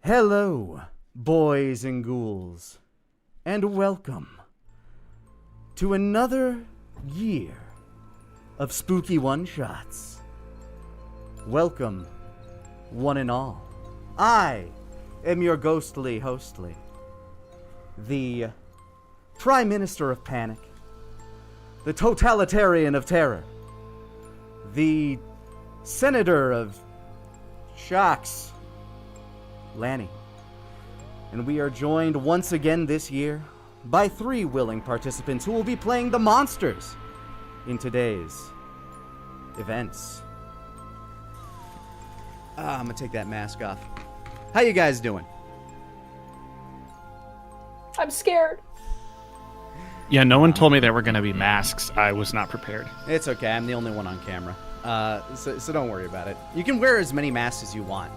Hello, boys and ghouls, and welcome to another year of spooky one-shots. Welcome, one and all. I am your ghostly hostly, the Prime Minister of Panic, the Totalitarian of Terror, the Senator of Shocks, Lanny. And we are joined once again this year by 3 willing participants who will be playing the monsters in today's events. I'm gonna take that mask off. How you guys doing? I'm scared. Yeah, no one told me there were going to be masks. I was not prepared. It's okay, I'm the only one on camera. So don't worry about it. You can wear as many masks as you want.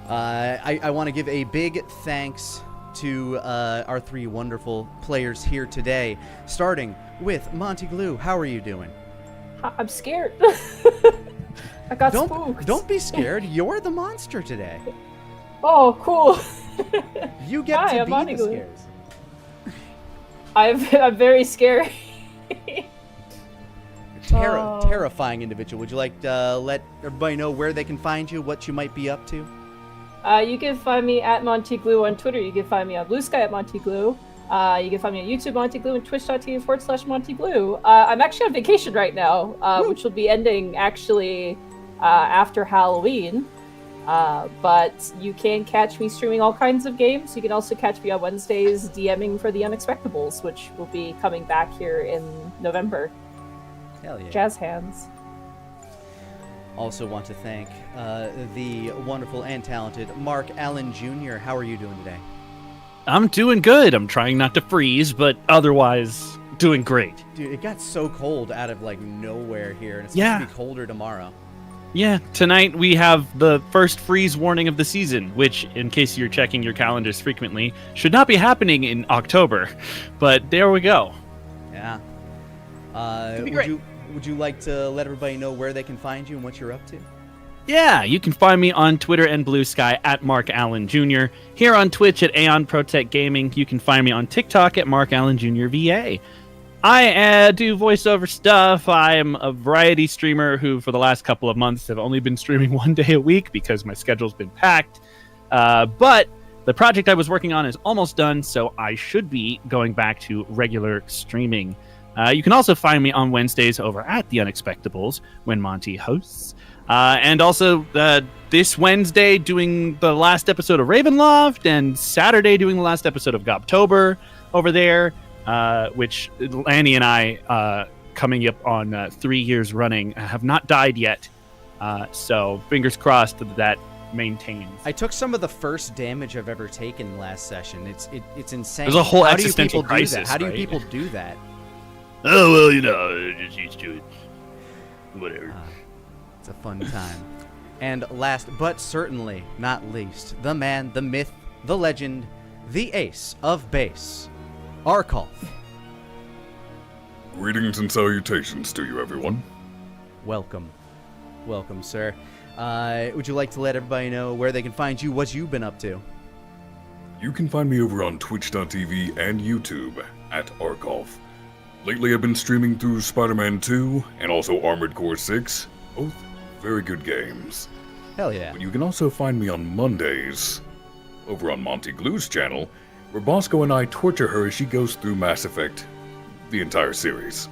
I want to give a big thanks to our 3 wonderful players here today, starting with Monty Glue. How are you doing? I'm scared. I got spooked. Don't be scared. You're the monster today. Oh, cool. You get Hi, to I'm be Monty the Glue. scares. I'm very scary. Terrifying individual. Would you like to let everybody know where they can find you, what you might be up to? You can find me at Monty Glue on Twitter. You can find me on Blue Sky at Monty Glue. You can find me on YouTube, Monty Glue, and twitch.tv/Monty Glue. I'm actually on vacation right now, which will be ending actually after Halloween. But you can catch me streaming all kinds of games. You can also catch me on Wednesdays DMing for the Unexpectables, which will be coming back here in November. Hell yeah. Jazz hands. Also want to thank the wonderful and talented Mark Allen Jr. How are you doing today? I'm doing good. I'm trying not to freeze, but otherwise doing great. Dude, it got so cold out of like nowhere here, and it's supposed to be colder tomorrow. Yeah, tonight we have the first freeze warning of the season, which, in case you're checking your calendars frequently, should not be happening in October. But there we go. Yeah. Would you like to let everybody know where they can find you and what you're up to? Yeah, you can find me on Twitter and Blue Sky at Mark Allen Jr. Here on Twitch at Aeon Protect Gaming. You can find me on TikTok at Mark Allen Jr. VA. I do voiceover stuff. I'm a variety streamer who, for the last couple of months, have only been streaming 1 day a week because my schedule's been packed. But the project I was working on is almost done, so I should be going back to regular streaming. You can also find me on Wednesdays over at The Unexpectables when Monty hosts. And also this Wednesday doing the last episode of Ravenloft, and Saturday doing the last episode of Gobtober over there. Which Lanny and I, coming up on 3 years running, have not died yet. So fingers crossed that maintains. I took some of the first damage I've ever taken last session. It's insane. There's a whole How existential do you people crisis. do that? How do right? people do that? Oh, well, you know, just used to it. Whatever. It's a fun time. And last but certainly not least, the man, the myth, the legend, the ace of base, Arkolf. Greetings and salutations to you, everyone. Welcome. Welcome, sir. Would you like to let everybody know where they can find you, what you've been up to? You can find me over on twitch.tv and YouTube at Arkolf. Lately I've been streaming through Spider-Man 2 and also Armored Core 6, both very good games. Hell yeah. But you can also find me on Mondays over on Monty Glue's channel, where Bosco and I torture her as she goes through Mass Effect, the entire series.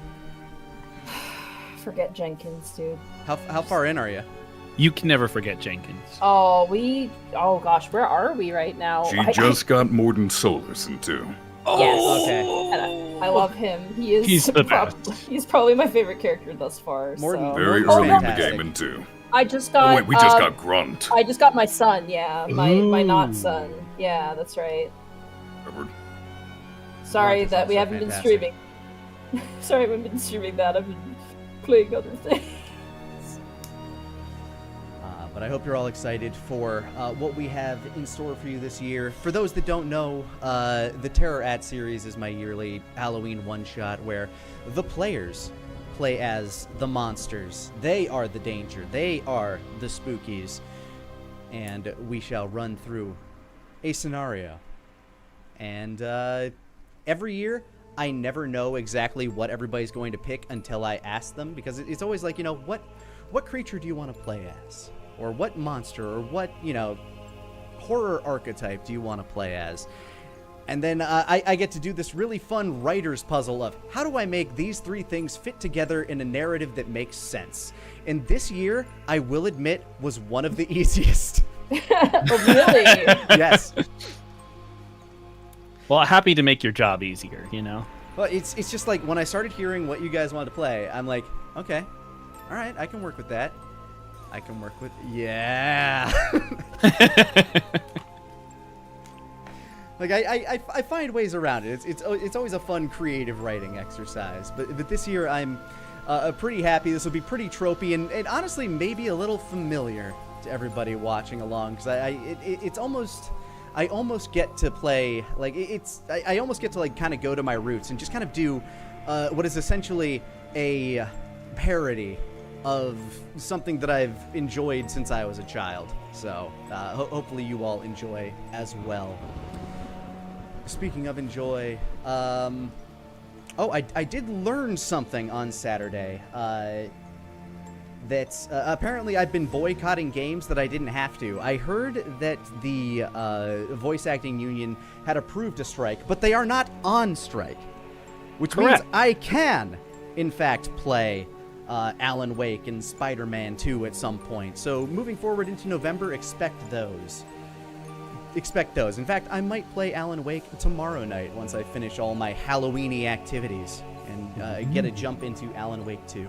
Forget Jenkins, dude. How far in are you? You can never forget Jenkins. Oh gosh, where are we right now? She just got Morden Solus in 2. Yes. Okay. And I love him. He's the best. He's probably my favorite character thus far. Morden- so. Very Oh, early in the fantastic. game in 2. I just got. Oh wait, we just got Grunt. I just got my son. Yeah, my Ooh. not son. Yeah, that's right. Remember? Sorry Grunt is that we also haven't fantastic. been streaming. Sorry, I haven't been streaming that. I've been playing other things. But I hope you're all excited for what we have in store for you this year. For those that don't know, the Terror At series is my yearly Halloween one-shot where the players play as the monsters. They are the danger. They are the spookies. And we shall run through a scenario. And every year, I never know exactly what everybody's going to pick until I ask them, because it's always like, what creature do you want to play as? Or what monster, or what, horror archetype do you want to play as? And then I get to do this really fun writer's puzzle of how do I make these three things fit together in a narrative that makes sense? And this year, I will admit, was one of the easiest. Oh, really? Yes. Well, happy to make your job easier, Well, it's just like when I started hearing what you guys wanted to play, I'm like, okay, all right, I can work with that. I can work with, yeah. Like I find ways around it. It's always a fun creative writing exercise. But this year I'm pretty happy. This will be pretty tropey and honestly maybe a little familiar to everybody watching along, because I almost get to play I almost get to like kind of go to my roots and just kind of do what is essentially a parody of something that I've enjoyed since I was a child. So hopefully you all enjoy as well. Speaking of enjoy, I did learn something on Saturday. That apparently I've been boycotting games that I didn't have to. I heard that the voice acting union had approved a strike, but they are not on strike, which means I can, in fact, play Alan Wake and Spider-Man 2 at some point. So moving forward into November, expect those. In fact, I might play Alan Wake tomorrow night once I finish all my Halloween-y activities and get a jump into Alan Wake 2.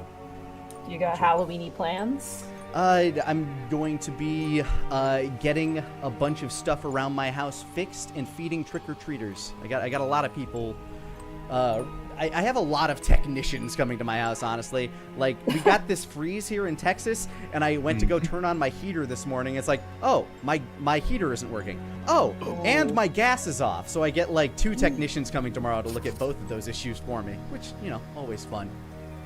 You got Halloween-y plans? I'm going to be getting a bunch of stuff around my house fixed and feeding trick-or-treaters. I got a lot of people. I have a lot of technicians coming to my house, honestly. Like, we got this freeze here in Texas, and I went to go turn on my heater this morning. It's like, oh, my heater isn't working. Oh, and my gas is off. So I get, like, 2 technicians coming tomorrow to look at both of those issues for me, which, always fun.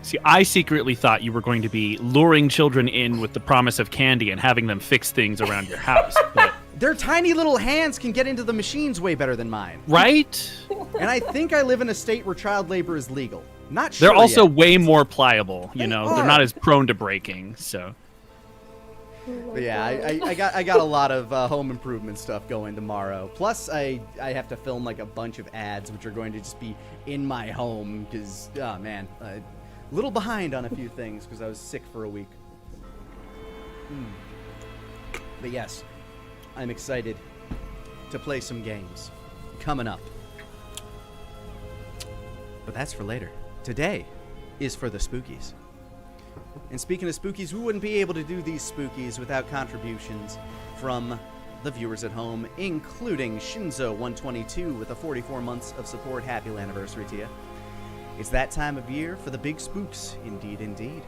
See, I secretly thought you were going to be luring children in with the promise of candy and having them fix things around your house. But their tiny little hands can get into the machines way better than mine. Right? And I think I live in a state where child labor is legal. Not sure They're also yet. way more pliable, They They're are. not as prone to breaking, so. But yeah, I got a lot of home improvement stuff going tomorrow. Plus, I have to film like a bunch of ads, which are going to just be in my home because, oh man, a little behind on a few things because I was sick for a week. But yes, I'm excited to play some games coming up. But that's for later. Today is for the spookies. And speaking of spookies, we wouldn't be able to do these spookies without contributions from the viewers at home, including Shinzo122 with a 44 months of support. Happy anniversary to you. It's that time of year for the big spooks. Indeed, indeed.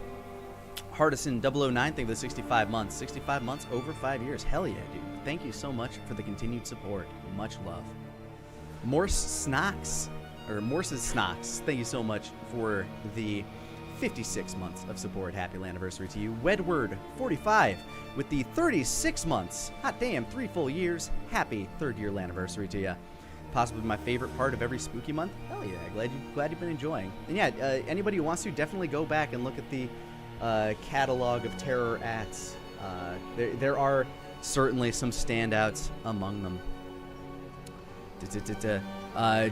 Hardison009, thank you for the 65 months. 65 months over 5 years. Hell yeah, dude. Thank you so much for the continued support. Much love. Morse's Snocks, thank you so much for the 56 months of support. Happy anniversary to you. Wedward45 with the 36 months. Hot damn, 3 full years. Happy 3rd year anniversary to you. Possibly my favorite part of every spooky month. Hell yeah, glad you've been enjoying. And yeah, anybody who wants to, definitely go back and look at the catalog of terror ats. There are certainly some standouts among them.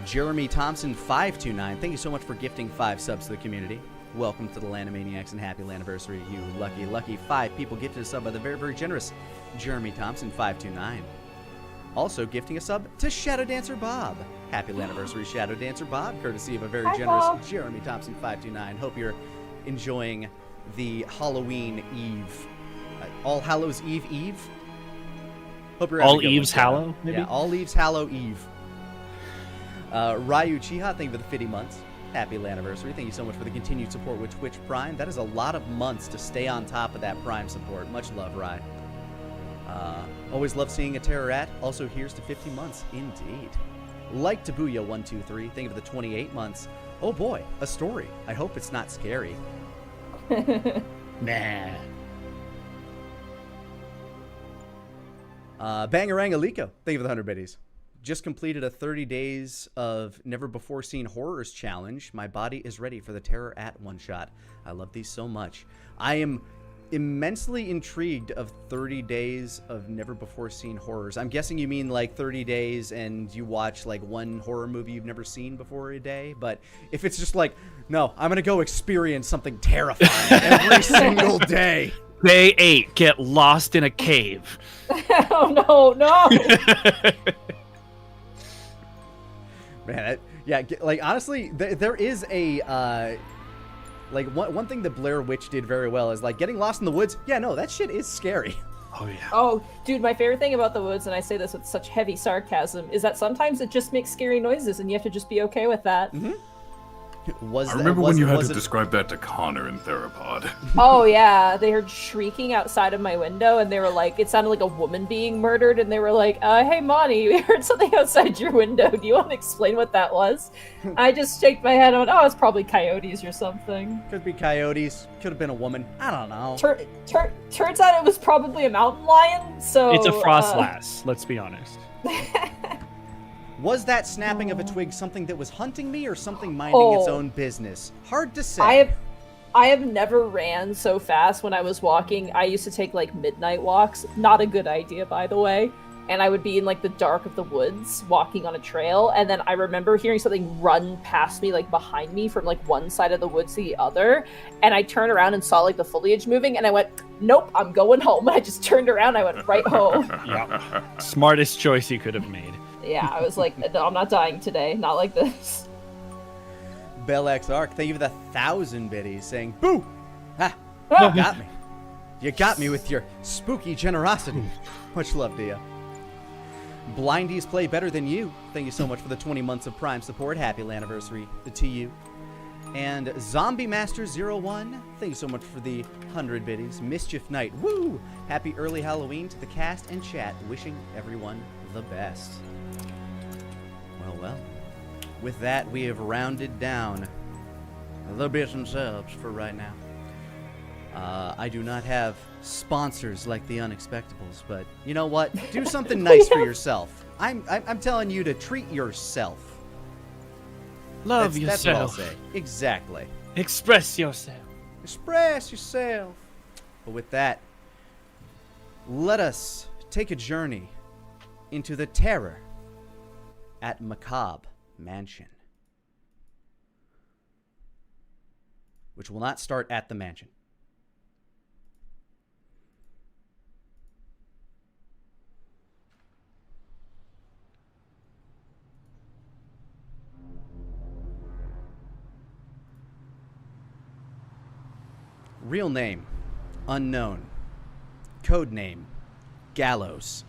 Jeremy Thompson 529, thank you so much for gifting 5 subs to the community. Welcome to the Lanimaniacs and happy anniversary, you lucky 5 people gifted a sub by the very, very generous Jeremy Thompson 529. Also gifting a sub to Shadow Dancer Bob. Happy anniversary, Shadow Dancer Bob, courtesy of a very generous Bob. Jeremy Thompson 529. Hope you're enjoying the Halloween Eve, All Hallows Eve. Hope you're having All a good Eves one, Shadow. Hallow, maybe? Yeah, All Eves Hallow Eve. Ryu Chiha, thank you for the 50 months. Happy anniversary. Thank you so much for the continued support with Twitch Prime. That is a lot of months to stay on top of that Prime support. Much love, Rye. Always love seeing a terror at. Also, here's to 50 months. Indeed. Like Tabuya123, thank you for the 28 months. Oh boy, a story. I hope it's not scary. Nah. Bangarang Aliko, thank you for the 100 biddies. Just completed a 30 days of never before seen horrors challenge. My body is ready for the terror at one shot. I love these so much. I am immensely intrigued of 30 days of never before seen horrors. I'm guessing you mean like 30 days and you watch like one horror movie you've never seen before a day. But if it's just like, no, I'm going to go experience something terrifying every single day. Day 8, get lost in a cave. Oh, no. Man, like honestly, there is a like one thing that Blair Witch did very well is like getting lost in the woods. Yeah, no, that shit is scary. Oh yeah. Oh, dude, my favorite thing about the woods, and I say this with such heavy sarcasm, is that sometimes it just makes scary noises, and you have to just be okay with that. Mm-hmm. I remember when you had to describe that to Connor in Therapod. Oh yeah, they heard shrieking outside of my window, and they were like, it sounded like a woman being murdered, and they were like, hey Monty, we heard something outside your window. Do you want to explain what that was? I just shaked my head and went, oh, it's probably coyotes or something. Could be coyotes. Could have been a woman. I don't know. Turns out it was probably a mountain lion, so... It's a frost lass, let's be honest. Was that snapping of a twig something that was hunting me or something minding its own business? Hard to say. I have never ran so fast when I was walking. I used to take like midnight walks. Not a good idea, by the way. And I would be in like the dark of the woods walking on a trail. And then I remember hearing something run past me, like behind me from like one side of the woods to the other. And I turned around and saw like the foliage moving. And I went, nope, I'm going home. And I just turned around. I went right home. Yeah. Smartest choice you could have made. Yeah, I was like, no, I'm not dying today. Not like this. Bell X Arc, thank you for the 1,000 biddies saying, boo! Ha! You got me. You got me with your spooky generosity. Much love to you. Blindies play better than you. Thank you so much for the 20 months of Prime support. Happy anniversary to you. And Zombie Master 01, thank you so much for the 100 biddies. Mischief Night, woo! Happy early Halloween to the cast and chat. Wishing everyone the best. Well. With that, we have rounded down the bits and subs for right now. I do not have sponsors like the Unexpectables, but you know what? Do something nice for yourself. I'm telling you to treat yourself. Love yourself. That's what I'll say. Exactly. Express yourself. Express yourself. But with that, let us take a journey into the terror at McCobb Mansion, which will not start at the mansion. Real name, unknown. Code name, Gallows.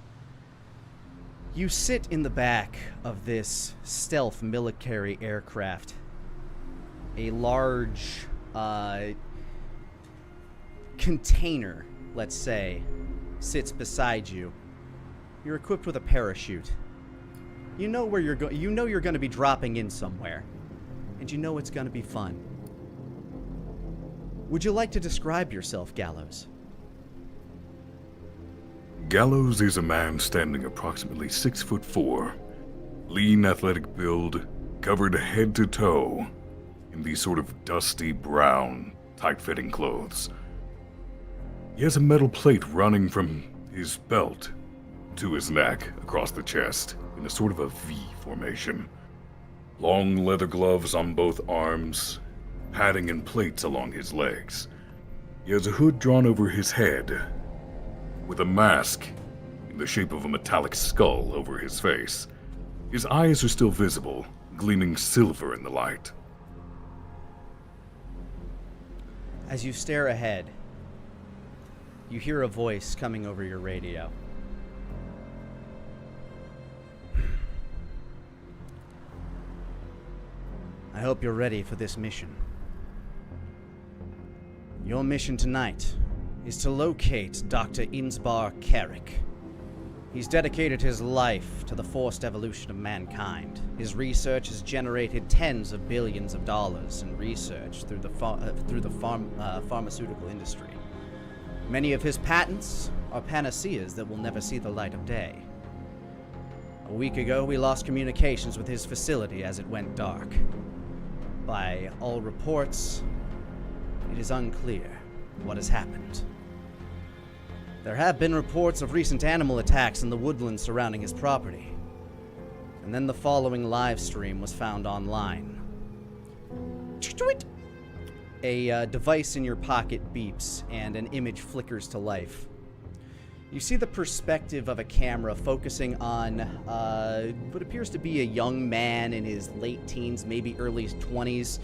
You sit in the back of this stealth military aircraft. A large container, let's say, sits beside you. You're equipped with a parachute. You know where you're going. You know you're going to be dropping in somewhere, and you know it's going to be fun. Would you like to describe yourself, Gallows? Gallows is a man standing approximately 6'4", lean athletic build, covered head to toe in these sort of dusty brown, tight-fitting clothes. He has a metal plate running from his belt to his neck across the chest in a sort of a V formation. Long leather gloves on both arms, padding and plates along his legs. He has a hood drawn over his head, with a mask in the shape of a metallic skull over his face. His eyes are still visible, gleaming silver in the light. As you stare ahead, you hear a voice coming over your radio. I hope you're ready for this mission. Your mission tonight is to locate Dr. Innsbar Carrick. He's dedicated his life to the forced evolution of mankind. His research has generated tens of billions of dollars in research through the pharmaceutical industry. Many of his patents are panaceas that will never see the light of day. A week ago, we lost communications with his facility as it went dark. By all reports, it is unclear what has happened. There have been reports of recent animal attacks in the woodlands surrounding his property. And then the following live stream was found online. A device in your pocket beeps, and an image flickers to life. You see the perspective of a camera focusing on what appears to be a young man in his late teens, maybe early 20s.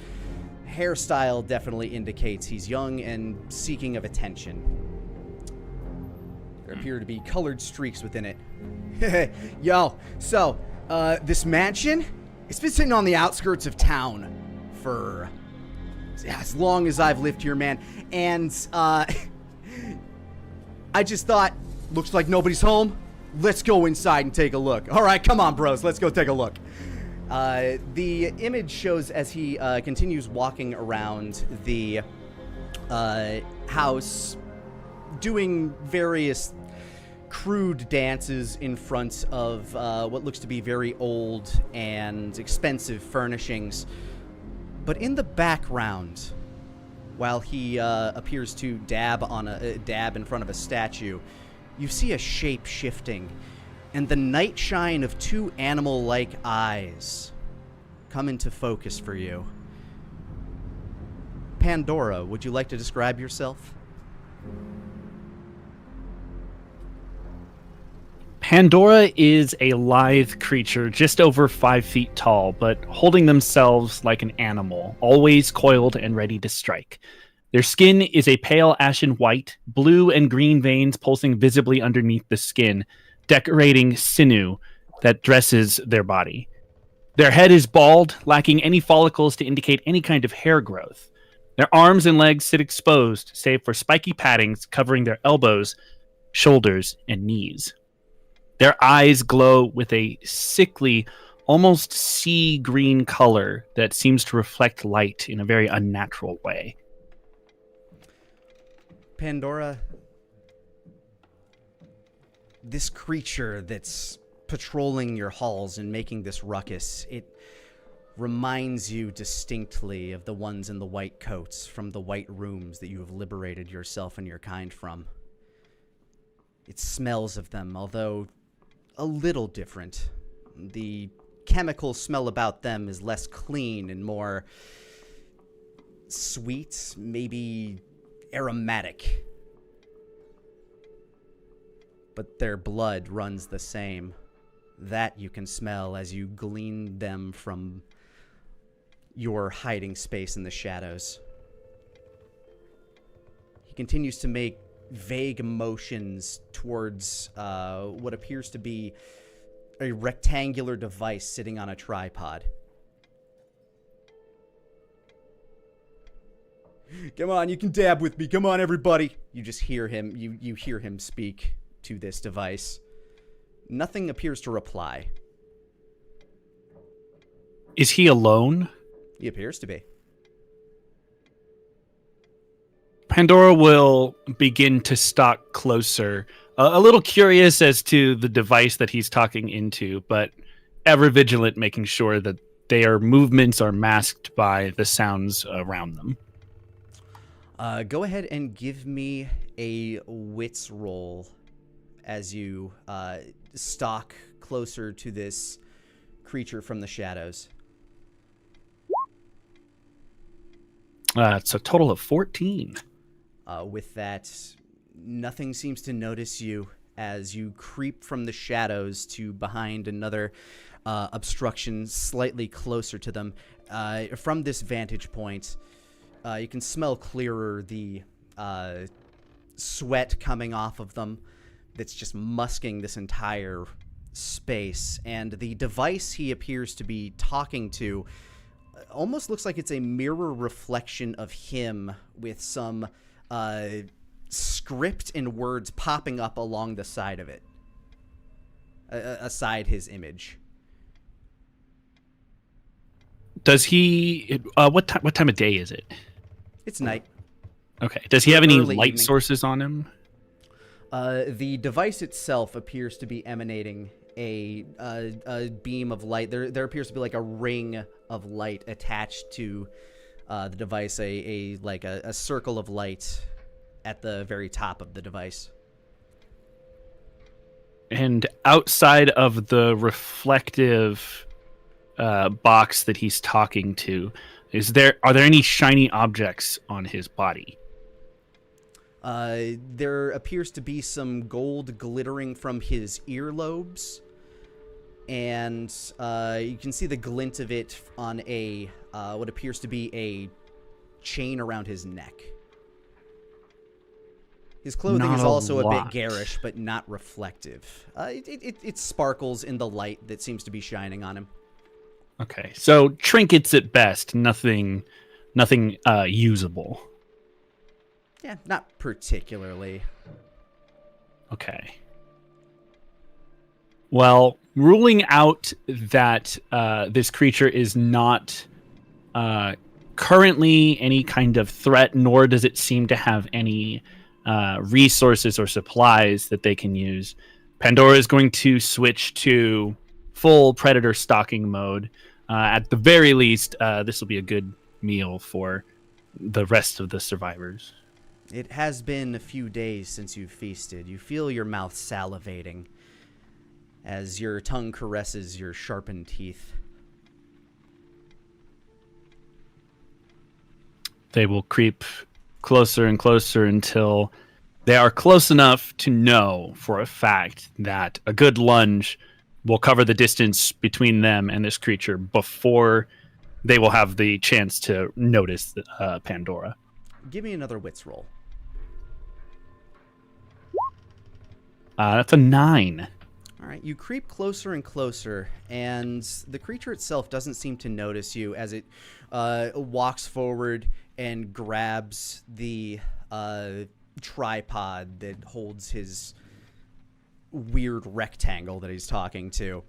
Hairstyle definitely indicates he's young and seeking of attention. There appear to be colored streaks within it. Yo, so, this mansion, it's been sitting on the outskirts of town for as long as I've lived here, man. And, I just thought, looks like nobody's home. Let's go inside and take a look. All right, come on, bros. Let's go take a look. The image shows as he continues walking around the house, doing various crude dances in front of what looks to be very old and expensive furnishings. But in the background, while he appears to dab in front of a statue, you see a shape shifting, and the night shine of two animal-like eyes come into focus for you. Pandora, would you like to describe yourself? Pandora is a lithe creature just over 5 feet tall, but holding themselves like an animal, always coiled and ready to strike. Their skin is a pale ashen white, blue and green veins pulsing visibly underneath the skin, decorating sinew that dresses their body. Their head is bald, lacking any follicles to indicate any kind of hair growth. Their arms and legs sit exposed, save for spiky paddings covering their elbows, shoulders, and knees. Their eyes glow with a sickly, almost sea green color that seems to reflect light in a very unnatural way. Pandora, this creature that's patrolling your halls and making this ruckus, it reminds you distinctly of the ones in the white coats from the white rooms that you have liberated yourself and your kind from. It smells of them, although a little different. The chemical smell about them is less clean and more sweet, maybe aromatic. But their blood runs the same. That you can smell as you glean them from your hiding space in the shadows. He continues to make vague motions towards what appears to be a rectangular device sitting on a tripod. Come on, you can dab with me. Come on, everybody. You just hear him. You hear him speak to this device. Nothing appears to reply. Is he alone? He appears to be. Pandora will begin to stalk closer, a little curious as to the device that he's talking into, but ever vigilant, making sure that their movements are masked by the sounds around them. Go ahead and give me a wits roll as you stalk closer to this creature from the shadows. It's a total of 14. With that, nothing seems to notice you as you creep from the shadows to behind another obstruction slightly closer to them. From this vantage point, you can smell clearer the sweat coming off of them that's just musking this entire space. And the device he appears to be talking to almost looks like it's a mirror reflection of him with some script and words popping up along the side of it, aside his image. Does he? What time of day is it? It's night. Okay. Does he have any Early light evening. sources on him? The device itself appears to be emanating a beam of light. There appears to be like a ring of light attached to the device, a circle of light at the very top of the device. And outside of the reflective box that he's talking to, are there any shiny objects on his body? There appears to be some gold glittering from his earlobes, and you can see the glint of it on a what appears to be a chain around his neck. His clothing is also a bit garish, but not reflective. It sparkles in the light that seems to be shining on him. Okay, so trinkets at best, nothing usable. Yeah, not particularly. Okay. Well, ruling out that this creature is not currently any kind of threat, nor does it seem to have any resources or supplies that they can use, Pandora is going to switch to full predator stalking mode. At the very least, this will be a good meal for the rest of the survivors. It has been a few days since you've feasted. You feel your mouth salivating as your tongue caresses your sharpened teeth. They will creep closer and closer until they are close enough to know for a fact that a good lunge will cover the distance between them and this creature before they will have the chance to notice Pandora. Give me another wits roll. That's a 9. All right, you creep closer and closer, and the creature itself doesn't seem to notice you as it walks forward and grabs the tripod that holds his weird rectangle that he's talking to.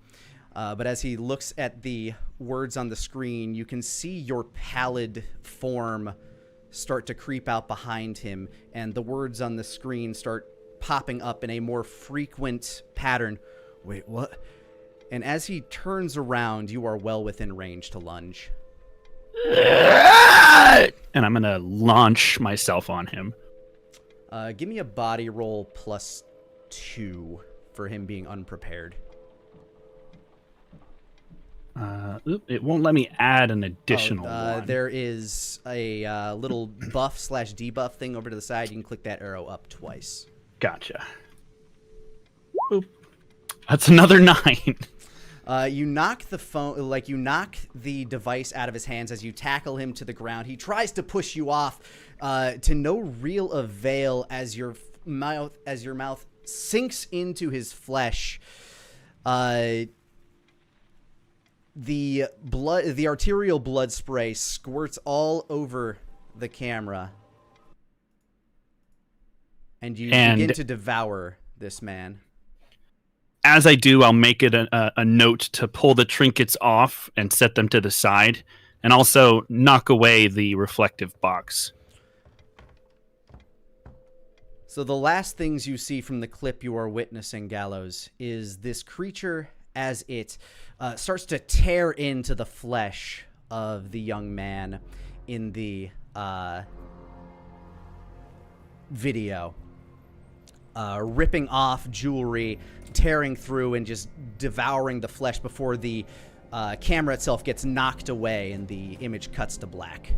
But as he looks at the words on the screen, you can see your pallid form start to creep out behind him, and the words on the screen start popping up in a more frequent pattern. Wait, what? And as he turns around, you are well within range to lunge. And I'm going to launch myself on him. Give me a body roll +2 for him being unprepared. It won't let me add an additional one. There is a little buff/debuff thing over to the side. You can click that arrow up twice. Gotcha. Boop. That's another 9. You knock the phone, you knock the device out of his hands as you tackle him to the ground. He tries to push you off, to no real avail as your mouth sinks into his flesh. The arterial blood spray squirts all over the camera, and you begin to devour this man. As I do, I'll make it a note to pull the trinkets off and set them to the side, and also knock away the reflective box. So the last things you see from the clip you are witnessing, Gallows, is this creature as it starts to tear into the flesh of the young man in the video. Ripping off jewelry, tearing through, and just devouring the flesh before the camera itself gets knocked away and the image cuts to black.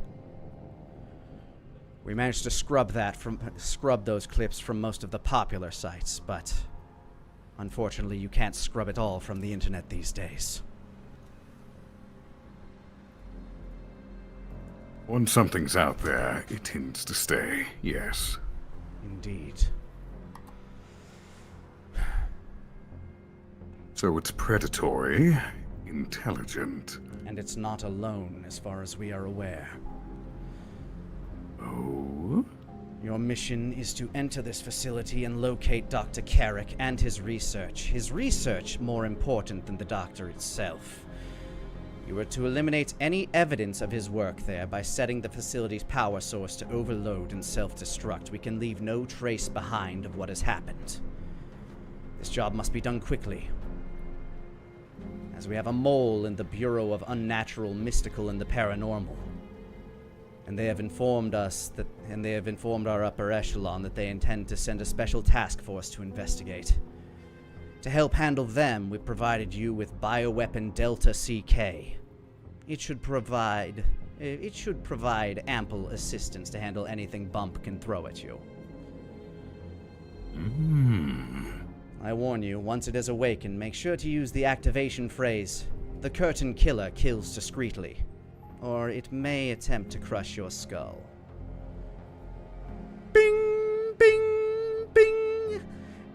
We managed to scrub those clips from most of the popular sites, but unfortunately you can't scrub it all from the internet these days. Once something's out there, it tends to stay, yes. Indeed. So it's predatory, intelligent. And it's not alone, as far as we are aware. Oh? Your mission is to enter this facility and locate Dr. Carrick and his research. His research more important than the doctor itself. You are to eliminate any evidence of his work there by setting the facility's power source to overload and self-destruct. We can leave no trace behind of what has happened. This job must be done quickly, as we have a mole in the Bureau of Unnatural, Mystical, and the Paranormal. And they have informed us that, and they have informed our upper echelon that they intend to send a special task force to investigate. To help handle them, we provided you with bioweapon Delta CK. It should provide ample assistance to handle anything Bump can throw at you. I warn you, once it has awakened, make sure to use the activation phrase, "The Curtain Killer kills discreetly," or it may attempt to crush your skull. Bing! Bing! Bing!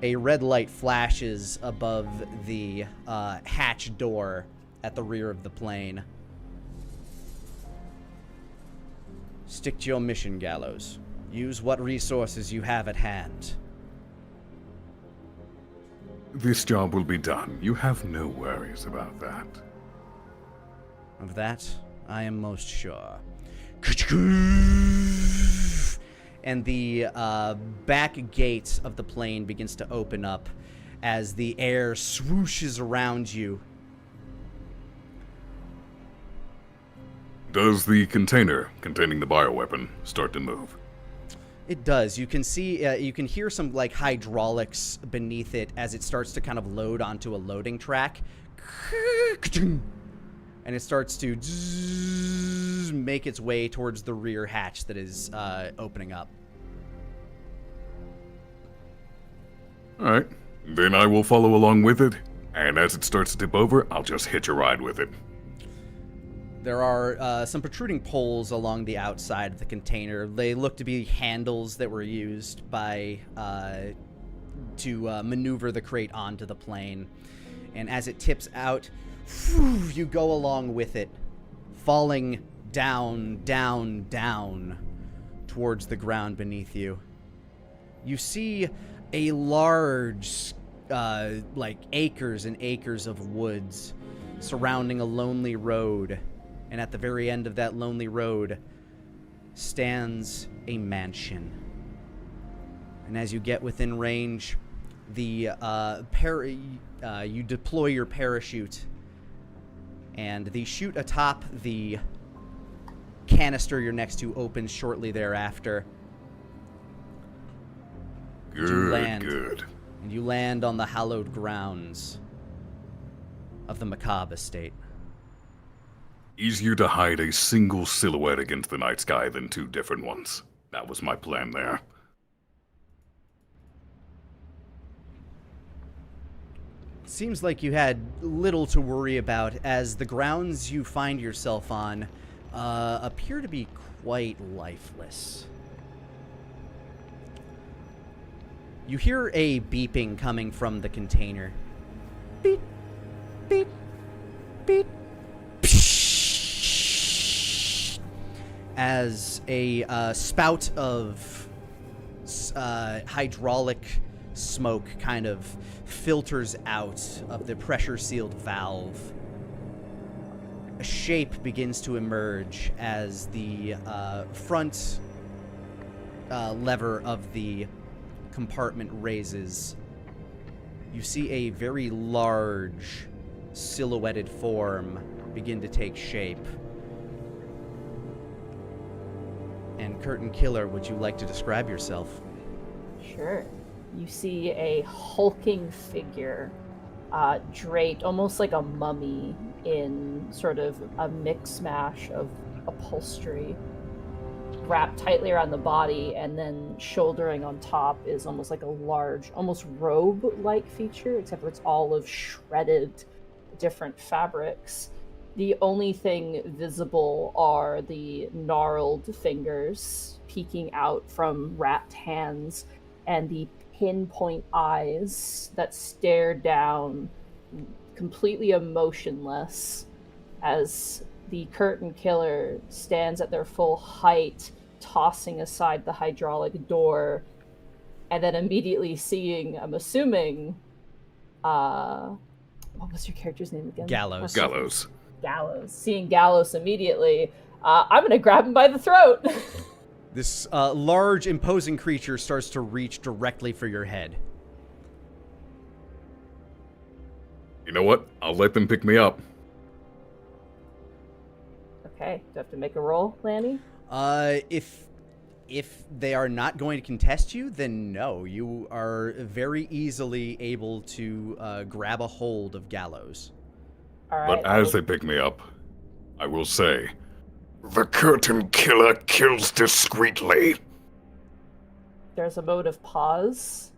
A red light flashes above the hatch door at the rear of the plane. Stick to your mission, Gallows. Use what resources you have at hand. This job will be done. You have no worries about that. Of that, I am most sure. And the back gate of the plane begins to open up as the air swooshes around you. Does the container containing the bioweapon start to move? It does. You can see, you can hear some like hydraulics beneath it as it starts to kind of load onto a loading track. And it starts to make its way towards the rear hatch that is opening up. Alright, then I will follow along with it, and as it starts to tip over, I'll just hitch a ride with it. There are some protruding poles along the outside of the container. They look to be handles that were used by to maneuver the crate onto the plane. And as it tips out, you go along with it, falling down, down, down towards the ground beneath you. You see a large, like acres and acres of woods surrounding a lonely road. And at the very end of that lonely road stands a mansion. And as you get within range, the you deploy your parachute, and the chute atop the canister you're next to opens shortly thereafter. Good. And you land on the hallowed grounds of the McCobb estate. Easier to hide a single silhouette against the night sky than two different ones. That was my plan there. Seems like you had little to worry about, as the grounds you find yourself on appear to be quite lifeless. You hear a beeping coming from the container. Beep, beep, beep. As a spout of hydraulic smoke kind of filters out of the pressure-sealed valve. A shape begins to emerge as the front lever of the compartment raises. You see a very large silhouetted form begin to take shape. And Curtain Killer, would you like to describe yourself? Sure. You see a hulking figure draped almost like a mummy in sort of a mix mash of upholstery, wrapped tightly around the body, and then shouldering on top is almost like a large, almost robe-like feature, except for it's all of shredded different fabrics. The only thing visible are the gnarled fingers peeking out from wrapped hands and the pinpoint eyes that stare down, completely emotionless, as the Curtain Killer stands at their full height, tossing aside the hydraulic door, and then immediately seeing, I'm assuming, what was your character's name again? Gallows. Gallows. Gallows. Seeing Gallows immediately, I'm gonna grab him by the throat. This large, imposing creature starts to reach directly for your head. You know what? I'll let them pick me up. Okay, do I have to make a roll, Lanny? If they are not going to contest you, then no. You are very easily able to grab a hold of Gallows. All right. But as they pick me up, I will say, the curtain killer kills discreetly. There's a mode of pause,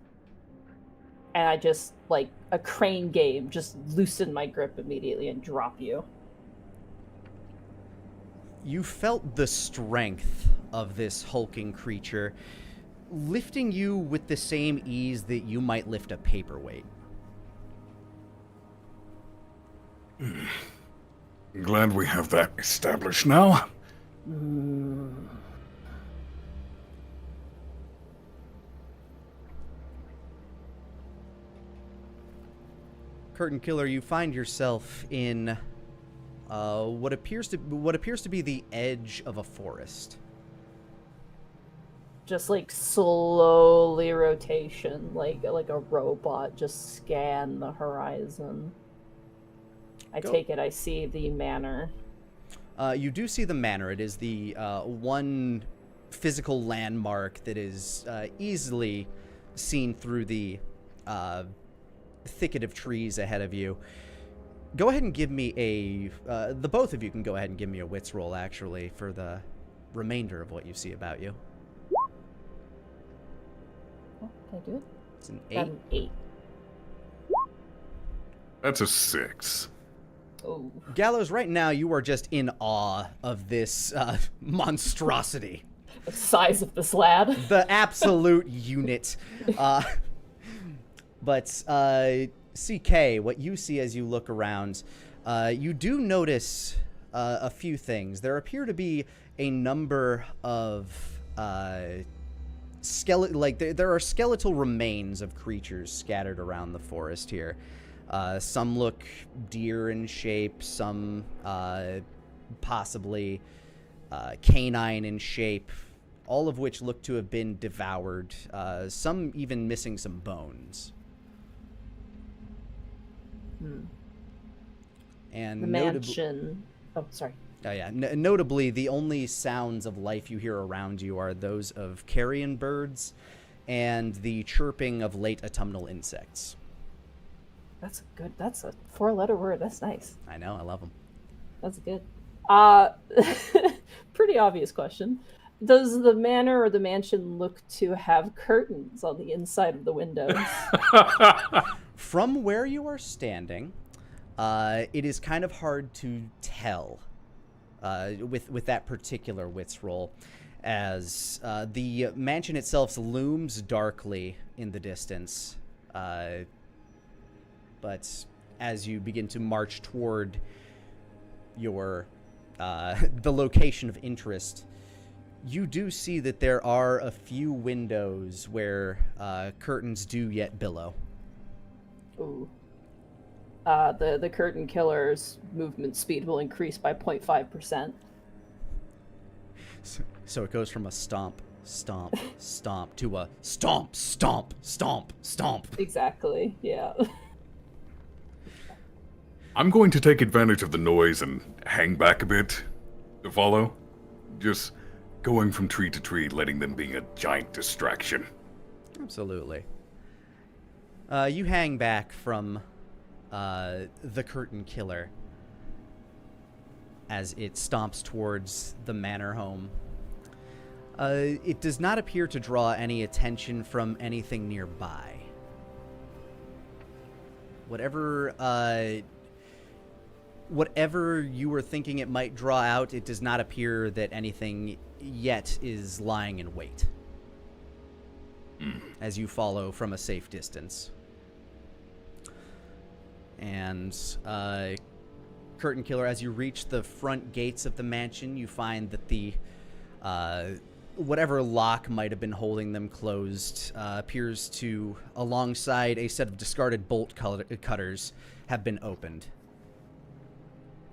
and I just, like a crane game, just loosen my grip immediately and drop you. You felt the strength of this hulking creature, lifting you with the same ease that you might lift a paperweight. Glad we have that established now. Curtain Killer, you find yourself in what appears to be the edge of a forest. Just like slowly rotation, like a robot, just scan the horizon. I take it I see the manor. You do see the manor. It is the one physical landmark that is easily seen through the thicket of trees ahead of you. Go ahead and give me the both of you can go ahead and give me a wits roll, actually, for the remainder of what you see about you. Oh, can I do it? It's an Got 8. an 8. That's a 6. Oh. Gallows, right now you are just in awe of this monstrosity. The size of this lad. The absolute unit. But CK, what you see as you look around, you do notice a few things. There appear to be a number of there are skeletal remains of creatures scattered around the forest here. Some look deer in shape, some possibly canine in shape, all of which look to have been devoured, some even missing some bones. And The mansion. Oh, sorry. Oh yeah. Notably, the only sounds of life you hear around you are those of carrion birds and the chirping of late autumnal insects. That's good. That's a 4-letter word. That's nice. I know. I love them. That's good. Pretty obvious question. Does the manor or the mansion look to have curtains on the inside of the windows? From where you are standing, it is kind of hard to tell with that particular wits roll, as the mansion itself looms darkly in the distance. But as you begin to march toward your the location of interest, you do see that there are a few windows where curtains do yet billow. Ooh. The curtain killer's movement speed will increase by 0.5%. So it goes from a stomp, stomp, stomp to a stomp, stomp, stomp, stomp. Exactly, yeah. I'm going to take advantage of the noise and hang back a bit to follow. Just going from tree to tree, letting them be a giant distraction. Absolutely. You hang back from the curtain killer as it stomps towards the manor home. It does not appear to draw any attention from anything nearby. Whatever you were thinking it might draw out, it does not appear that anything yet is lying in wait as you follow from a safe distance. And curtain killer, as you reach the front gates of the mansion, you find that the whatever lock might have been holding them closed appears to, alongside a set of discarded bolt cutters, have been opened.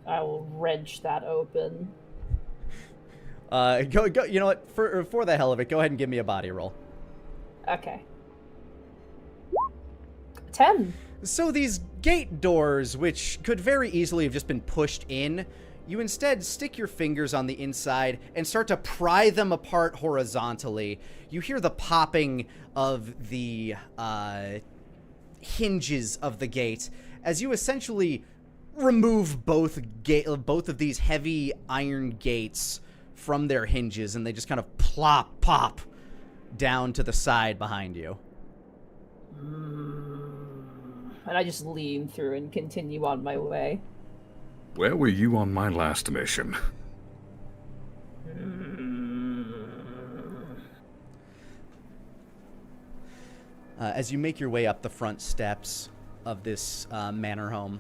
I will wrench that open. Go. You know what? For the hell of it, go ahead and give me a body roll. Okay. 10. So these gate doors, which could very easily have just been pushed in, you instead stick your fingers on the inside and start to pry them apart horizontally. You hear the popping of the hinges of the gate as you essentially remove both of these heavy iron gates from their hinges, and they just kind of pop down to the side behind you. And I just lean through and continue on my way. Where were you on my last mission? As you make your way up the front steps of this manor home,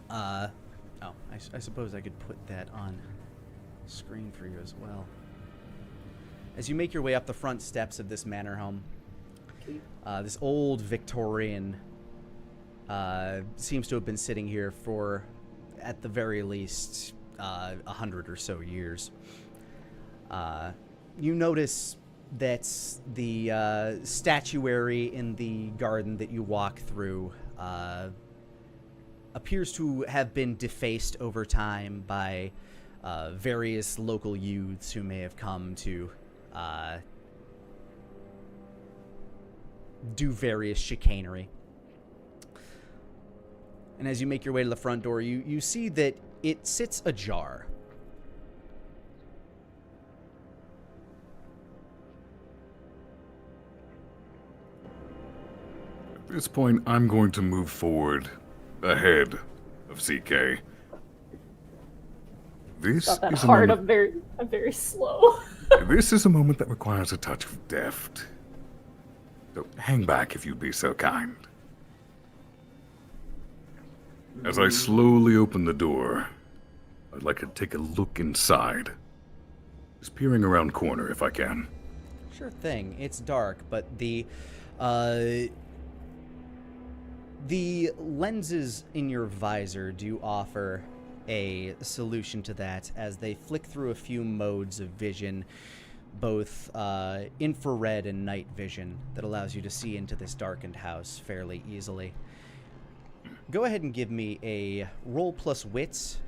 I suppose I could put that on screen for you as well. As you make your way up the front steps of this manor home, this old Victorian seems to have been sitting here for, at the very least, 100 or so years. You notice that the statuary in the garden that you walk through appears to have been defaced over time by various local youths who may have come to do various chicanery. And as you make your way to the front door, you see that it sits ajar. At this point, I'm going to move forward ahead of CK. This Not that is a hard. moment, I'm very slow. this is a moment that requires a touch of deft. So hang back if you'd be so kind. As I slowly open the door, I'd like to take a look inside. Just peering around corner if I can. Sure thing. It's dark, but the lenses in your visor do offer a solution to that, as they flick through a few modes of vision, both infrared and night vision, that allows you to see into this darkened house fairly easily. Go ahead and give me a roll plus wits,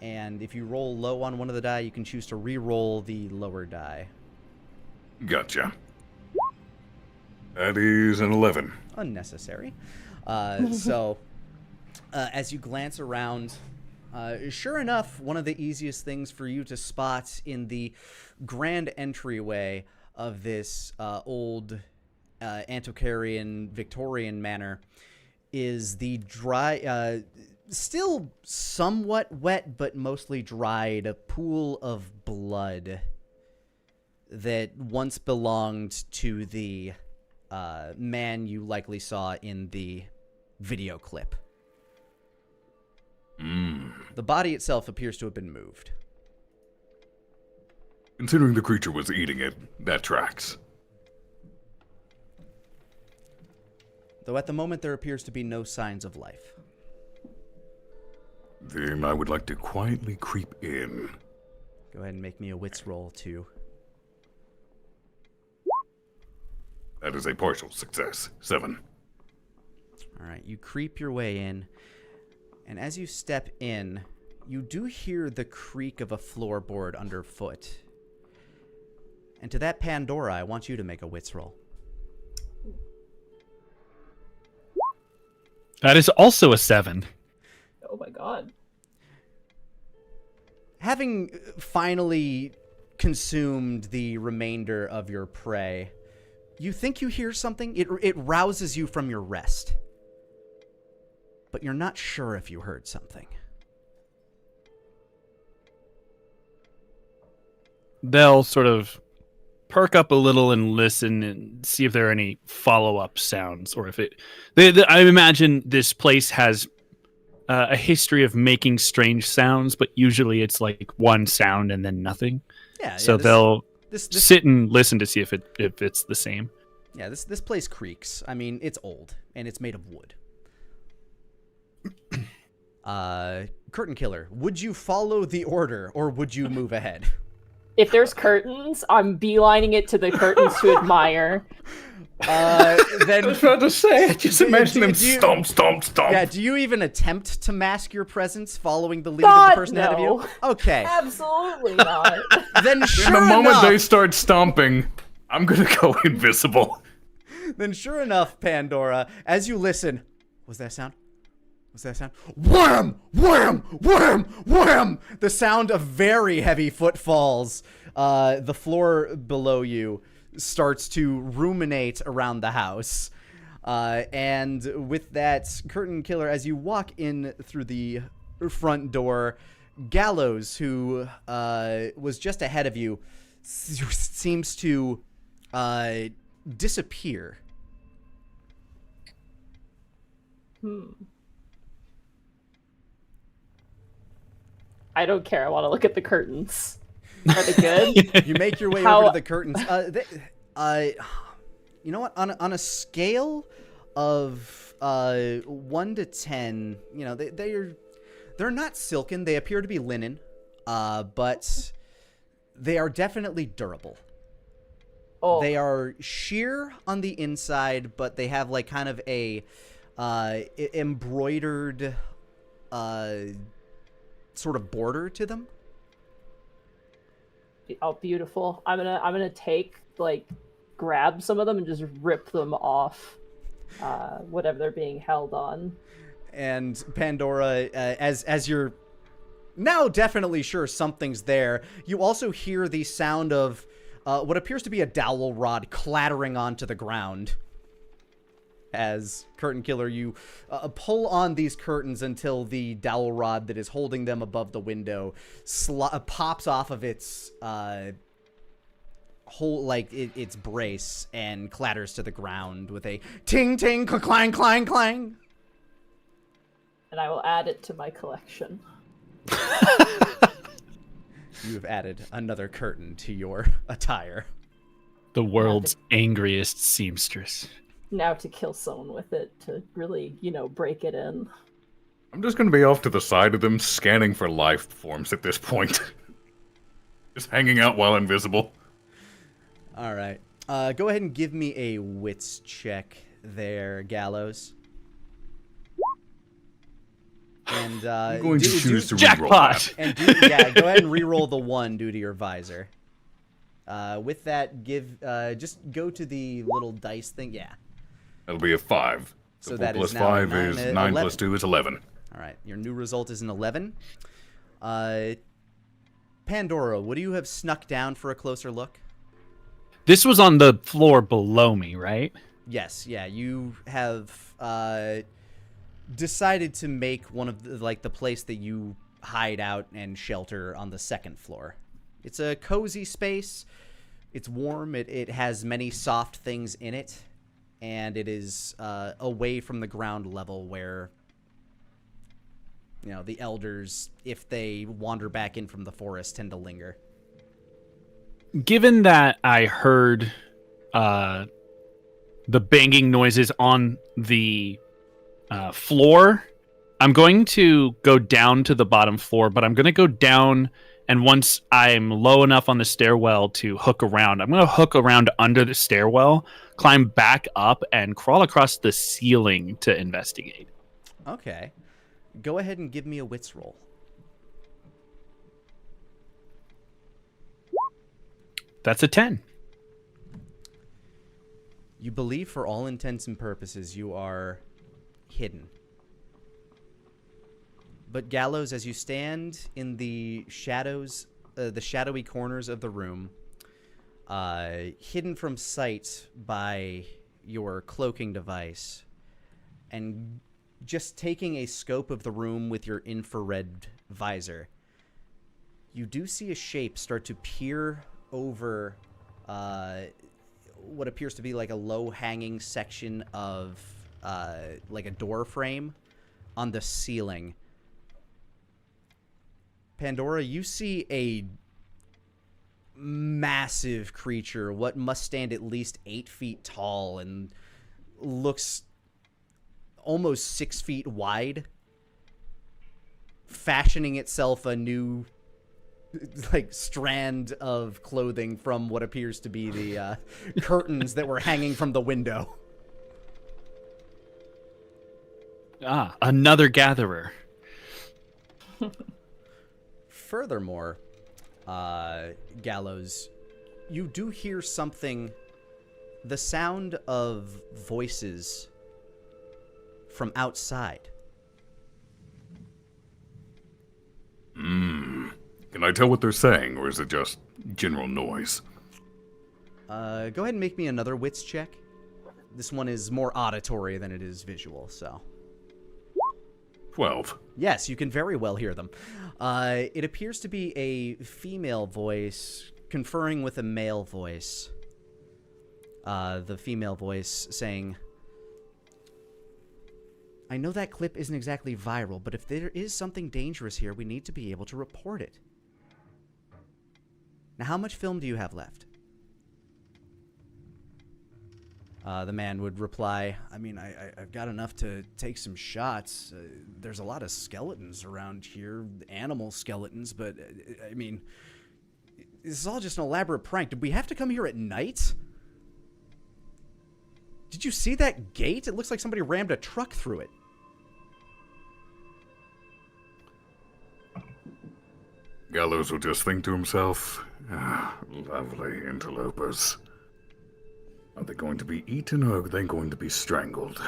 and if you roll low on one of the die, you can choose to re-roll the lower die. Gotcha. That is an 11. Unnecessary. As you glance around, sure enough, one of the easiest things for you to spot in the grand entryway of this old antiquarian Victorian manor is the dry, still somewhat wet but mostly dried, a pool of blood that once belonged to the man you likely saw in the video clip. The body itself appears to have been moved. Considering the creature was eating it, that tracks. Though at the moment there appears to be no signs of life. Then I would like to quietly creep in. Go ahead and make me a wits roll, too. That is a partial success. 7. Alright, you creep your way in, and as you step in, you do hear the creak of a floorboard underfoot. And to that Pandora, I want you to make a wits roll. That is also a 7. Oh my god. Having finally consumed the remainder of your prey, you think you hear something. It rouses you from your rest. But you're not sure if you heard something. They'll sort of perk up a little and listen and see if there are any follow-up sounds, or if it... I imagine this place has a history of making strange sounds, but usually it's like one sound and then nothing. Yeah. So they'll sit and listen to see if it's the same. Yeah, this place creaks. I mean, it's old, and it's made of wood. Curtain Killer, would you follow the order or would you move ahead? If there's curtains, I'm beelining it to the curtains to admire. Then I was about to say, just imagine them do you- stomp, stomp, stomp. yeah, do you even attempt to mask your presence following the lead God, of the person ahead of you? no. Okay. Absolutely not. Then sure In the moment enough, they start stomping, I'm gonna go invisible. then sure enough, Pandora, as you listen, was that sound? What's that sound? Wham! Wham! Wham! Wham! The sound of very heavy footfalls. The floor below you starts to ruminate around the house. And with that, Curtain Killer, as you walk in through the front door, Gallows, who was just ahead of you, seems to disappear. I don't care. I want to look at the curtains. Are they good? You make your way How- over to the curtains. You know what? On a scale of 1 to 10, you know, they're not silken. They appear to be linen, but they are definitely durable. Oh, They are sheer on the inside, but they have like kind of a embroidered sort of border to them. oh, beautiful. I'm gonna grab some of them and just rip them off. Whatever they're being held on. And Pandora, as you're now definitely sure something's there, you also hear the sound of what appears to be a dowel rod clattering onto the ground. As Curtain Killer, you pull on these curtains until the dowel rod that is holding them above the window pops off of its its brace and clatters to the ground with a ting ting clang clang clang. And I will add it to my collection. You have added another curtain to your attire. The world's angriest seamstress. Now to kill someone with it to really, break it in. I'm just gonna be off to the side of them, scanning for life forms at this point. Just hanging out while invisible. All right. Go ahead and give me a wits check there, Gallows. And I'm going to choose to reroll Jackpot! that. and go ahead and re-roll the 1 due to your visor. With that, just go to the little dice thing. Yeah. That'll be a 5. So So that 4 is plus now 5 nine- is 9 11. plus 2 is 11. All right. Your new result is an 11. Pandora, would you have snuck down for a closer look? This was on the floor below me, right? Yes. Yeah. You have decided to make one of the place that you hide out and shelter on the 2nd floor. It's a cozy space. It's warm. It has many soft things in it, and it is away from the ground level where, the elders, if they wander back in from the forest, tend to linger. Given that I heard the banging noises on the floor, I'm going to go down to the bottom floor, but I'm going to go down, and once I'm low enough on the stairwell to hook around, I'm going to hook around under the stairwell, climb back up, and crawl across the ceiling to investigate. Okay. Go ahead and give me a wits roll. That's a 10. You believe for all intents and purposes you are hidden. But Gallows, as you stand in the shadows, the shadowy corners of the room, hidden from sight by your cloaking device, and just taking a scope of the room with your infrared visor, you do see a shape start to peer over what appears to be like a low-hanging section of like a door frame on the ceiling. Pandora, you see a massive creature, what must stand at least 8 feet tall and looks almost 6 feet wide, fashioning itself a new like strand of clothing from what appears to be the curtains that were hanging from the window. Ah, another gatherer. Furthermore, Gallows, you do hear something, the sound of voices from outside. Can I tell what they're saying, or is it just general noise? Go ahead and make me another wits check. This one is more auditory than it is visual, so. 12. Yes, you can very well hear them. It appears to be a female voice conferring with a male voice. The female voice saying, I know that clip isn't exactly viral, but if there is something dangerous here, we need to be able to report it. Now, how much film do you have left? The man would reply, I mean, I've got enough to take some shots. There's a lot of skeletons around here, animal skeletons, but, I mean, this is all just an elaborate prank. Did we have to come here at night? Did you see that gate? It looks like somebody rammed a truck through it. Gallows will just think to himself, lovely interlopers. Are they going to be eaten, or are they going to be strangled?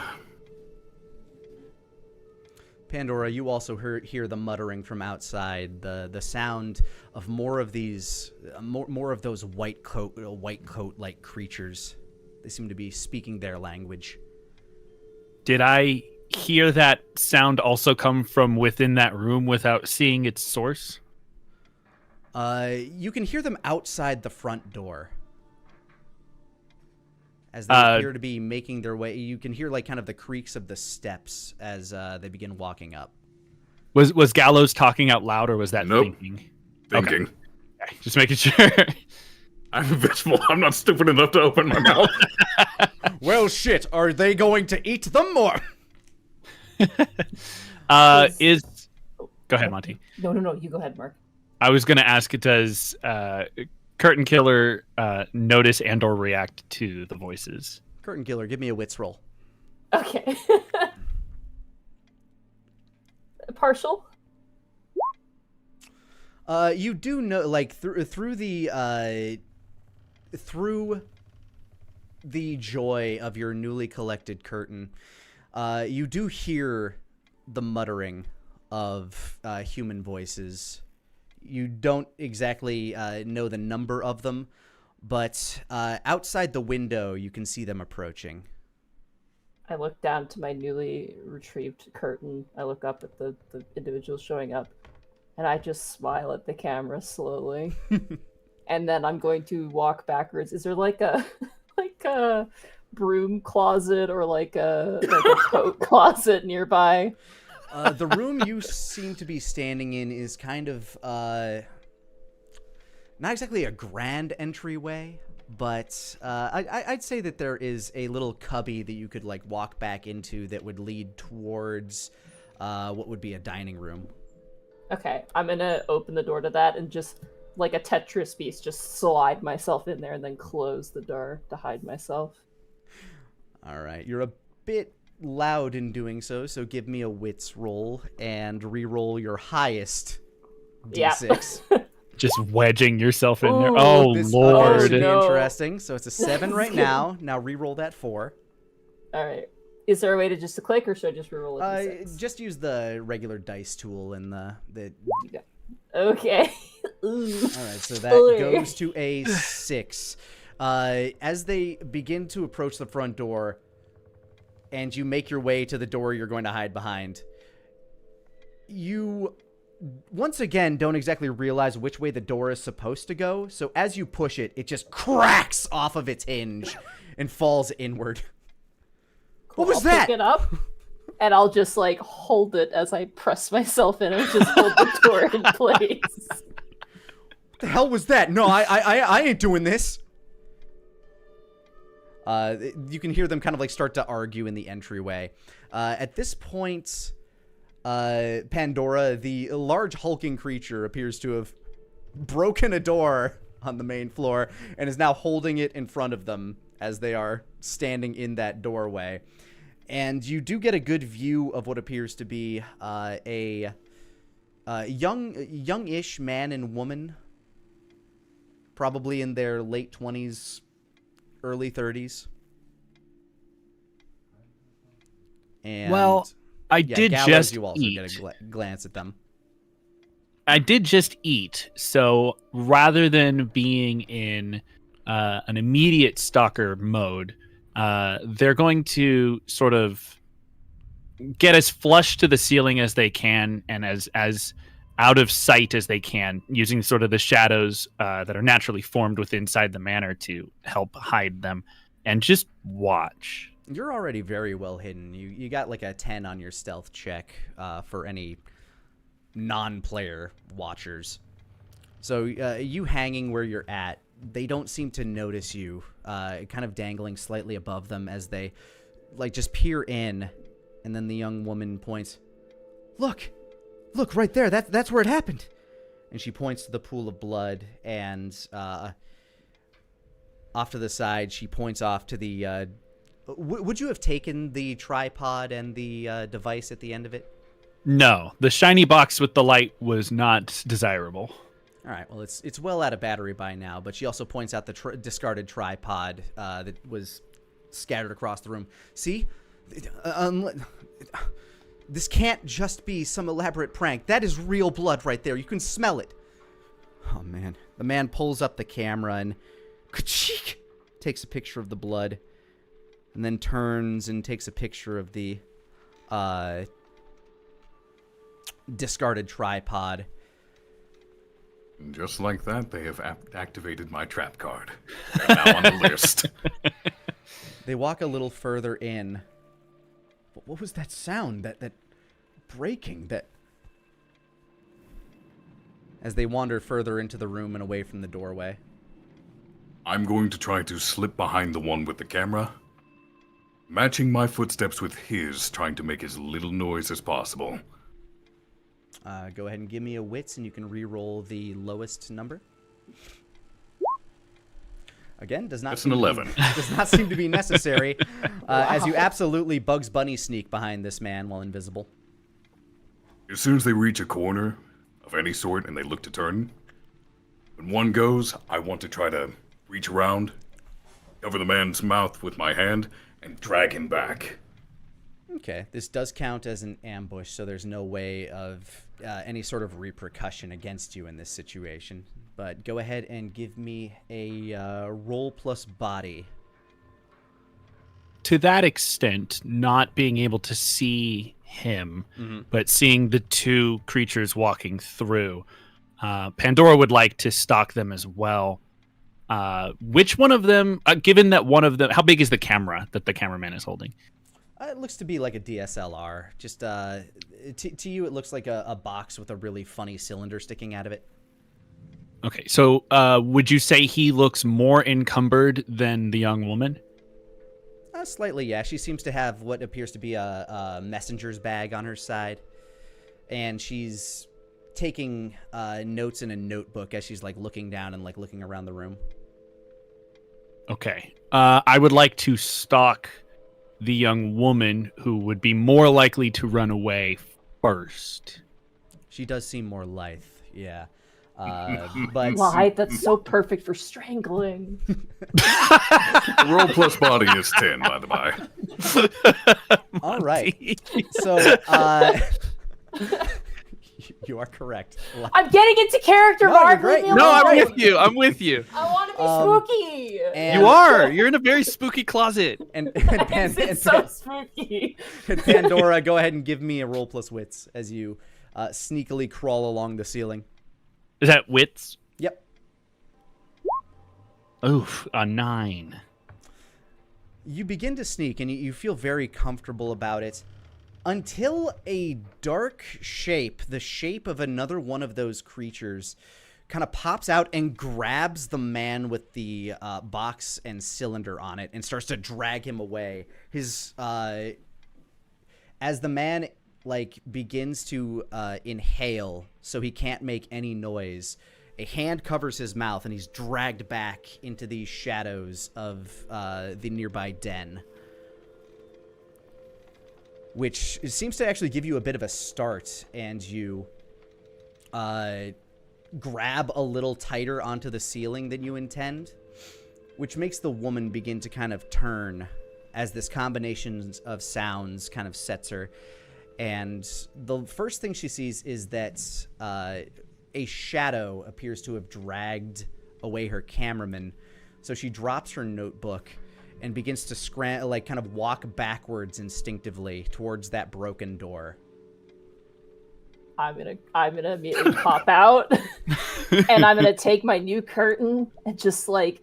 Pandora, you also hear the muttering from outside, the sound of more of these, more of those white coat-like creatures. They seem to be speaking their language. Did I hear that sound also come from within that room without seeing its source? You can hear them outside the front door. As they appear to be making their way. You can hear like kind of the creaks of the steps as they begin walking up. Was Gallows talking out loud, or was that Nope. thinking? Thinking. Okay, just making sure. I'm invisible. I'm not stupid enough to open my mouth. Well, shit. Are they going to eat them more? Go ahead, Monty. No. You go ahead, Mark. I was going to ask, does Curtain Killer notice and or react to the voices? Curtain Killer, give me a wits roll. Okay. Partial. You do know, like through the joy of your newly collected curtain, you do hear the muttering of human voices. You don't exactly know the number of them, but outside the window, you can see them approaching. I look down to my newly retrieved curtain. I look up at the individuals showing up, and I just smile at the camera slowly. And then I'm going to walk backwards. Is there like a broom closet or like a coat closet nearby? The room you seem to be standing in is kind of not exactly a grand entryway, but I'd say that there is a little cubby that you could like walk back into that would lead towards what would be a dining room. Okay, I'm gonna open the door to that and just like a Tetris piece, just slide myself in there and then close the door to hide myself. All right, you're a bit loud in doing so, so give me a wits roll and re-roll your highest d6. Yeah. Just wedging yourself in there. Ooh, Oh, This Lord. should be No. interesting. So it's a 7 right now. Now re-roll that 4. All right. Is there a way to just to click, or should I just reroll it? D6? Just use the regular dice tool and the. Okay. Ooh. All right, so that Spoiler. goes to a 6. As they begin to approach the front door, and you make your way to the door you're going to hide behind, you once again don't exactly realize which way the door is supposed to go. So as you push it, it just cracks off of its hinge and falls inward. Cool. What was I'll that? Pick it up, and I'll just like hold it as I press myself in, and just hold the door in place. What the hell was that? No, I ain't doing this. You can hear them kind of like start to argue in the entryway. At this point, Pandora, the large hulking creature, appears to have broken a door on the main floor and is now holding it in front of them as they are standing in that doorway. And you do get a good view of what appears to be a youngish man and woman, probably in their late 20s, early 30s. And Well, I did Gallows, just you also eat. get a glance at them. I did just eat, so rather than being in an immediate stalker mode, they're going to sort of get as flush to the ceiling as they can and as out of sight as they can, using sort of the shadows that are naturally formed within inside the manor to help hide them, and just watch. You're already very well hidden. You got like a 10 on your stealth check for any non-player watchers. So you hanging where you're at, they don't seem to notice you, kind of dangling slightly above them as they like just peer in, and then the young woman points, Look right there, that's where it happened. And she points to the pool of blood, and off to the side she points off to the would you have taken the tripod and the device at the end of it? No, the shiny box with the light was not desirable. All right, well, it's well out of battery by now, but she also points out the discarded tripod that was scattered across the room. See? This can't just be some elaborate prank. That is real blood right there. You can smell it. Oh, man. The man pulls up the camera and ka-cheek, takes a picture of the blood, and then turns and takes a picture of the discarded tripod. Just like that, they have activated my trap card. They're now on the list. They walk a little further in. What was that sound? That breaking? That... As they wander further into the room and away from the doorway. I'm going to try to slip behind the one with the camera, matching my footsteps with his, trying to make as little noise as possible. Go ahead and give me a wits, and you can re-roll the lowest number. Again, does not. That's an 11. Does not seem to be necessary, as you absolutely Bugs Bunny sneak behind this man while invisible. As soon as they reach a corner of any sort and they look to turn, when one goes, I want to try to reach around, cover the man's mouth with my hand, and drag him back. Okay, this does count as an ambush, so there's no way of any sort of repercussion against you in this situation. But go ahead and give me a roll plus body. To that extent, not being able to see him, but seeing the two creatures walking through, Pandora would like to stalk them as well. Which one of them, given that one of them, how big is the camera that the cameraman is holding? It looks to be like a DSLR. Just to you, it looks like a box with a really funny cylinder sticking out of it. Okay, so would you say he looks more encumbered than the young woman? Slightly, yeah. She seems to have what appears to be a messenger's bag on her side, and she's taking notes in a notebook as she's like looking down and like looking around the room. Okay, I would like to stalk the young woman who would be more likely to run away first. She does seem more lithe, yeah. But Why? That's so perfect for strangling. Roll plus body is 10, by the by. all right. So you are correct. I'm getting into character, No, Mark. you're great. Leave me No, I'm alone. with you. I'm with you. I want to be spooky. And, You are. You're in a very spooky closet. And It's so spooky. Pandora, go ahead and give me a roll plus wits as you sneakily crawl along the ceiling. Is that wits? Yep. Oof, a 9. You begin to sneak, and you feel very comfortable about it until a dark shape, the shape of another one of those creatures, kind of pops out and grabs the man with the box and cylinder on it and starts to drag him away. As the man like begins to inhale so he can't make any noise. A hand covers his mouth and he's dragged back into the shadows of the nearby den, which seems to actually give you a bit of a start, and you grab a little tighter onto the ceiling than you intend, which makes the woman begin to kind of turn as this combination of sounds kind of sets her. And the first thing she sees is that a shadow appears to have dragged away her cameraman. So she drops her notebook and begins to kind of walk backwards instinctively towards that broken door. I'm gonna immediately pop out, and I'm gonna take my new curtain and just like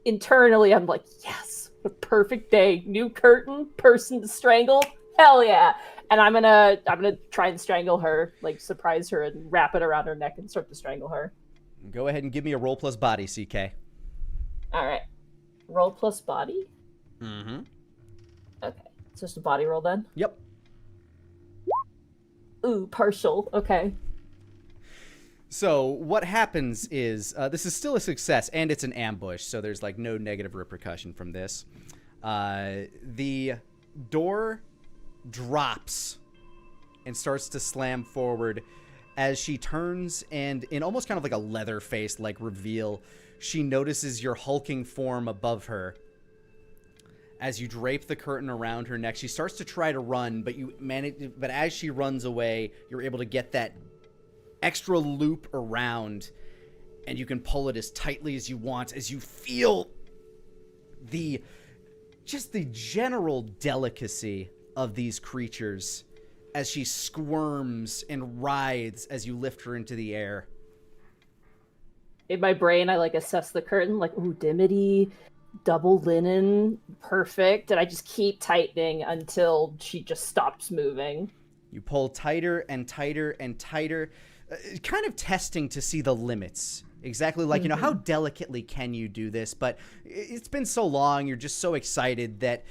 internally, I'm like, yes, the perfect day, new curtain, person to strangle, hell yeah! And I'm gonna try and strangle her, like surprise her and wrap it around her neck and start to strangle her. Go ahead and give me a roll plus body, CK. All right, roll plus body. Mm-hmm. Okay, it's just a body roll then. Yep. Ooh, partial. Okay. So what happens is this is still a success, and it's an ambush, so there's like no negative repercussion from this. The door drops and starts to slam forward as she turns, and in almost kind of like a Leatherface like reveal, she notices your hulking form above her. As you drape the curtain around her neck, she starts to try to run, but as she runs away, you're able to get that extra loop around, and you can pull it as tightly as you want as you feel the general delicacy of these creatures as she squirms and writhes as you lift her into the air. In my brain, I like assess the curtain, like, ooh, dimity, double linen, perfect, and I just keep tightening until she just stops moving. You pull tighter and tighter and tighter, kind of testing to see the limits. Exactly like, you know, how delicately can you do this? But it's been so long, you're just so excited that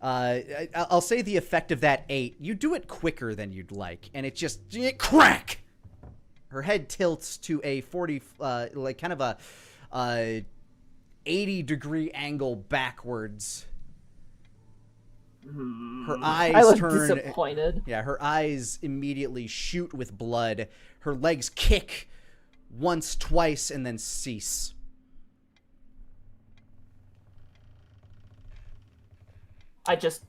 I'll say the effect of that 8, you do it quicker than you'd like, and crack! Her head tilts to a 40, like kind of a 80-degree angle backwards. Her eyes I look turn disappointed. Yeah, her eyes immediately shoot with blood. Her legs kick once, twice, and then cease. I just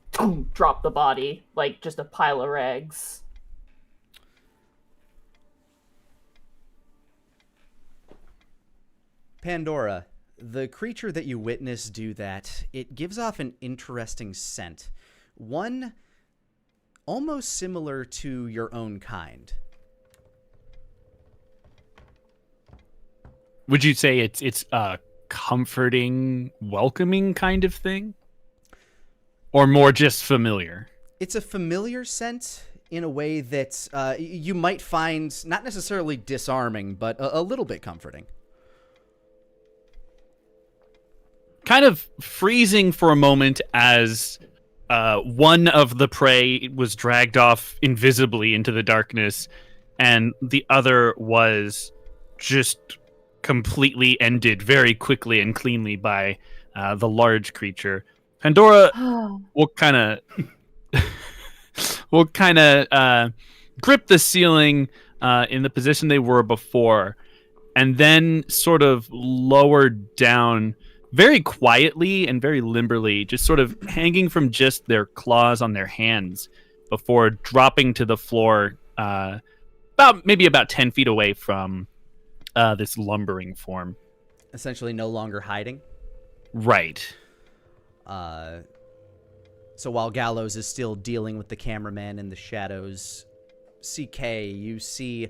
drop the body, like just a pile of rags. Pandora, the creature that you witness do that, it gives off an interesting scent. One almost similar to your own kind. Would you say it's a comforting, welcoming kind of thing? Or more just familiar? It's a familiar scent in a way that you might find not necessarily disarming, but a little bit comforting. Kind of freezing for a moment as one of the prey was dragged off invisibly into the darkness, and the other was just completely ended very quickly and cleanly by the large creature. Pandora will kind of grip the ceiling in the position they were before, and then sort of lower down very quietly and very limberly, just sort of hanging from just their claws on their hands before dropping to the floor about 10 feet away from this lumbering form. Essentially no longer hiding. Right. So while Gallows is still dealing with the cameraman in the shadows, CK, you see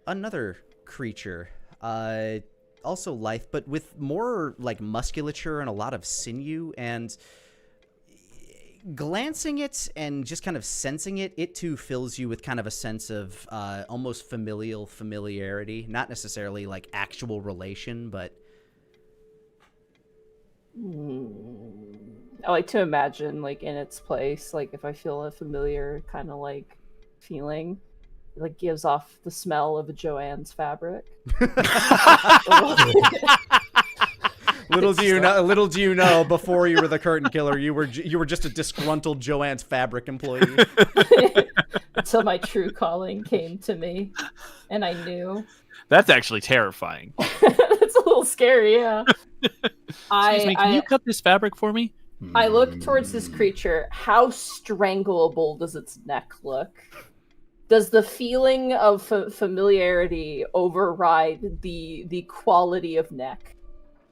another creature, also lithe, but with more like musculature and a lot of sinew, and glancing it and just kind of sensing it, it too fills you with kind of a sense of almost familiarity, not necessarily like actual relation, but I like to imagine, like, in its place, like, if I feel a familiar kind of, like, feeling. It, like, gives off the smell of a Joanne's fabric. Little do you know, before you were the curtain killer, you were just a disgruntled Joanne's fabric employee. Until my true calling came to me, and I knew. That's actually terrifying. That's a little scary, yeah. Excuse me, can you cut this fabric for me? I look towards this creature. How strangleable does its neck look? Does the feeling of familiarity override the quality of neck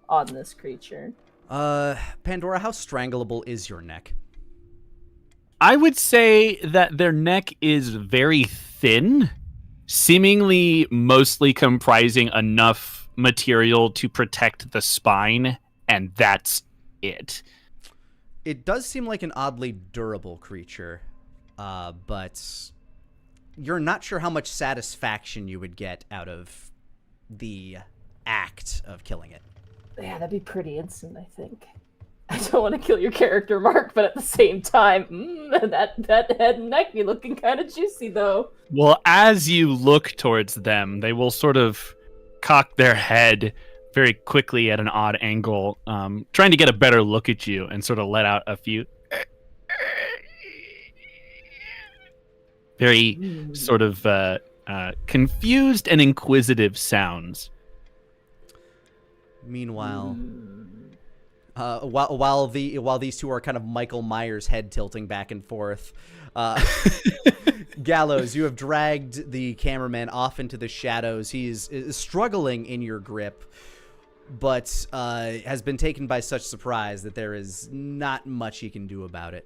on this creature? Pandora, how strangleable is your neck? I would say that their neck is very thin, seemingly mostly comprising enough material to protect the spine, and that's it. It does seem like an oddly durable creature, but you're not sure how much satisfaction you would get out of the act of killing it. Yeah, that'd be pretty instant, I think. I don't want to kill your character, Mark, but at the same time, that head and neck be looking kind of juicy, though. Well, as you look towards them, they will sort of cock their head very quickly at an odd angle, trying to get a better look at you, and sort of let out a few very sort of confused and inquisitive sounds. Meanwhile, while these two are kind of Michael Myers head tilting back and forth, Gallows, you have dragged the cameraman off into the shadows. He is struggling in your grip, but has been taken by such surprise that there is not much he can do about it.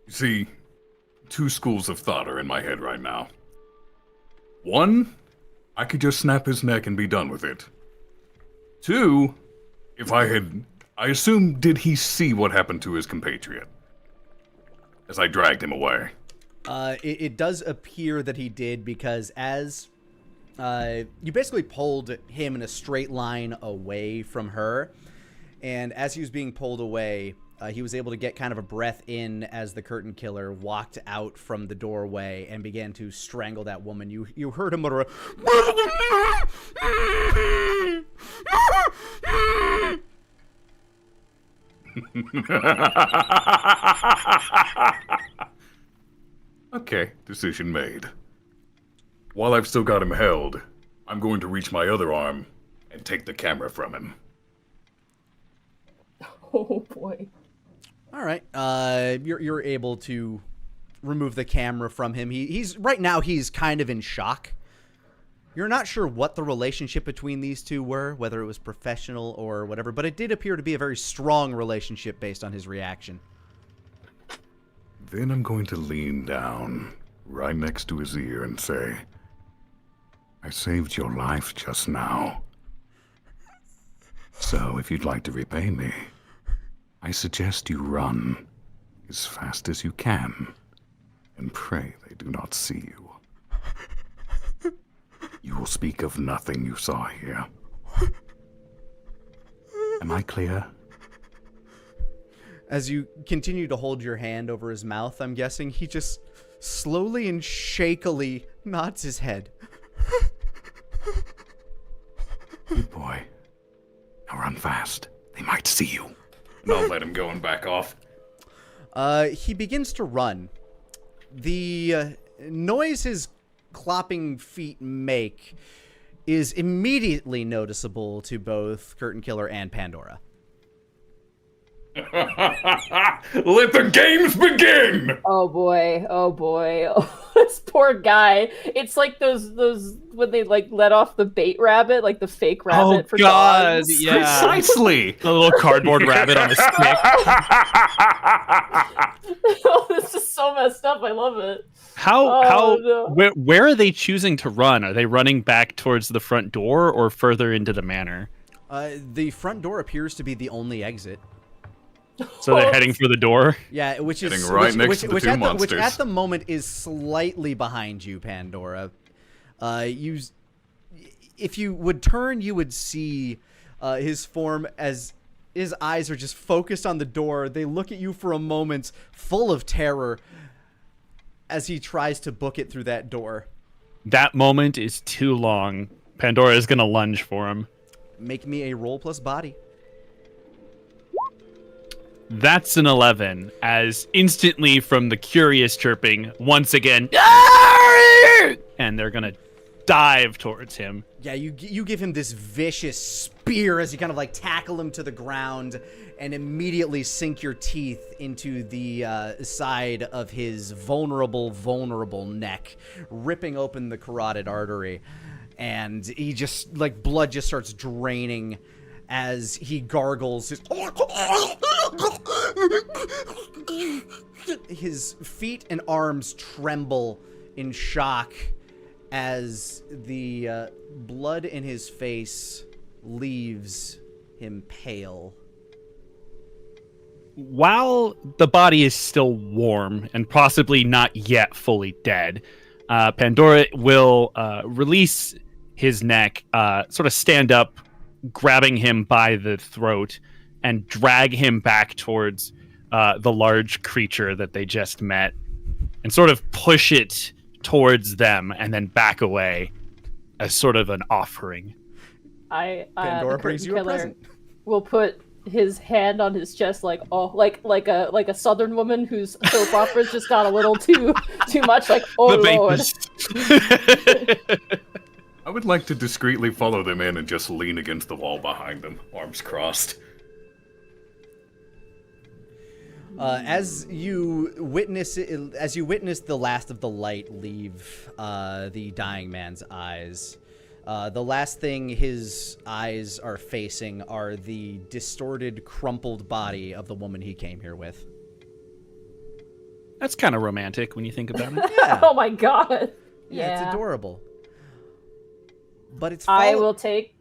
You see, two schools of thought are in my head right now. One, I could just snap his neck and be done with it. Two, I assume, did he see what happened to his compatriot as I dragged him away? It does appear that he did, because as you basically pulled him in a straight line away from her, and as he was being pulled away, he was able to get kind of a breath in as the curtain killer walked out from the doorway and began to strangle that woman. You heard him mutter, Okay, decision made. While I've still got him held, I'm going to reach my other arm and take the camera from him. Oh boy. all right, you're able to remove the camera from him. He's right now he's kind of in shock. You're not sure what the relationship between these two were, whether it was professional or whatever, but it did appear to be a very strong relationship based on his reaction. Then I'm going to lean down right next to his ear and say, I saved your life just now. So if you'd like to repay me, I suggest you run as fast as you can and pray they do not see you. You will speak of nothing you saw here. Am I clear? As you continue to hold your hand over his mouth, I'm guessing he just slowly and shakily nods his head. Good boy. Now run fast. They might see you. And I'll let him go and back off. He begins to run. The noise his clopping feet make is immediately noticeable to both Curtain Killer and Pandora. Let the games begin! Oh boy, oh boy. Oh, this poor guy. It's like those when they like let off the bait rabbit, like the fake rabbit for dogs. Yeah. Precisely! The little cardboard rabbit on a stick. Oh, this is so messed up. I love it. No. Where are they choosing to run? Are they running back towards the front door or further into the manor? The front door appears to be the only exit. So they're heading for the door? Yeah, which is Getting right next to the two monsters. Which at the moment is slightly behind you, Pandora. If you would turn, you would see his form as his eyes are just focused on the door. They look at you for a moment, full of terror, as he tries to book it through that door. That moment is too long. Pandora is going to lunge for him. Make me a roll plus body. That's an 11, as instantly from the curious chirping, once again, and they're going to dive towards him. Yeah, you give him this vicious spear as you kind of like tackle him to the ground and immediately sink your teeth into the side of his vulnerable neck, ripping open the carotid artery. And he just, like, blood just starts draining as he gargles. His feet and arms tremble in shock as the blood in his face leaves him pale. While the body is still warm and possibly not yet fully dead, Pandora will release his neck, sort of stand up, grabbing him by the throat, and drag him back towards the large creature that they just met, and sort of push it towards them and then back away as sort of an offering. Pandora brings you a present. Will put his hand on his chest like a southern woman whose soap opera's just got a little too much, like, oh Lord. I would like to discreetly follow them in and just lean against the wall behind them, arms crossed. As you witness the last of the light leave the dying man's eyes, the last thing his eyes are facing are the distorted, crumpled body of the woman he came here with. That's kind of romantic when you think about it. Yeah. Oh my god. Yeah, it's adorable. But it's I will take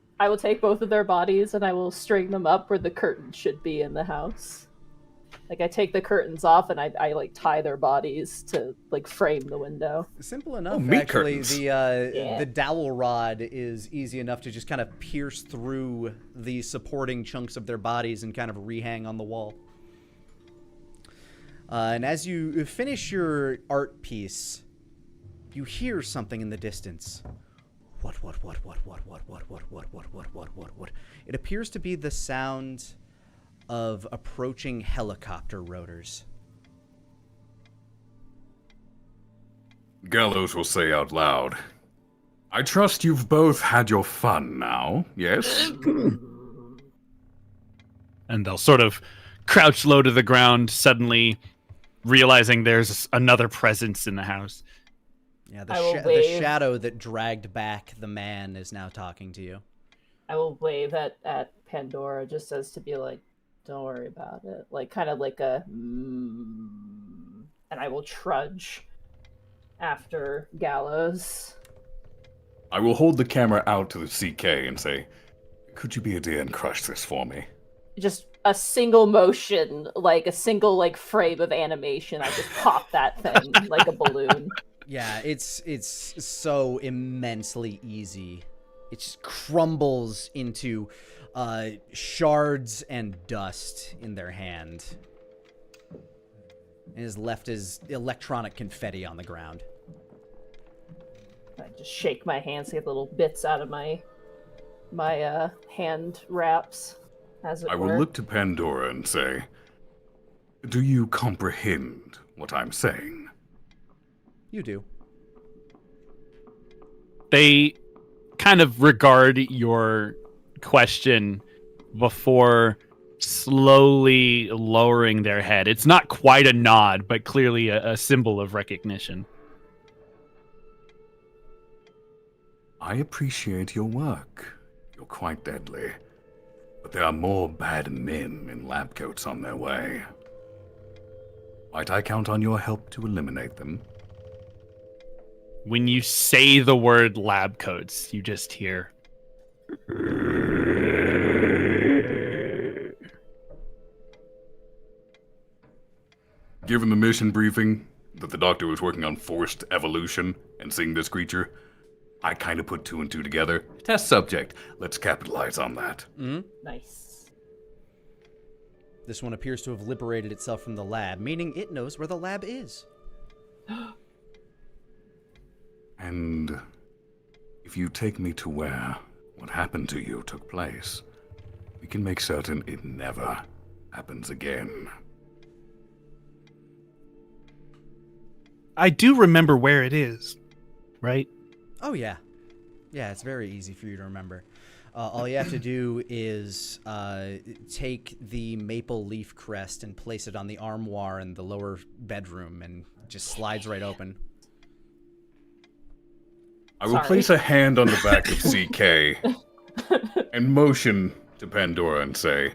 both of their bodies and I will string them up where the curtains should be in the house. Like, I take the curtains off and I like tie their bodies to like frame the window. Simple enough, meat actually. curtains. The dowel rod is easy enough to just kind of pierce through the supporting chunks of their bodies and kind of rehang on the wall. And as you finish your art piece, you hear something in the distance. What? It appears to be the sound of approaching helicopter rotors. Gallows will say out loud, I trust you've both had your fun now, yes? And they'll sort of crouch low to the ground, suddenly realizing there's another presence in the house. Yeah, the shadow that dragged back the man is now talking to you. I will wave at Pandora just as to be like, don't worry about it. Like, kind of like a and I will trudge after Gallows. I will hold the camera out to the CK and say, could you be a dear and crush this for me? Just a single motion, like a single like frame of animation. I just pop that thing like a balloon. Yeah, it's so immensely easy. It just crumbles into shards and dust in their hand. And is left as electronic confetti on the ground. I just shake my hands, get little bits out of my hand wraps, as it I were. will look to Pandora and say, do you comprehend what I'm saying? You do. They kind of regard your question before slowly lowering their head. It's not quite a nod, but clearly a symbol of recognition. I appreciate your work. You're quite deadly. But there are more bad men in lab coats on their way. Might I count on your help to eliminate them? When you say the word lab coats, you just hear... Given the mission briefing, that the doctor was working on forced evolution and seeing this creature, I kind of put two and two together. Test subject. Let's capitalize on that. Mm-hmm. Nice. This one appears to have liberated itself from the lab, meaning it knows where the lab is. And if you take me to where what happened to you took place, we can make certain it never happens again. I do remember where it is, right? Oh, yeah. Yeah, it's very easy for you to remember. All you have to do is take the maple leaf crest and place it on the armoire in the lower bedroom, and it just slides right open. I will place a hand on the back of CK and motion to Pandora and say,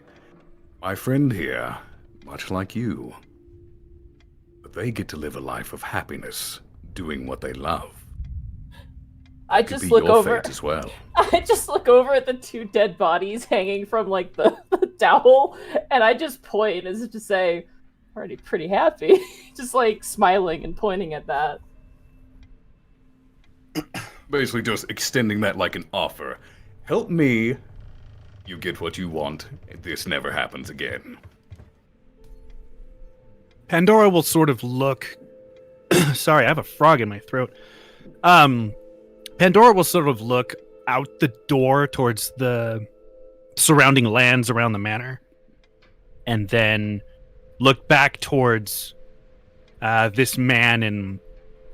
my friend here, much like you, but they get to live a life of happiness doing what they love. I just look over as well. I just look over at the two dead bodies hanging from like the dowel, and I just point as if to say, already pretty happy. Just like smiling and pointing at that. Basically just extending that like an offer. Help me, you get what you want, this never happens again. Pandora will sort of look... Sorry, I have a frog in my throat. Pandora will sort of look out the door towards the surrounding lands around the manor, and then look back towards this man and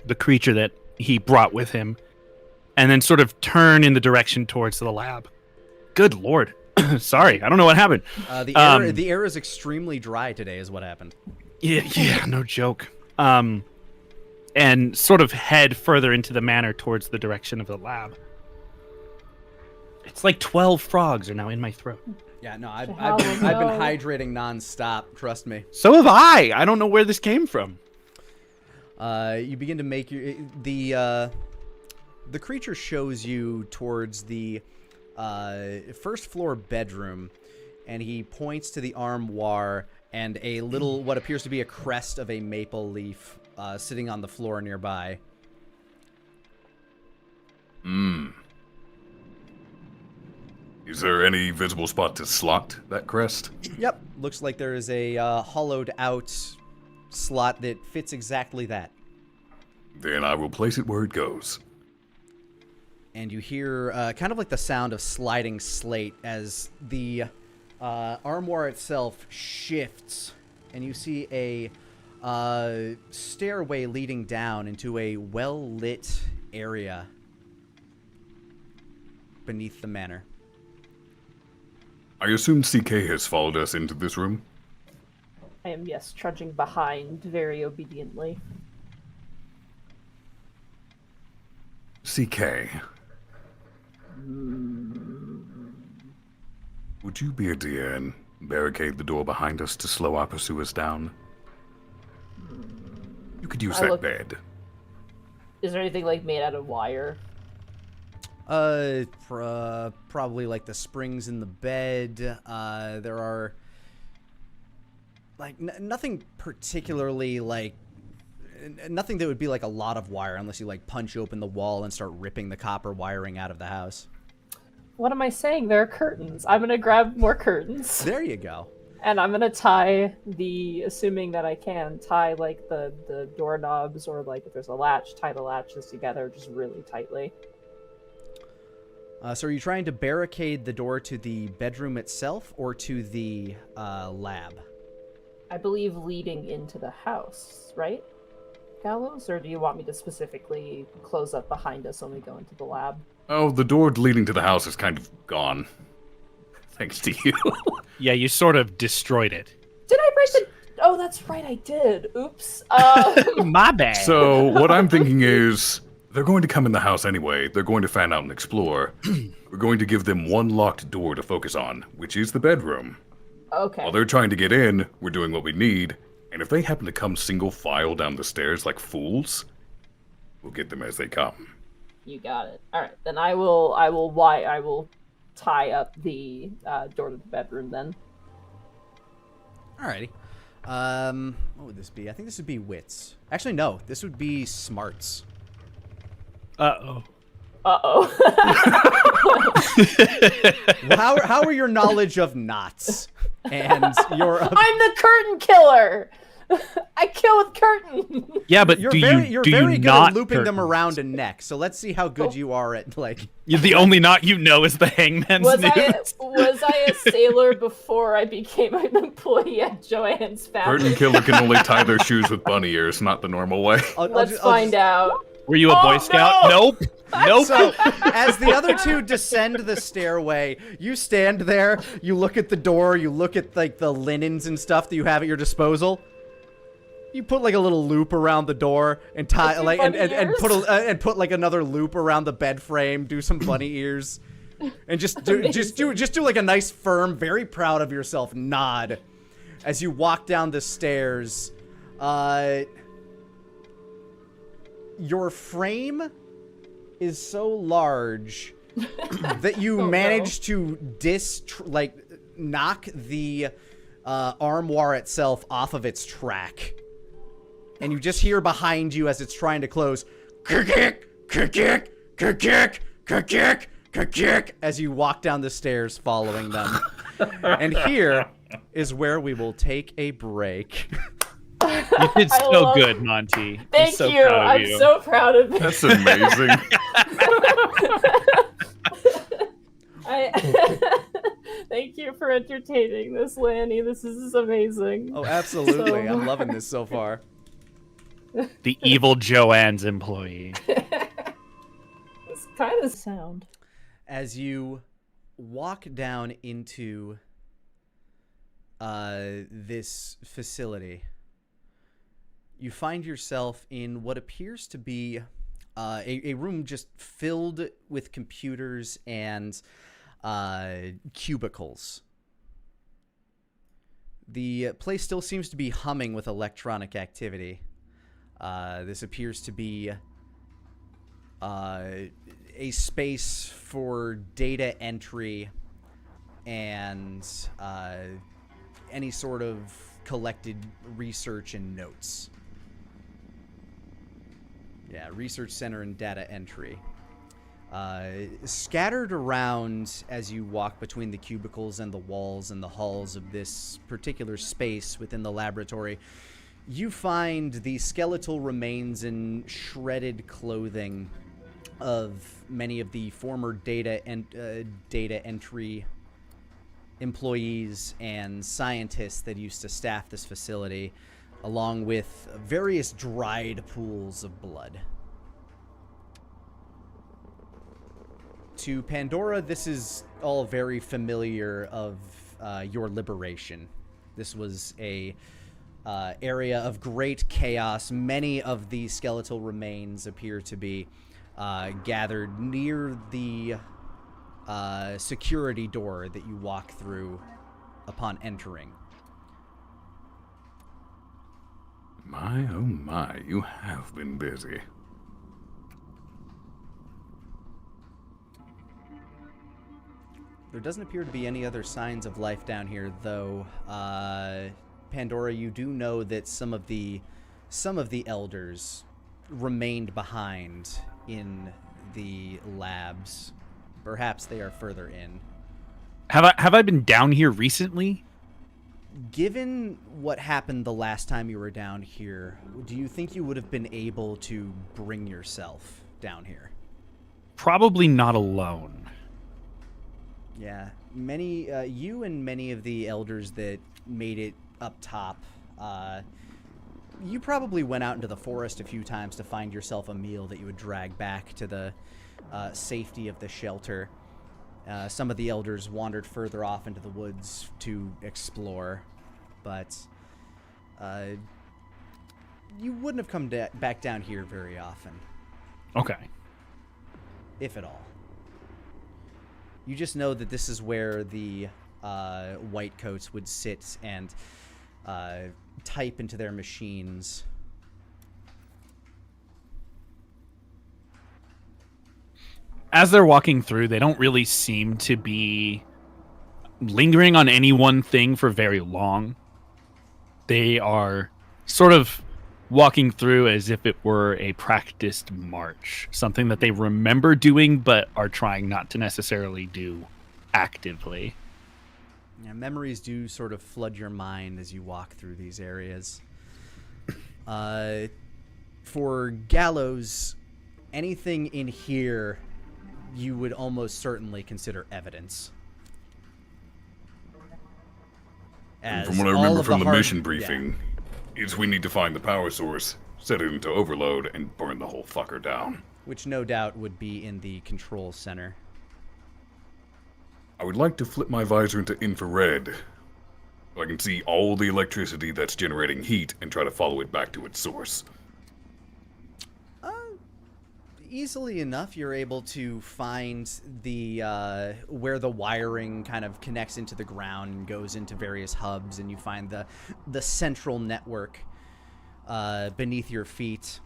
the creature that he brought with him, and then sort of turn in the direction towards the lab. Good lord. Sorry, I don't know what happened. The air is extremely dry today is what happened. Yeah, no joke. And sort of head further into the manor towards the direction of the lab. It's like 12 frogs are now in my throat. Yeah, no, I've been hydrating nonstop, trust me. So have I. I don't know where this came from. You begin to make the creature shows you towards the first floor bedroom, and he points to the armoire and a little, what appears to be a crest of a maple leaf sitting on the floor nearby. Is there any visible spot to slot that crest? Yep, looks like there is a hollowed out slot that fits exactly that. Then I will place it where it goes. And you hear kind of like the sound of sliding slate as the armoire itself shifts, and you see a stairway leading down into a well-lit area beneath the manor. I assume CK has followed us into this room? I am, yes, trudging behind very obediently. CK. Would you be a dear and barricade the door behind us to slow our pursuers down? You could use that bed. Is there anything like made out of wire? Probably like the springs in the bed. There are like nothing particularly like nothing that would be like a lot of wire unless you like punch open the wall and start ripping the copper wiring out of the house. What am I saying? There are curtains. I'm gonna grab more curtains. There you go. And I'm gonna tie assuming that I can, tie like the doorknobs, or like if there's a latch, tie the latches together just really tightly. So are you trying to barricade the door to the bedroom itself or to the lab? I believe leading into the house, right? Gallows? Or do you want me to specifically close up behind us when we go into the lab? Oh, the door leading to the house is kind of gone. Thanks to you. Yeah, you sort of destroyed it. Did I break the... Oh, that's right, I did. Oops. My bad. So, what I'm thinking is, they're going to come in the house anyway. They're going to fan out and explore. We're going to give them one locked door to focus on, which is the bedroom. Okay. While they're trying to get in, we're doing what we need. And if they happen to come single file down the stairs like fools, we'll get them as they come. You got it. All right, then I will tie up the door to the bedroom then. Alrighty. What would this be? I think this would be wits. Actually, no. This would be smarts. Uh-oh. Uh-oh. How are your knowledge of knots and your... I'm the curtain killer. I kill with curtain. Yeah, but You're do very you good not at looping them curtains? around a neck. So let's see how good you are at like. The only knot you know is the hangman's Was noose. I a sailor before I became an employee at Joanne's Curtain factory? killer can only tie their shoes with bunny ears, not the normal way. Let's find out. Were you a Boy Scout? no! Nope. Nope. So, as the other two descend the stairway, you stand there, you look at the door, you look at like the linens and stuff that you have at your disposal. You put like a little loop around the door and tie like and put like another loop around the bed frame, do some bunny ears. And just do like a nice firm, very proud of yourself nod as you walk down the stairs. Your frame is so large that you manage to knock the armoire itself off of its track. And you just hear behind you as it's trying to close, "Ka-kick, ka-kick, ka-kick, ka-kick, ka-kick," as you walk down the stairs following them. And here is where we will take a break. You did so good, Monty. Thank so you. proud of I'm so proud of you. That's amazing. Thank you for entertaining this, Lanny. This is amazing. Oh, absolutely. So- I'm loving this so far. The evil Joanne's employee. It's kind of sound. As you walk down into this facility, you find yourself in what appears to be a room just filled with computers and cubicles. The place still seems to be humming with electronic activity. This appears to be a space for data entry and any sort of collected research and notes. Yeah, research center and data entry. Scattered around as you walk between the cubicles and the walls and the halls of this particular space within the laboratory, you find the skeletal remains and shredded clothing of many of the former data entry employees and scientists that used to staff this facility, along with various dried pools of blood. To Pandora, this is all very familiar of your liberation. This was a area of great chaos. Many of the skeletal remains appear to be gathered near the security door that you walk through upon entering. My, oh my, you have been busy. There doesn't appear to be any other signs of life down here, though. Pandora, you do know that some of the elders remained behind in the labs. Perhaps they are further in. Have I been down here recently? Given what happened the last time you were down here, do you think you would have been able to bring yourself down here? Probably not alone. Yeah, you and many of the elders that made it up top, you probably went out into the forest a few times to find yourself a meal that you would drag back to the safety of the shelter. Some of the elders wandered further off into the woods to explore, but you wouldn't have come back down here very often. Okay. If at all. You just know that this is where the white coats would sit and type into their machines. As they're walking through, they don't really seem to be lingering on any one thing for very long. They are sort of walking through as if it were a practiced march, something that they remember doing but are trying not to necessarily do actively. Yeah, memories do sort of flood your mind as you walk through these areas. For Gallows, anything in here you would almost certainly consider evidence. And from what I remember from the mission briefing, is we need to find the power source, set it into overload, and burn the whole fucker down. Which no doubt would be in the control center. I would like to flip my visor into infrared, so I can see all the electricity that's generating heat and try to follow it back to its source. Easily enough, you're able to find the where the wiring kind of connects into the ground and goes into various hubs, and you find the central network beneath your feet.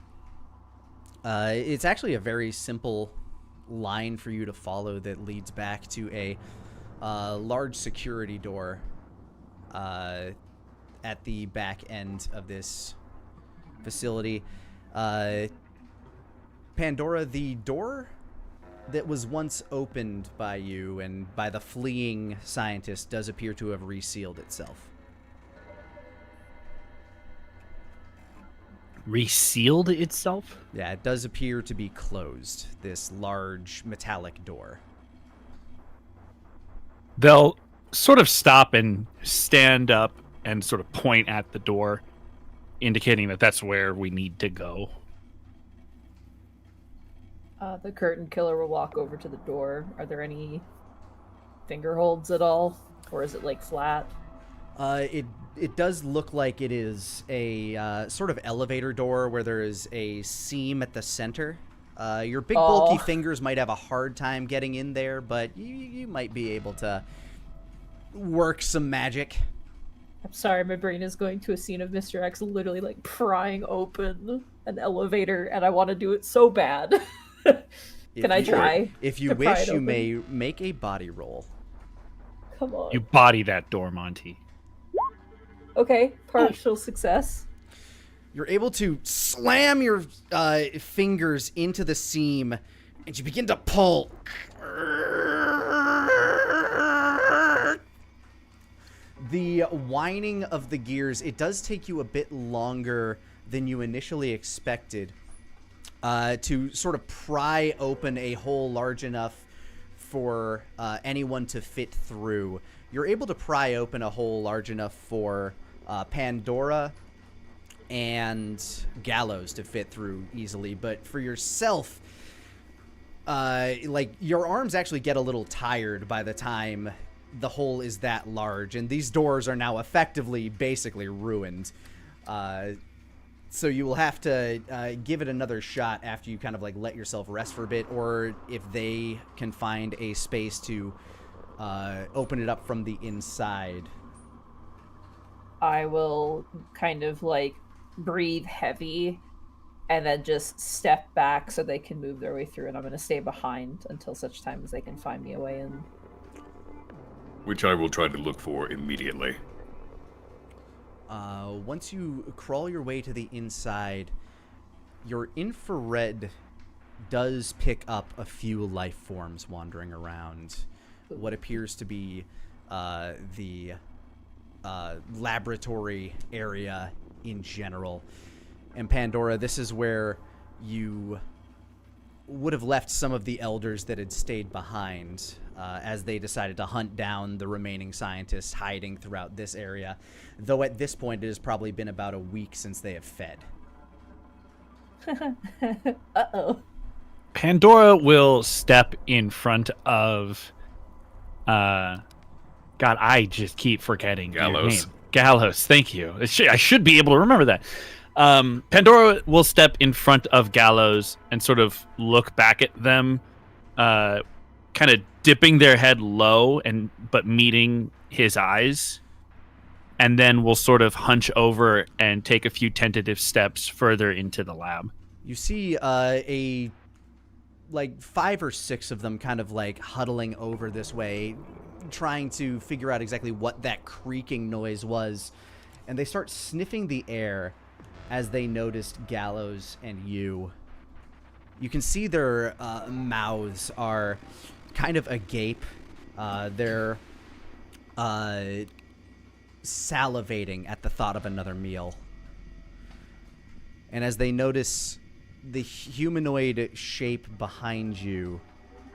It's actually a very simple line for you to follow that leads back to a large security door at the back end of this facility. Pandora, the door that was once opened by you and by the fleeing scientist does appear to have resealed itself. Resealed itself? Yeah, it does appear to be closed, this large metallic door. They'll sort of stop and stand up and sort of point at the door, indicating that that's where we need to go. The curtain killer will walk over to the door. Are there any finger holds at all? Or is it, like, flat? It does look like it is a sort of elevator door where there is a seam at the center. Your big, bulky fingers might have a hard time getting in there, but you might be able to work some magic. I'm sorry, my brain is going to a scene of Mr. X literally, like, prying open an elevator, and I want to do it so bad. Can I try? If you wish, you may make a body roll. Come on. You body that door, Monty. Okay, partial success. You're able to slam your fingers into the seam, and you begin to pull. The whining of the gears, it does take you a bit longer than you initially expected to sort of pry open a hole large enough for anyone to fit through. You're able to pry open a hole large enough for Pandora and Gallows to fit through easily, but for yourself, like, your arms actually get a little tired by the time the hole is that large, and these doors are now effectively basically ruined. So you will have to give it another shot after you kind of, like, let yourself rest for a bit, or if they can find a space to open it up from the inside. I will kind of, like, breathe heavy and then just step back so they can move their way through, and I'm going to stay behind until such time as they can find me a way in. Which I will try to look for immediately. Once you crawl your way to the inside, your infrared does pick up a few life forms wandering around what appears to be the laboratory area in general. And Pandora, this is where you would have left some of the elders that had stayed behind as they decided to hunt down the remaining scientists hiding throughout this area, though at this point it has probably been about a week since they have fed. Uh-oh. Pandora will step in front of God, I just keep forgetting your Gallows. name. Gallows, thank you. I should be able to remember that. Pandora will step in front of Gallows and sort of look back at them, kind of dipping their head low but meeting his eyes, and then will sort of hunch over and take a few tentative steps further into the lab. You see like 5 or 6 of them kind of like huddling over this way, trying to figure out exactly what that creaking noise was, and they start sniffing the air as they noticed Gallows and you. You can see their mouths are kind of agape. They're salivating at the thought of another meal. And as they notice the humanoid shape behind you,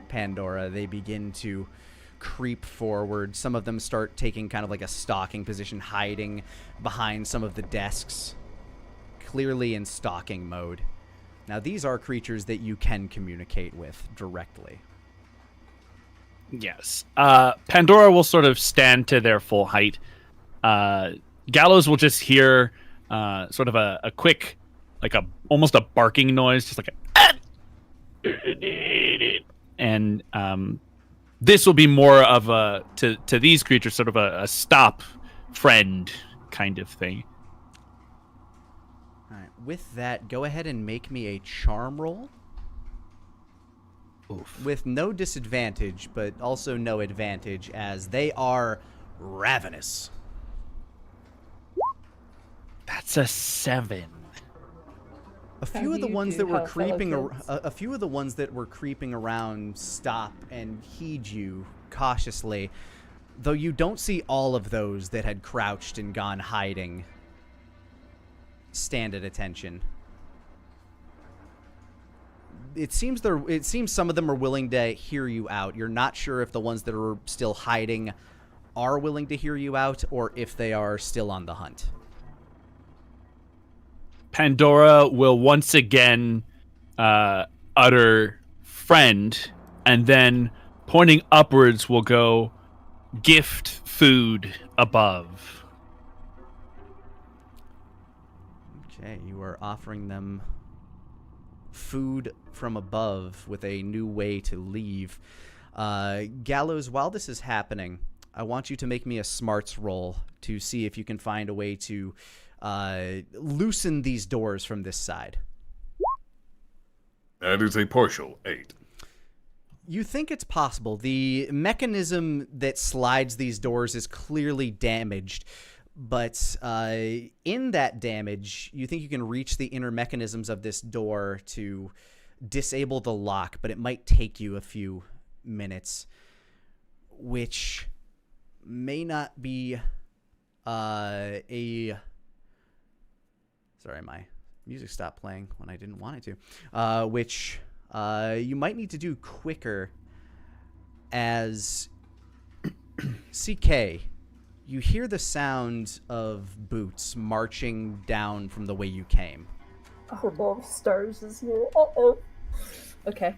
Pandora, they begin to creep forward. Some of them start taking kind of like a stalking position, hiding behind some of the desks, clearly in stalking mode. Now, these are creatures that you can communicate with directly. Yes. Pandora will sort of stand to their full height. Gallows will just hear sort of a quick, like almost a barking noise, just like a... And this will be more of to these creatures, sort of a stop friend kind of thing. All right. With that, go ahead and make me a charm roll. Oof. With no disadvantage, but also no advantage, as they are ravenous. That's a 7. A few of the ones that were creeping around stop and heed you cautiously, though you don't see all of those that had crouched and gone hiding stand at attention. It seems some of them are willing to hear you out. You're not sure if the ones that are still hiding are willing to hear you out or if they are still on the hunt. Pandora will once again utter friend, and then pointing upwards will go gift food above. Okay, you are offering them food from above with a new way to leave. Gallows, while this is happening, I want you to make me a smarts roll to see if you can find a way to loosen these doors from this side. That is a partial 8. You think it's possible. The mechanism that slides these doors is clearly damaged, but in that damage, you think you can reach the inner mechanisms of this door to disable the lock, but it might take you a few minutes, which may not be Sorry, my music stopped playing when I didn't want it to. Which you might need to do quicker, as CK, you hear the sound of boots marching down from the way you came. Oh no, Stars is here. Uh-oh. Okay.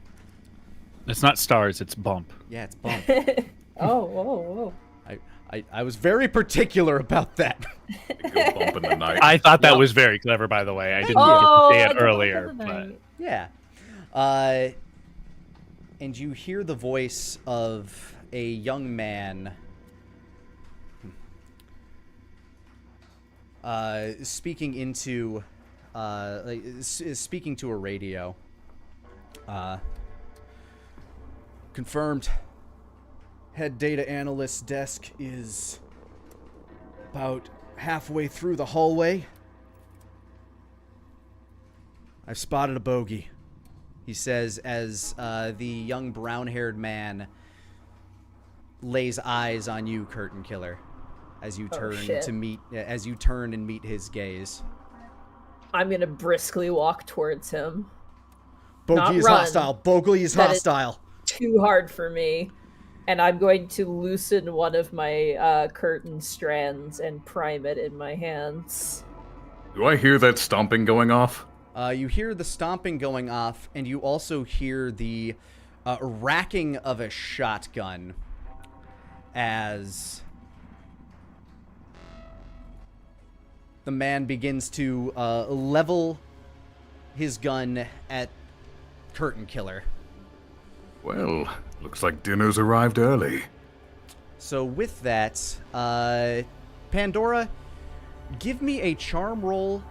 It's not Stars, it's Bump. Yeah, it's Bump. Oh, whoa. I was very particular about that. Go bump in the night. I thought that was very clever, by the way. I didn't get to say it earlier. But... Yeah. And you hear the voice of a young man speaking into speaking to a radio. Confirmed. Head data analyst's desk is about halfway through the hallway. I've spotted a bogey, he says as the young brown-haired man lays eyes on you, Curtain Killer, as you turn and meet his gaze. I'm gonna briskly walk towards him. Bogey is hostile. Bogey is hostile. Too hard for me. And I'm going to loosen one of my curtain strands and prime it in my hands. Do I hear that stomping going off? You hear the stomping going off, and you also hear the racking of a shotgun as the man begins to level his gun at Curtain Killer. Well, looks like dinner's arrived early. So with that, Pandora, give me a charm roll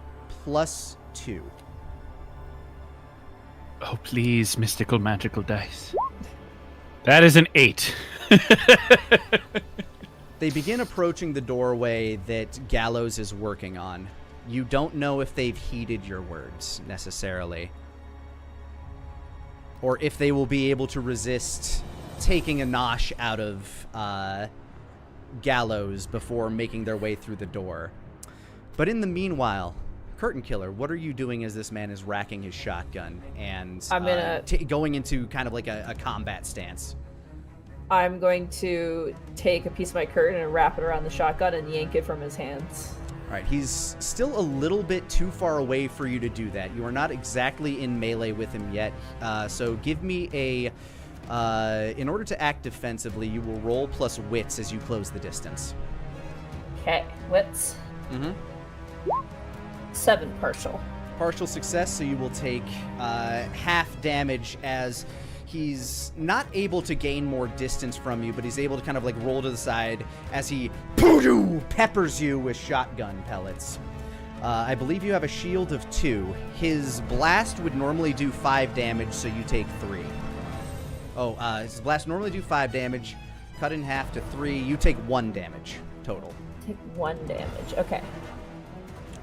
+2. Oh, please, mystical, magical dice. That is an 8. They begin approaching the doorway that Gallows is working on. You don't know if they've heeded your words, necessarily. Or if they will be able to resist taking a nosh out of Gallows before making their way through the door. But in the meanwhile, Curtain Killer, what are you doing as this man is racking his shotgun and I'm gonna going into kind of like a combat stance? I'm going to take a piece of my curtain and wrap it around the shotgun and yank it from his hands. All right, he's still a little bit too far away for you to do that. You are not exactly in melee with him yet, so give me a... in order to act defensively, you will roll plus wits as you close the distance. Okay, wits. Mm-hmm. 7 partial. Partial success, so you will take half damage as he's not able to gain more distance from you, but he's able to kind of like roll to the side as he peppers you with shotgun pellets. I believe you have a shield of 2. His blast would normally do 5 damage, so you take 3. His blast normally do 5 damage, cut in half to 3. You take 1 damage total. Take 1 damage. Okay.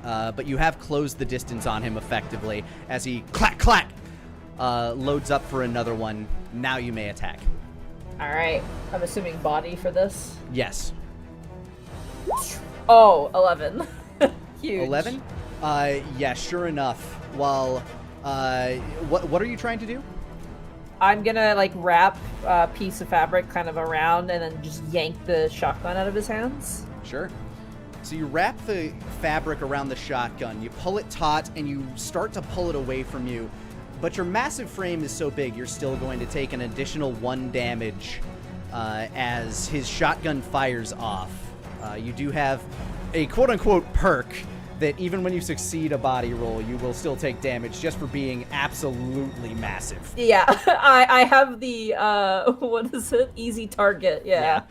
But you have closed the distance on him effectively as he clack loads up for another one. Now you may attack. All right. I'm assuming body for this. Yes. Oh, 11. Huge. 11? Yeah, sure enough. While what are you trying to do? I'm gonna like wrap a piece of fabric kind of around and then just yank the shotgun out of his hands. Sure. So you wrap the fabric around the shotgun, you pull it taut, and you start to pull it away from you. But your massive frame is so big, you're still going to take an additional 1 damage as his shotgun fires off. You do have a quote-unquote perk that even when you succeed a body roll, you will still take damage just for being absolutely massive. Yeah, I have the, what is it? Easy target, yeah.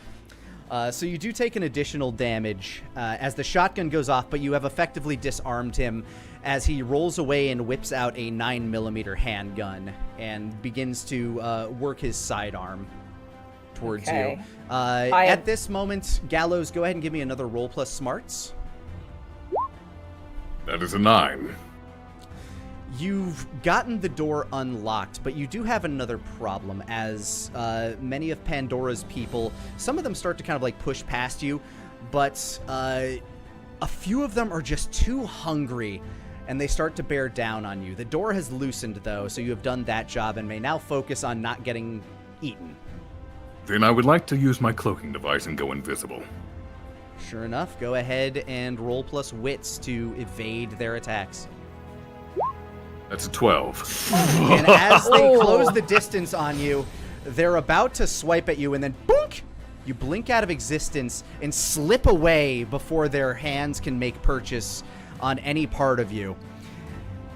So you do take an additional damage as the shotgun goes off, but you have effectively disarmed him as he rolls away and whips out a 9mm handgun and begins to work his sidearm towards you. At this moment, Gallows, go ahead and give me another roll plus smarts. That is a 9. You've gotten the door unlocked, but you do have another problem as many of Pandora's people, some of them start to kind of like push past you, but a few of them are just too hungry and they start to bear down on you. The door has loosened though, so you have done that job and may now focus on not getting eaten. Then I would like to use my cloaking device and go invisible. Sure enough, go ahead and roll plus wits to evade their attacks. That's a 12. And as they close the distance on you, they're about to swipe at you, and then boink! You blink out of existence and slip away before their hands can make purchase on any part of you.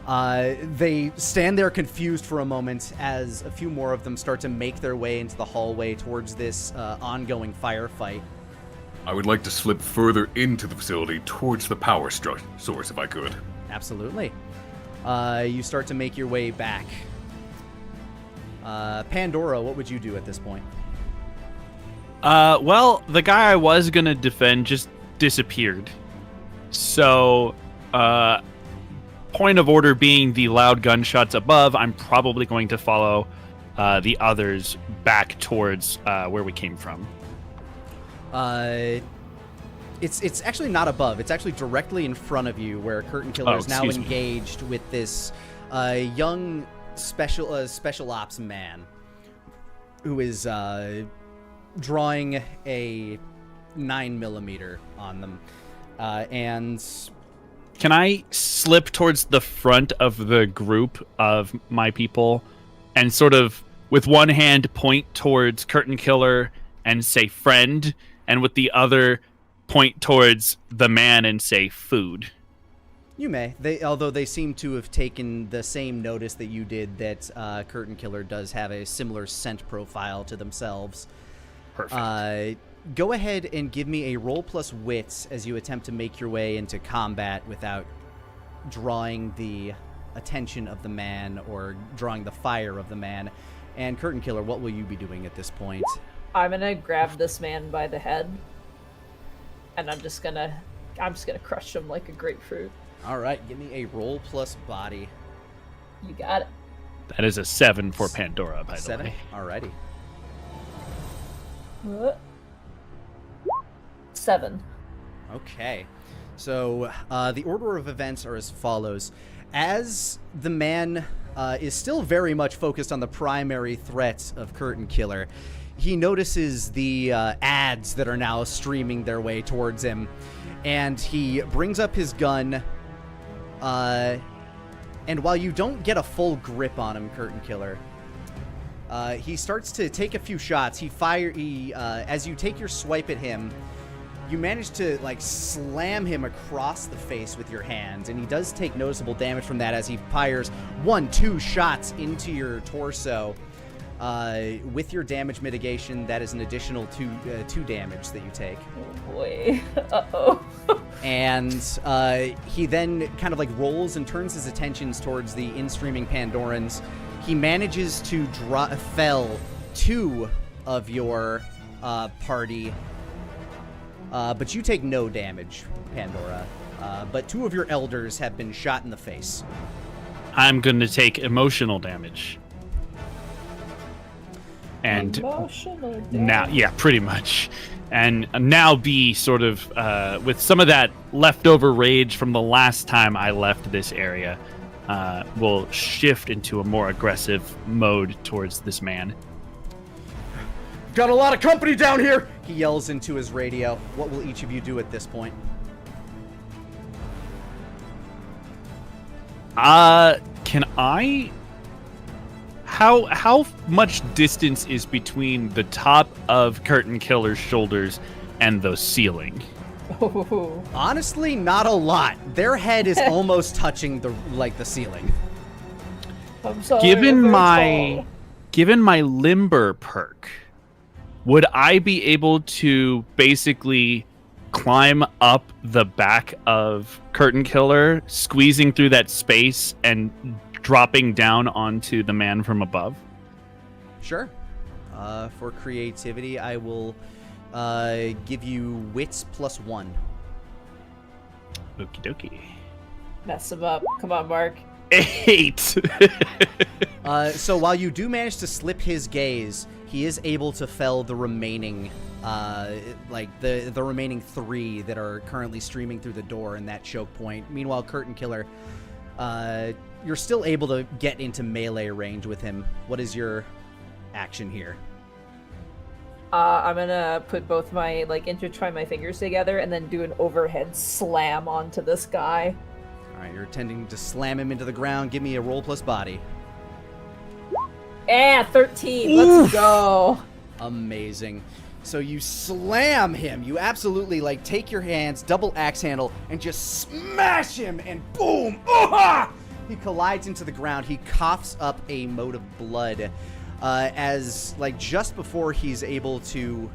They stand there confused for a moment as a few more of them start to make their way into the hallway towards this ongoing firefight. I would like to slip further into the facility towards the power source if I could. Absolutely. You start to make your way back. Pandora, what would you do at this point? Well, the guy I was gonna defend just disappeared. So, point of order being the loud gunshots above, I'm probably going to follow the others back towards where we came from. It's actually not above. It's actually directly in front of you, where Curtain Killer is now engaged with this young special ops man who is drawing a 9mm on them. And can I slip towards the front of the group of my people and sort of with one hand point towards Curtain Killer and say friend, and with the other point towards the man and say food? You may. Although they seem to have taken the same notice that you did that Curtain Killer does have a similar scent profile to themselves. Perfect. Go ahead and give me a roll plus wits as you attempt to make your way into combat without drawing the attention of the man or drawing the fire of the man. And Curtain Killer, what will you be doing at this point? I'm gonna grab this man by the head, and I'm just gonna crush him like a grapefruit. All right, give me a roll plus body. You got it. That is a 7 for Pandora, by the 7? way. Alrighty. 7. Okay. So the order of events are as follows. As the man is still very much focused on the primary threats of Curtain Killer, he notices the ads that are now streaming their way towards him, and he brings up his gun, and while you don't get a full grip on him, Curtain Killer, he starts to take a few shots. As you take your swipe at him, you manage to like slam him across the face with your hands, and he does take noticeable damage from that as he fires 1-2 shots into your torso. With your damage mitigation, that is an additional 2 damage that you take. Oh boy. Uh-oh. And he then kind of like rolls and turns his attentions towards the in-streaming Pandorans. He manages to fell 2 of your party, but you take no damage, Pandora. But 2 of your elders have been shot in the face. I'm going to take emotional damage. And Emotional damage. now, yeah, pretty much. And now be sort of, with some of that leftover rage from the last time I left this area, will shift into a more aggressive mode towards this man. Got a lot of company down here! He yells into his radio. What will each of you do at this point? Can I... How much distance is between the top of Curtain Killer's shoulders and the ceiling? Oh. Honestly, not a lot. Their head is almost touching the ceiling. I'm sorry. Given I'm my very limber perk, would I be able to basically climb up the back of Curtain Killer, squeezing through that space and dropping down onto the man from above? Sure. For creativity, I will give you wits +1. Okie dokie. tall. Mess him up. Come on, Mark. 8! So while you do manage to slip his gaze, he is able to fell the remaining, the remaining 3 that are currently streaming through the door in that choke point. Meanwhile, Curtain Killer, you're still able to get into melee range with him. What is your action here? I'm gonna put both my, intertwine my fingers together and then do an overhead slam onto this guy. All right, you're intending to slam him into the ground. Give me a roll plus body. 13. Let's go. Amazing. So you slam him. You absolutely take your hands, double axe handle, and just smash him, and boom! Ah! He collides into the ground. He coughs up a mote of blood. As just before he's able to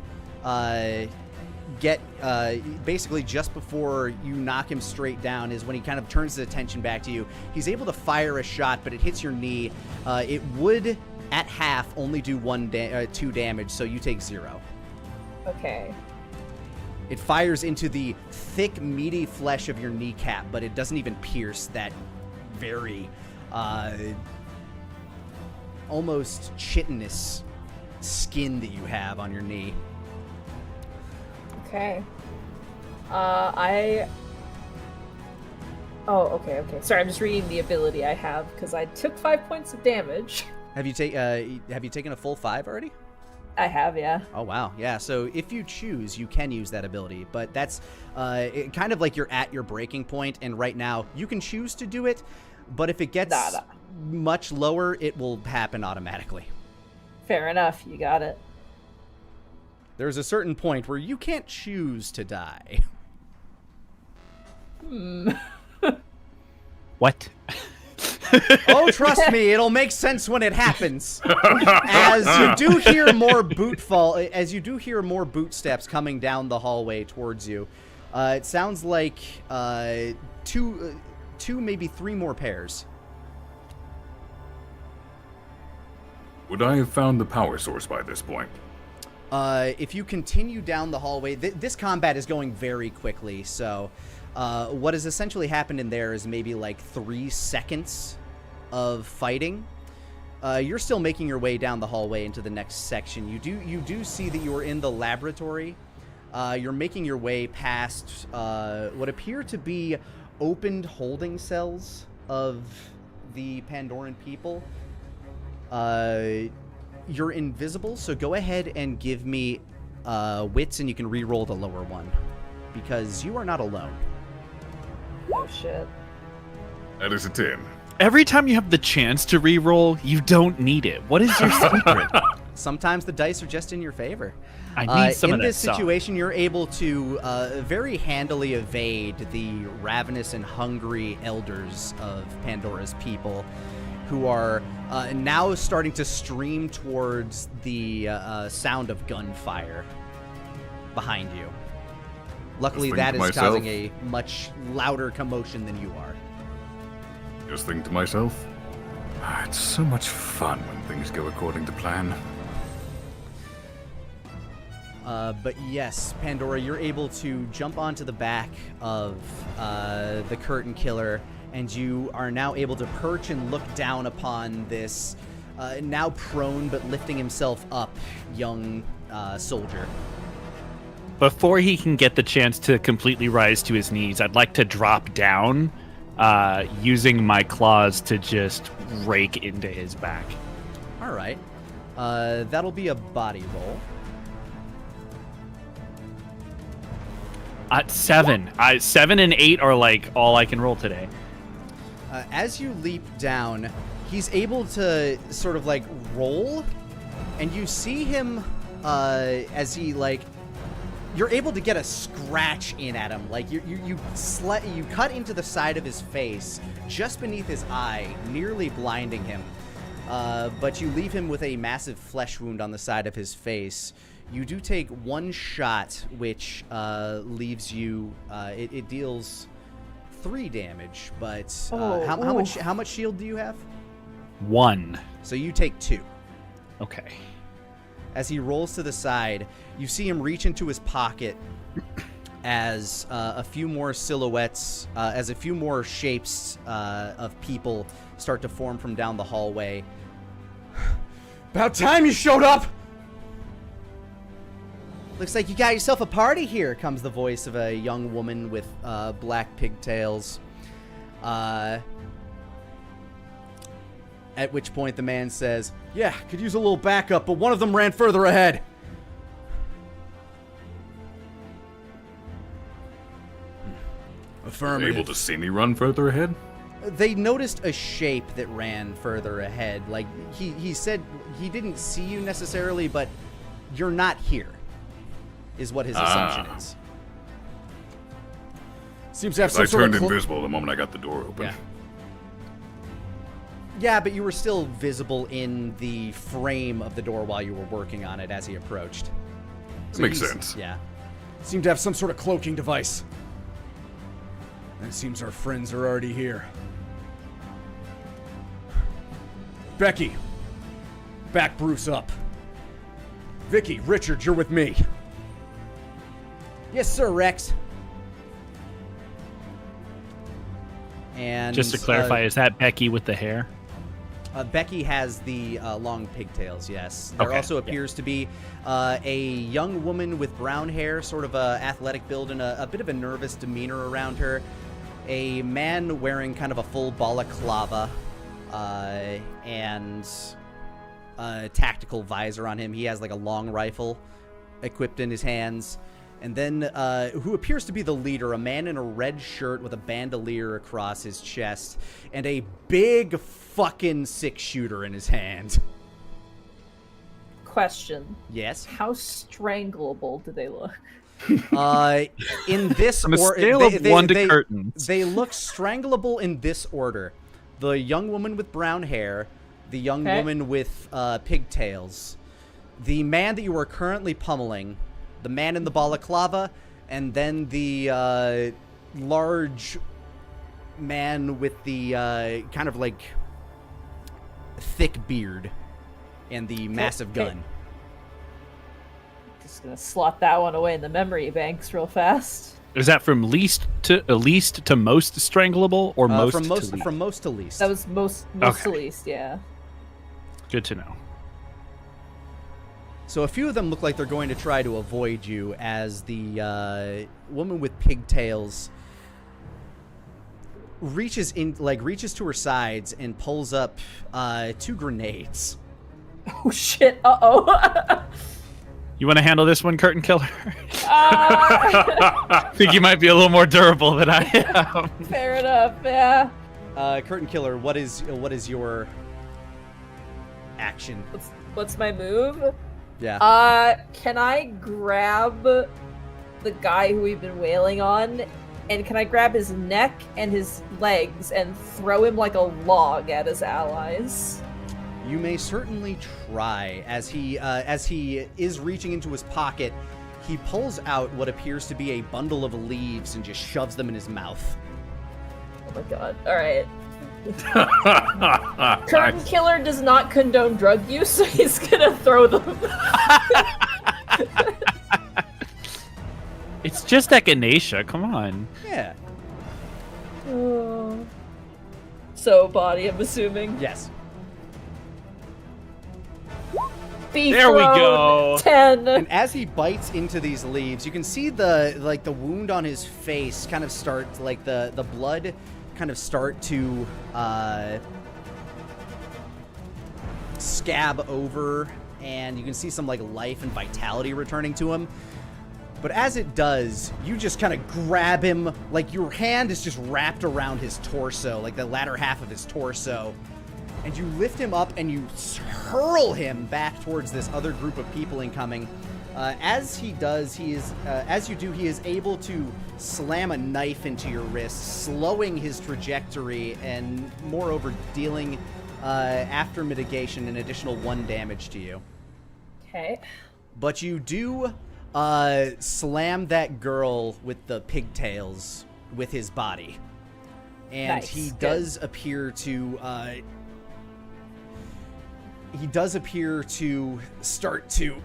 basically just before you knock him straight down is when he kind of turns his attention back to you. He's able to fire a shot, but it hits your knee. It would at half only do 2 damage, so you take 0. Okay. It fires into the thick, meaty flesh of your kneecap, but it doesn't even pierce that very almost chitinous skin that you have on your knee. Okay. Okay. Sorry, I'm just reading the ability I have because I took 5 points of damage. Have you taken a full 5 already? I have, yeah. Oh wow, yeah. So if you choose, you can use that ability, but that's kind of you're at your breaking point, and right now you can choose to do it, but if it gets much lower, it will happen automatically. Fair enough. You got it. There's a certain point where you can't choose to die. What? Oh, trust me, it'll make sense when it happens. As you do hear more boot steps coming down the hallway towards you, it sounds like 2, maybe 3 more pairs. Would I have found the power source by this point? If you continue down the hallway, this combat is going very quickly, so what has essentially happened in there is maybe 3 seconds of fighting. You're still making your way down the hallway into the next section. You do see that you are in the laboratory you're making your way past what appear to be opened holding cells of the Pandoran people. You're invisible, so go ahead and give me wits, and you can re-roll the lower one, because you are not alone. Oh shit. That is a 10. Every time you have the chance to re-roll, you don't need it. What is your secret? Sometimes the dice are just in your favor. I need some in of that this sauce. situation, you're able to very handily evade the ravenous and hungry elders of Pandora's people, who are now starting to stream towards the sound of gunfire behind you. Luckily, Just that think is to myself- causing a much louder commotion than you are. Just think to myself, it's so much fun when things go according to plan. But yes, Pandora, you're able to jump onto the back of the curtain killer, and you are now able to perch and look down upon this now prone but lifting himself up young soldier. Before he can get the chance to completely rise to his knees, I'd like to drop down, using my claws to just rake into his back. All right. That'll be a body roll. 7. 7 and 8 are like all I can roll today. As you leap down, he's able to sort of like roll, and you see him as he like, you're able to get a scratch in at him. Like you cut into the side of his face, just beneath his eye, nearly blinding him. But you leave him with a massive flesh wound on the side of his face. You do take one shot, which leaves you. It deals 3 damage, but how much shield do you have? 1. So you take 2. Okay. As he rolls to the side, you see him reach into his pocket as a few more silhouettes, as a few more shapes of people start to form from down the hallway. About time you showed up! Looks like you got yourself a party here, comes the voice of a young woman with black pigtails. At which point the man says, "Yeah, could use a little backup, but one of them ran further ahead." Affirmative. Able to see me run further ahead? They noticed a shape that ran further ahead. Like, he said he didn't see you necessarily, but you're not here, is what his assumption is. Seems to have some I sort turned of invisible the moment I got the door open. Yeah. Yeah, but you were still visible in the frame of the door while you were working on it as he approached. Makes he's- sense. Yeah. Seem to have some sort of cloaking device. It seems our friends are already here. Becky, back Bruce up. Vicky, Richard, you're with me. Yes, sir, Rex. And Just to clarify, is that Becky with the hair? Becky has the long pigtails, yes. There Okay, also yeah. appears to be a young woman with brown hair, sort of a athletic build, and a bit of a nervous demeanor around her. A man wearing kind of a full balaclava and a tactical visor on him. He has like a long rifle equipped in his hands. And then who appears to be the leader, a man in a red shirt with a bandolier across his chest and a big fucking 6-shooter in his hand. Question. Yes. How strangleable do they look? In this On a order, scale of 1 to curtains. They look strangleable in this order: the young woman with brown hair, the young Okay. woman with pigtails, the man that you are currently pummeling, the man in the balaclava, and then the large man with the kind of like thick beard and the massive okay. gun. Just gonna slot that one away in the memory banks real fast. Is that from least to most strangleable, or most from to most least? from most to least. That was most Okay. to least, yeah. Good to know. So a few of them look like they're going to try to avoid you as the woman with pigtails reaches to her sides and pulls up 2 grenades. Oh shit! Uh-oh. You want to handle this one, Curtain Killer? I think you might be a little more durable than I am. Fair enough. Yeah. Curtain Killer, what is your action? What's my move? Yeah. Can I grab the guy who we've been wailing on, and can I grab his neck and his legs and throw him like a log at his allies? You may certainly try. As he is reaching into his pocket, he pulls out what appears to be a bundle of leaves and just shoves them in his mouth. Oh my god. Alright. Curtain Killer does not condone drug use, so he's gonna throw them. It's just echinacea, come on. Yeah. So body, I'm assuming. Yes. There we go. 10. And as he bites into these leaves, you can see the wound on his face kind of start, like the blood kind of start to scab over, and you can see some like life and vitality returning to him. But as it does, you just kind of grab him, like your hand is just wrapped around his torso, like the latter half of his torso, and you lift him up and you hurl him back towards this other group of people incoming. As he does, he is able to slam a knife into your wrist, slowing his trajectory and, moreover, dealing, after mitigation, an additional 1 damage to you. Okay. But you do slam that girl with the pigtails with his body. And Nice. he Good. does appear to start to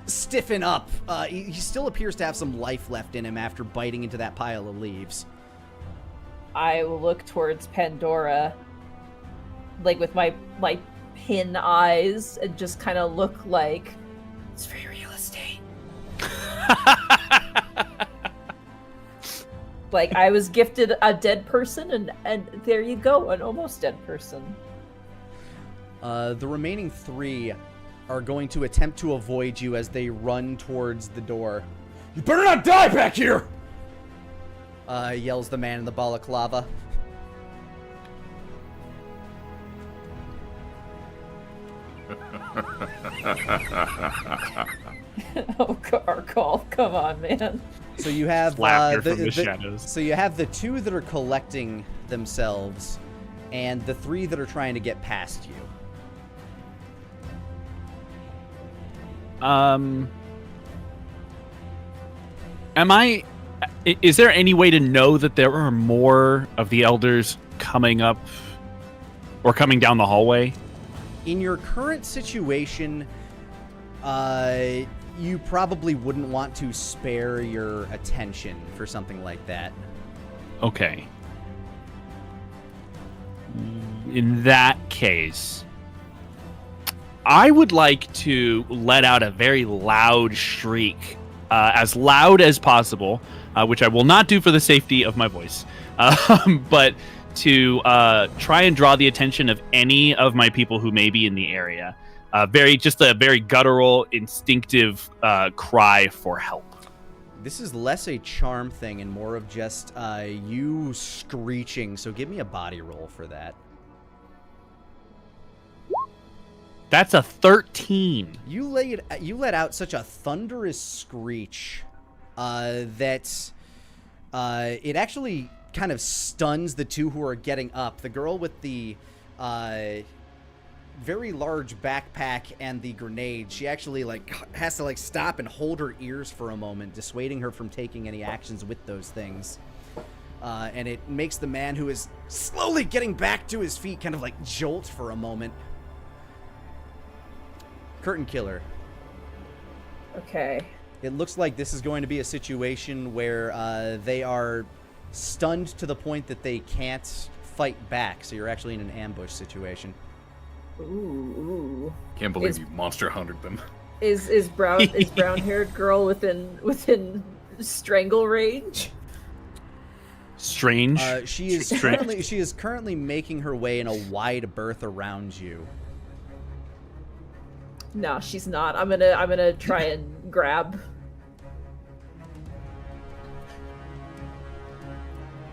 stiffen up. He still appears to have some life left in him after biting into that pile of leaves. I will look towards Pandora, like with my pin eyes, and just kind of look like it's free real estate. Like I was gifted a dead person, and there you go, an almost dead person. The remaining 3 are going to attempt to avoid you as they run towards the door. You better not die back here! Yells the man in the balaclava. Oh, Arcol, come on, man. So you have Laughter from the shadows. So you have the 2 that are collecting themselves, and the 3 that are trying to get past you. Is there any way to know that there are more of the elders coming up or coming down the hallway? In your current situation, you probably wouldn't want to spare your attention for something like that. Okay. In that case, I would like to let out a very loud shriek, as loud as possible, which I will not do for the safety of my voice, but to try and draw the attention of any of my people who may be in the area. Just a very guttural, instinctive cry for help. This is less a charm thing and more of just you screeching, so give me a body roll for that. That's a 13. You let out such a thunderous screech that it actually kind of stuns the 2 who are getting up. The girl with the very large backpack and the grenade, she actually has to stop and hold her ears for a moment, dissuading her from taking any actions with those things. And it makes the man who is slowly getting back to his feet kind of jolt for a moment. Curtain Killer. Okay. It looks like this is going to be a situation where they are stunned to the point that they can't fight back, so you're actually in an ambush situation. Ooh. Can't believe you monster hunted them. Is brown-haired girl within strangle range? Strange. She is currently making her way in a wide berth around you. No, she's not. I'm gonna try and grab.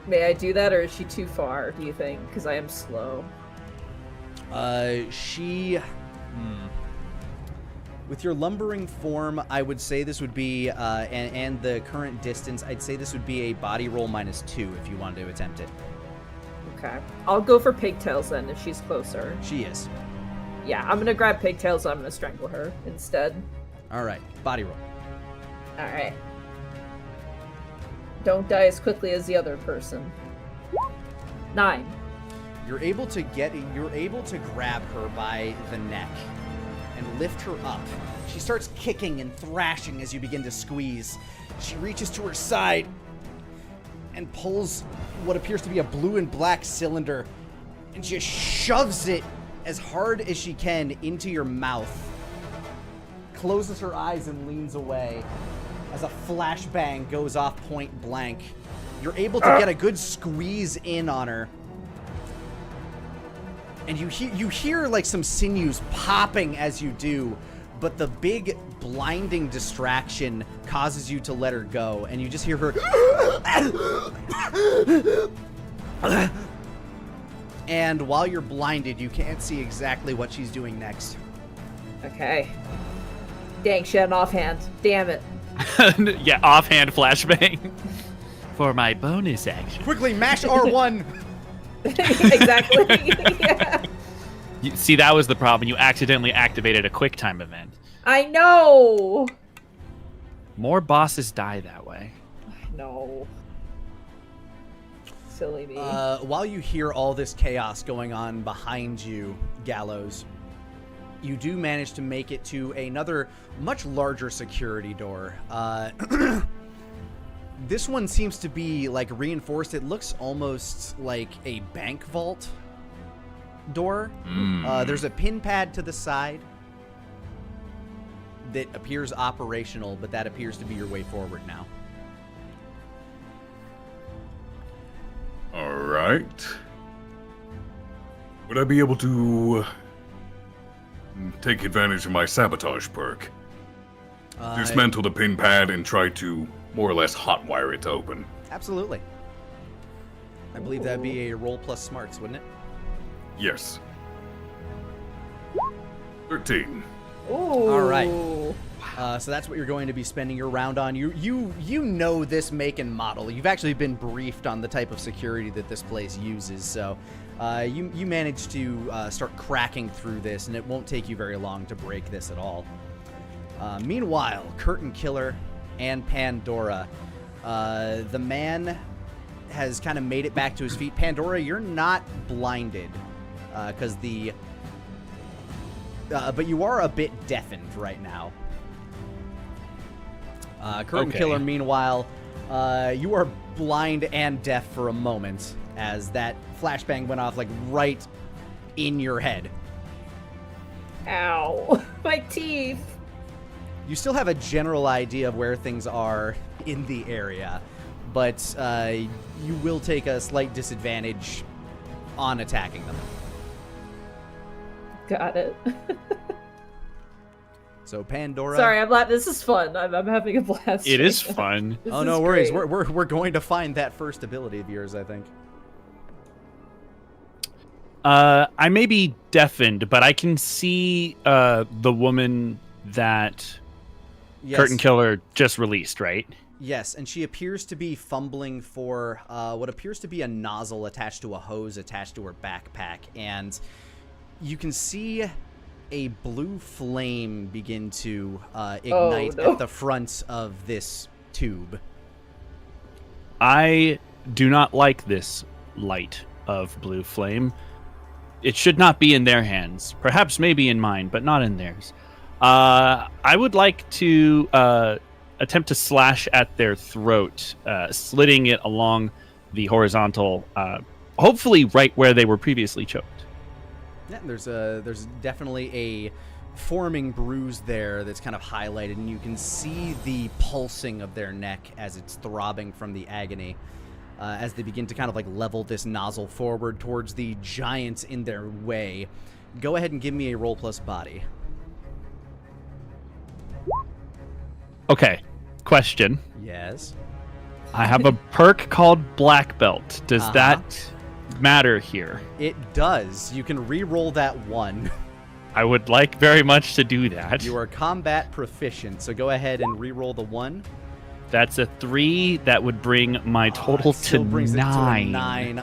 May I do that, or is she too far, do you think? Because I am slow. With your lumbering form, I would say this would be, and the current distance, I'd say this would be a body roll -2 if you wanted to attempt it. Okay. I'll go for pigtails then, if she's closer. She is. Yeah, I'm gonna grab pigtails, I'm gonna strangle her instead. Alright, body roll. Alright. Don't die as quickly as the other person. 9. You're able to grab her by the neck and lift her up. She starts kicking and thrashing as you begin to squeeze. She reaches to her side and pulls what appears to be a blue and black cylinder and just shoves it as hard as she can into your mouth. Closes her eyes and leans away as a flashbang goes off point blank. You're able to get a good squeeze in on her. And you hear like some sinews popping as you do, but the big blinding distraction causes you to let her go, and you just hear her and while you're blinded, you can't see exactly what she's doing next. Okay. Dang, she had an offhand. Damn it. Yeah, offhand flashbang. For my bonus action. Quickly, mash R1! Exactly. Yeah. See, that was the problem. You accidentally activated a quick time event. I know. More bosses die that way. No. Silly me. While you hear all this chaos going on behind you, Gallows, you do manage to make it to another much larger security door. This one seems to be like reinforced. It looks almost like a bank vault door. There's a pin pad to the side that appears operational, but that appears to be your way forward now. All right. Would I be able to take advantage of my sabotage perk? Dismantle the pin pad and try to more or less hotwire it to open. Absolutely. I believe that'd be a roll plus smarts, wouldn't it? Yes. 13. Ooh. All right. So that's what you're going to be spending your round on. You know this make and model. You've actually been briefed on the type of security that this place uses. So you managed to start cracking through this, and it won't take you very long to break this at all. Meanwhile, Curtain Killer and Pandora, the man has kind of made it back to his feet. Pandora, you're not blinded because but you are a bit deafened right now. Curtain Killer, meanwhile, you are blind and deaf for a moment as that flashbang went off like right in your head. Ow. My teeth. You still have a general idea of where things are in the area, but you will take a slight disadvantage on attacking them. Got it. So Pandora. Sorry, I'm this is fun. I'm having a blast. It is fun. Oh, no worries. We're going to find that first ability of yours, I think. I may be deafened, but I can see the woman that Curtain Killer just released, right? Yes, and she appears to be fumbling for what appears to be a nozzle attached to a hose attached to her backpack, and you can see a blue flame begin to ignite at the front of this tube. I do not like this light of blue flame. It should not be in their hands. Perhaps maybe in mine, but not in theirs. I would like to attempt to slash at their throat, slitting it along the horizontal, hopefully right where they were previously choked. Yeah, there's definitely a forming bruise there that's kind of highlighted, and you can see the pulsing of their neck as it's throbbing from the agony, as they begin to kind of like level this nozzle forward towards the giants in their way. Go ahead and give me a roll plus body. Okay, question. Yes. I have a perk called Black Belt. Does that matter here? It does. You can re-roll that 1. I would like very much to do that. You are combat proficient, so go ahead and re-roll the 1. That's a 3. That would bring my total to Still brings 9. it to a 9.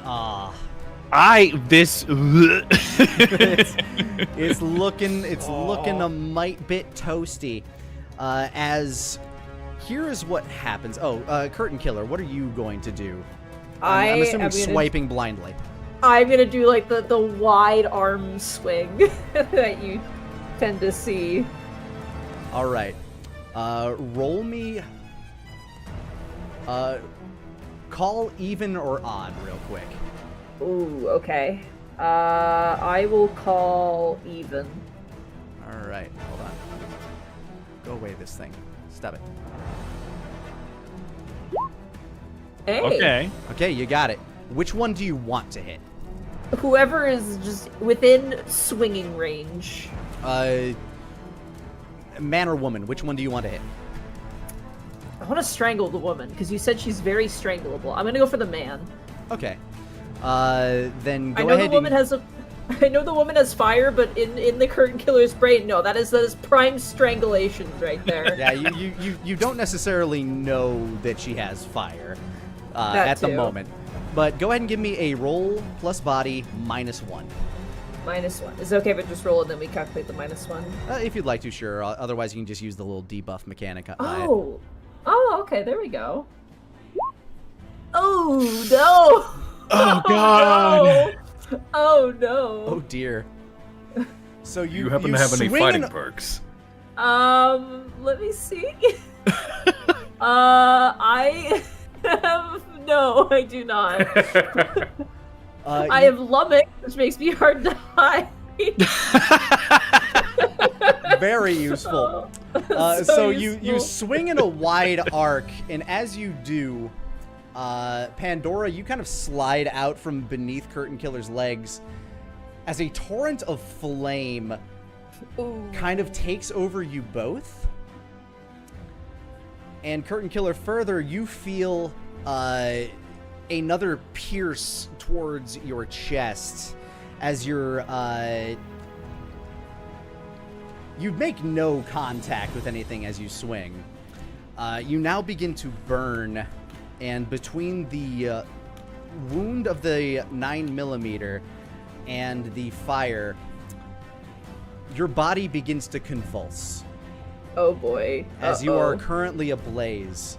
It's looking a mite bit toasty. As here is what happens. Curtain Killer, what are you going to do? I'm assuming swiping blindly. I'm gonna do like the wide arm swing that you tend to see. All right. Roll me. Call even or odd real quick. Ooh, okay. I will call even. All right, hold on. Go away, this thing. Stop it. Hey. Okay, you got it. Which one do you want to hit? Whoever is just within swinging range. Man or woman, which one do you want to hit? I want to strangle the woman, because you said she's very strangleable. I'm gonna go for the man. Okay. Then go I know ahead the woman I know the woman has fire, but in the Curtain Killer's brain, no, that is prime strangulation right there. Yeah, you don't necessarily know that she has fire at the moment. But go ahead and give me a roll plus body -1. -1. Is it okay if I just roll and then we calculate the -1? If you'd like to, sure. Otherwise, you can just use the little debuff mechanic. Oh, okay, there we go. Oh, no! Oh, God! No. Oh, no. Oh, dear. So you happen to have any fighting perks? Let me see. I have... No, I do not. I have Lummox, which makes me hard to hide. Very useful. So you swing in a wide arc, and as you do, Pandora, you kind of slide out from beneath Curtain Killer's legs as a torrent of flame kind of takes over you both. And Curtain Killer, further, you feel another pierce towards your chest as you're you make no contact with anything as you swing. You now begin to burn, and between the wound of the 9mm and the fire, your body begins to convulse. Oh boy. As you are currently ablaze.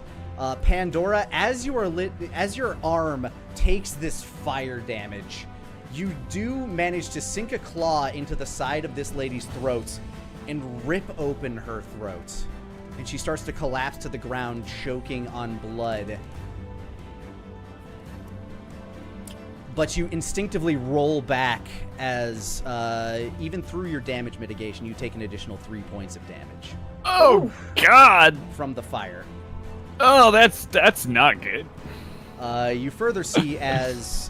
Pandora, as you are as your arm takes this fire damage, you do manage to sink a claw into the side of this lady's throat and rip open her throat. And she starts to collapse to the ground, choking on blood. But you instinctively roll back as, even through your damage mitigation, you take an additional 3 points of damage. Oh, God! From the fire. Oh, that's not good. You further see as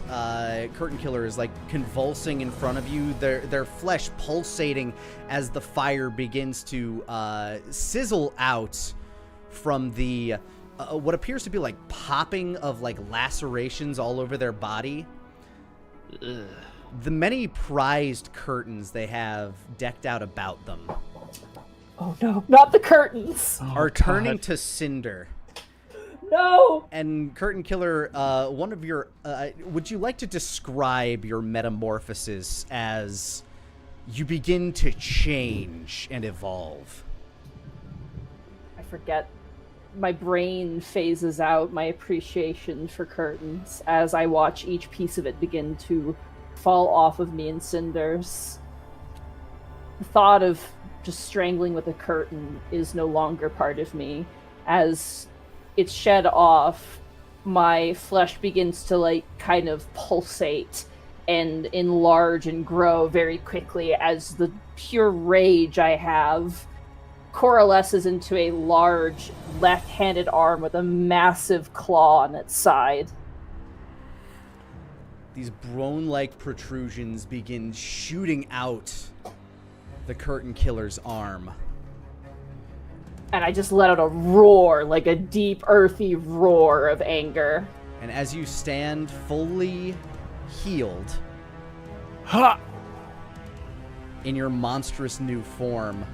Curtain Killer is like convulsing in front of you, their flesh pulsating as the fire begins to sizzle out from the what appears to be like popping of like lacerations all over their body. Ugh. The many prized curtains they have decked out about them. Oh no, not the curtains! Are turning to cinder. No! And Curtain Killer, one of your... would you like to describe your metamorphosis as you begin to change and evolve? I forget. My brain phases out my appreciation for curtains as I watch each piece of it begin to fall off of me in cinders. The thought of just strangling with a curtain is no longer part of me. As it's shed off, my flesh begins to like kind of pulsate and enlarge and grow very quickly as the pure rage I have coalesces into a large left-handed arm with a massive claw on its side. These bone-like protrusions begin shooting out the Curtain Killer's arm. And I just let out a roar, like a deep, earthy roar of anger. And as you stand fully healed Ha! in your monstrous new form,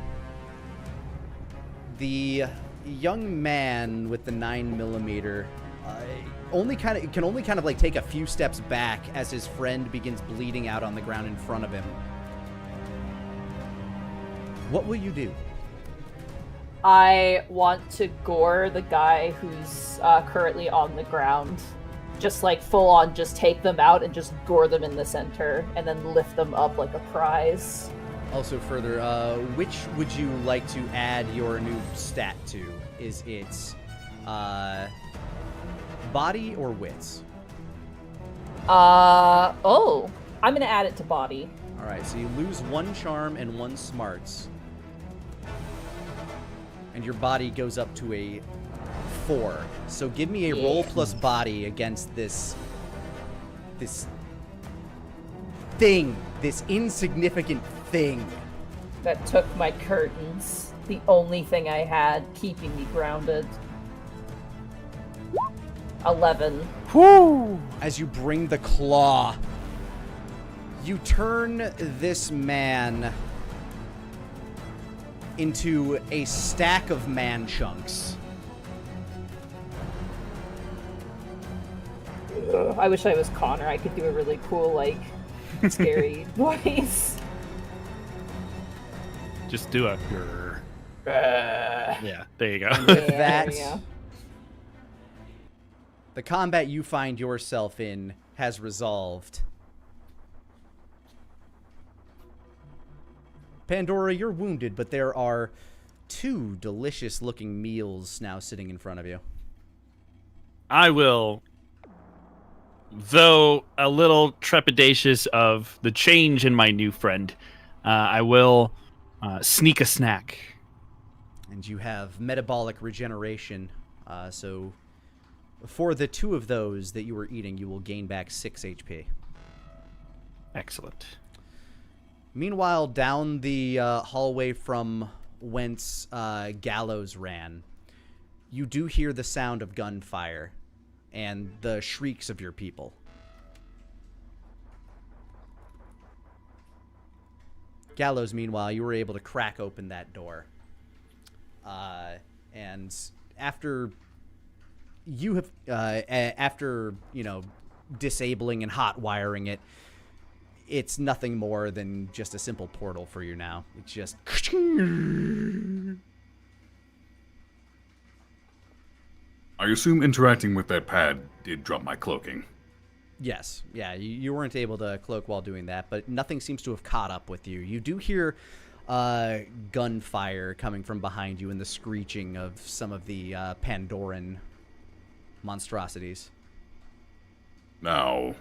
the young man with the 9mm can only kind of like take a few steps back as his friend begins bleeding out on the ground in front of him. What will you do? I want to gore the guy who's currently on the ground. Just like full on, just take them out and just gore them in the center and then lift them up like a prize. Also further, which would you like to add your new stat to? Is it body or wits? I'm gonna add it to body. Alright, so you lose 1 charm and 1 smarts. And your body goes up to a 4. So give me a roll plus body against this thing, this insignificant thing. That took my curtains. The only thing I had keeping me grounded. 11. Whoo! As you bring the claw, you turn this man into a stack of man chunks. I wish I was Connor. I could do a really cool, like, scary voice. Just do a. Yeah, there you go. With Yeah, that, there we go. the combat you find yourself in has resolved. Pandora, you're wounded, but there are 2 delicious-looking meals now sitting in front of you. I will, though a little trepidatious of the change in my new friend, I will sneak a snack. And you have metabolic regeneration, so for the 2 of those that you were eating, you will gain back 6 HP. Excellent. Meanwhile, down the hallway from whence Gallows ran, you do hear the sound of gunfire and the shrieks of your people. Gallows, meanwhile, you were able to crack open that door. And after you have, after, you know, disabling and hot wiring it, it's nothing more than just a simple portal for you now. It's just... I assume interacting with that pad did drop my cloaking. Yes. Yeah, you weren't able to cloak while doing that, but nothing seems to have caught up with you. You do hear gunfire coming from behind you and the screeching of some of the Pandoran monstrosities. Now,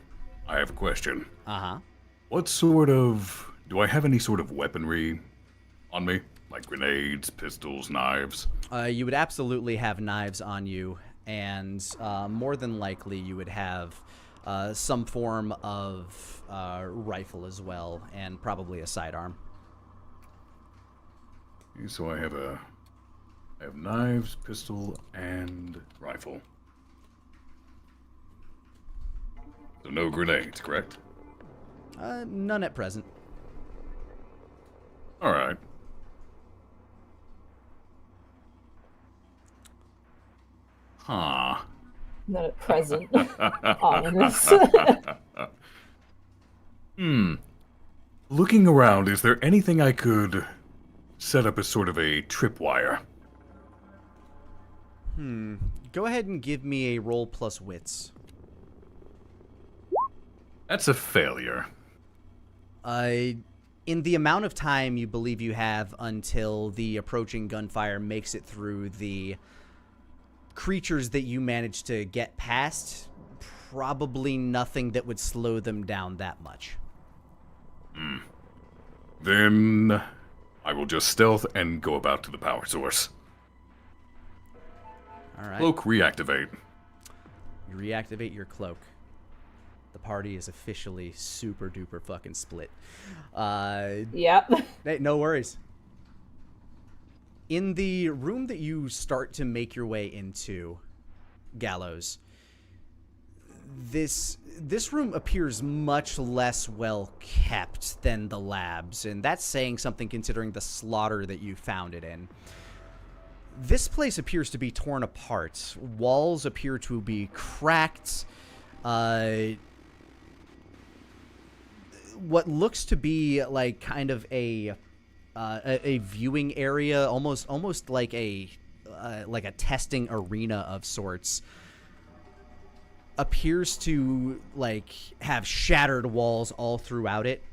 I have a question. Uh-huh. What sort of... do I have any sort of weaponry on me? Like grenades, pistols, knives? You would absolutely have knives on you, and more than likely you would have some form of rifle as well, and probably a sidearm. So I have knives, pistol, and rifle. So no grenades, correct? None at present. All right. Huh. Not at present. Ominous. Looking around, is there anything I could set up as sort of a tripwire? Go ahead and give me a roll plus wits. That's a failure. In the amount of time you believe you have until the approaching gunfire makes it through the creatures that you managed to get past, probably nothing that would slow them down that much. Then I will just stealth and go about to the power source. All right. Cloak reactivate. You reactivate your cloak. The party is officially super duper fucking split. Yep. Hey, no worries. In the room that you start to make your way into, Gallows, this room appears much less well kept than the labs, and that's saying something considering the slaughter that you found it in. This place appears to be torn apart. Walls appear to be cracked. What looks to be like kind of a viewing area, almost like a testing arena of sorts, appears to like have shattered walls all throughout it.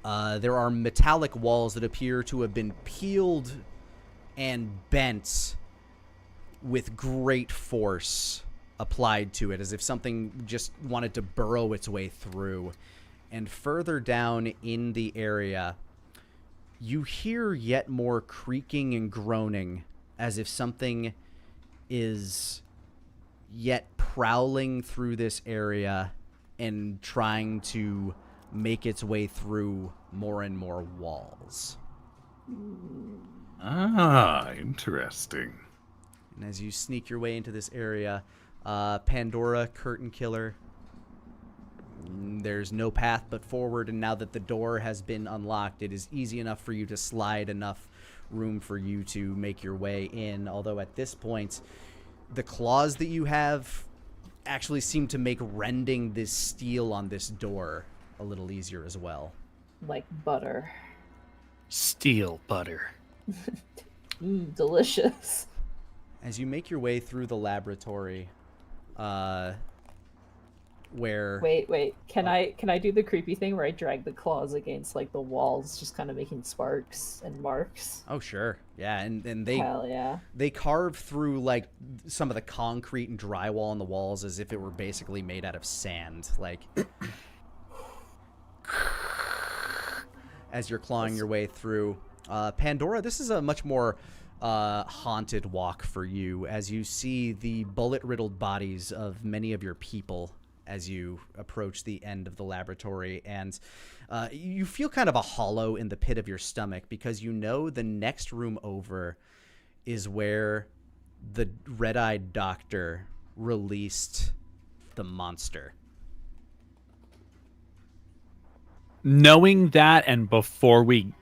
There are metallic walls that appear to have been peeled and bent with great force applied to it, as if something just wanted to burrow its way through. And further down in the area, you hear yet more creaking and groaning, as if something is yet prowling through this area and trying to make its way through more and more walls. Ah, interesting. And as you sneak your way into this area, Pandora, Curtain Killer, there's no path but forward, and now that the door has been unlocked, it is easy enough for you to slide enough room for you to make your way in, although at this point, the claws that you have actually seem to make rending this steel on this door a little easier as well. Like butter. Steel butter. Delicious. As you make your way through the laboratory, where... Wait. Can I do the creepy thing where I drag the claws against like the walls, just kind of making sparks and marks? Oh, sure. Yeah, and they... Hell yeah. They carve through like some of the concrete and drywall on the walls as if it were basically made out of sand. Like, as you're clawing your way through, Pandora, this is a much more haunted walk for you, as you see the bullet-riddled bodies of many of your people as you approach the end of the laboratory, and you feel kind of a hollow in the pit of your stomach, because you know the next room over is where the red-eyed doctor released the monster. Knowing that, and before we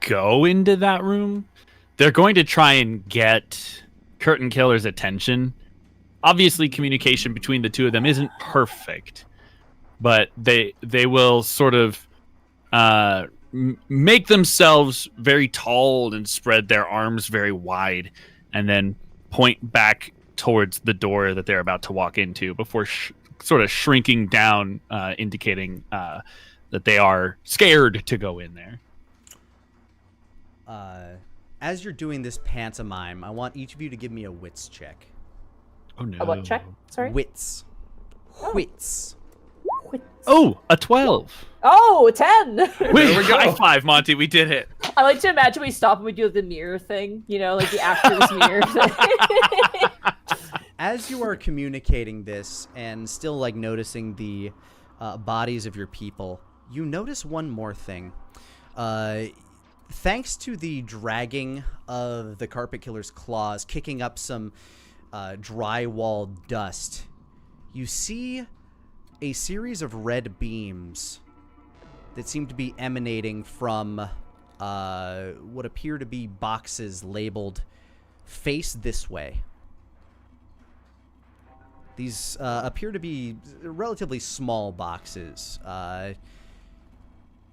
go into that room, they're going to try and get Curtain Killer's attention. Obviously, communication between the two of them isn't perfect, but they will sort of make themselves very tall and spread their arms very wide, and then point back towards the door that they're about to walk into before sort of shrinking down, indicating that they are scared to go in there. As you're doing this pantomime, I want each of you to give me a wits check. Oh no! A what check? Sorry. Wits. Wits. Oh, a 12. Oh, a 10. There we go. High five, Monty. We did it. I like to imagine we stop and we do the mirror thing, you know, like the actor's mirror thing. As you are communicating this and still like noticing the bodies of your people, you notice one more thing. Thanks to the dragging of the carpet killer's claws kicking up some drywall dust, you see a series of red beams that seem to be emanating from what appear to be boxes labeled "Face This Way." These appear to be relatively small boxes.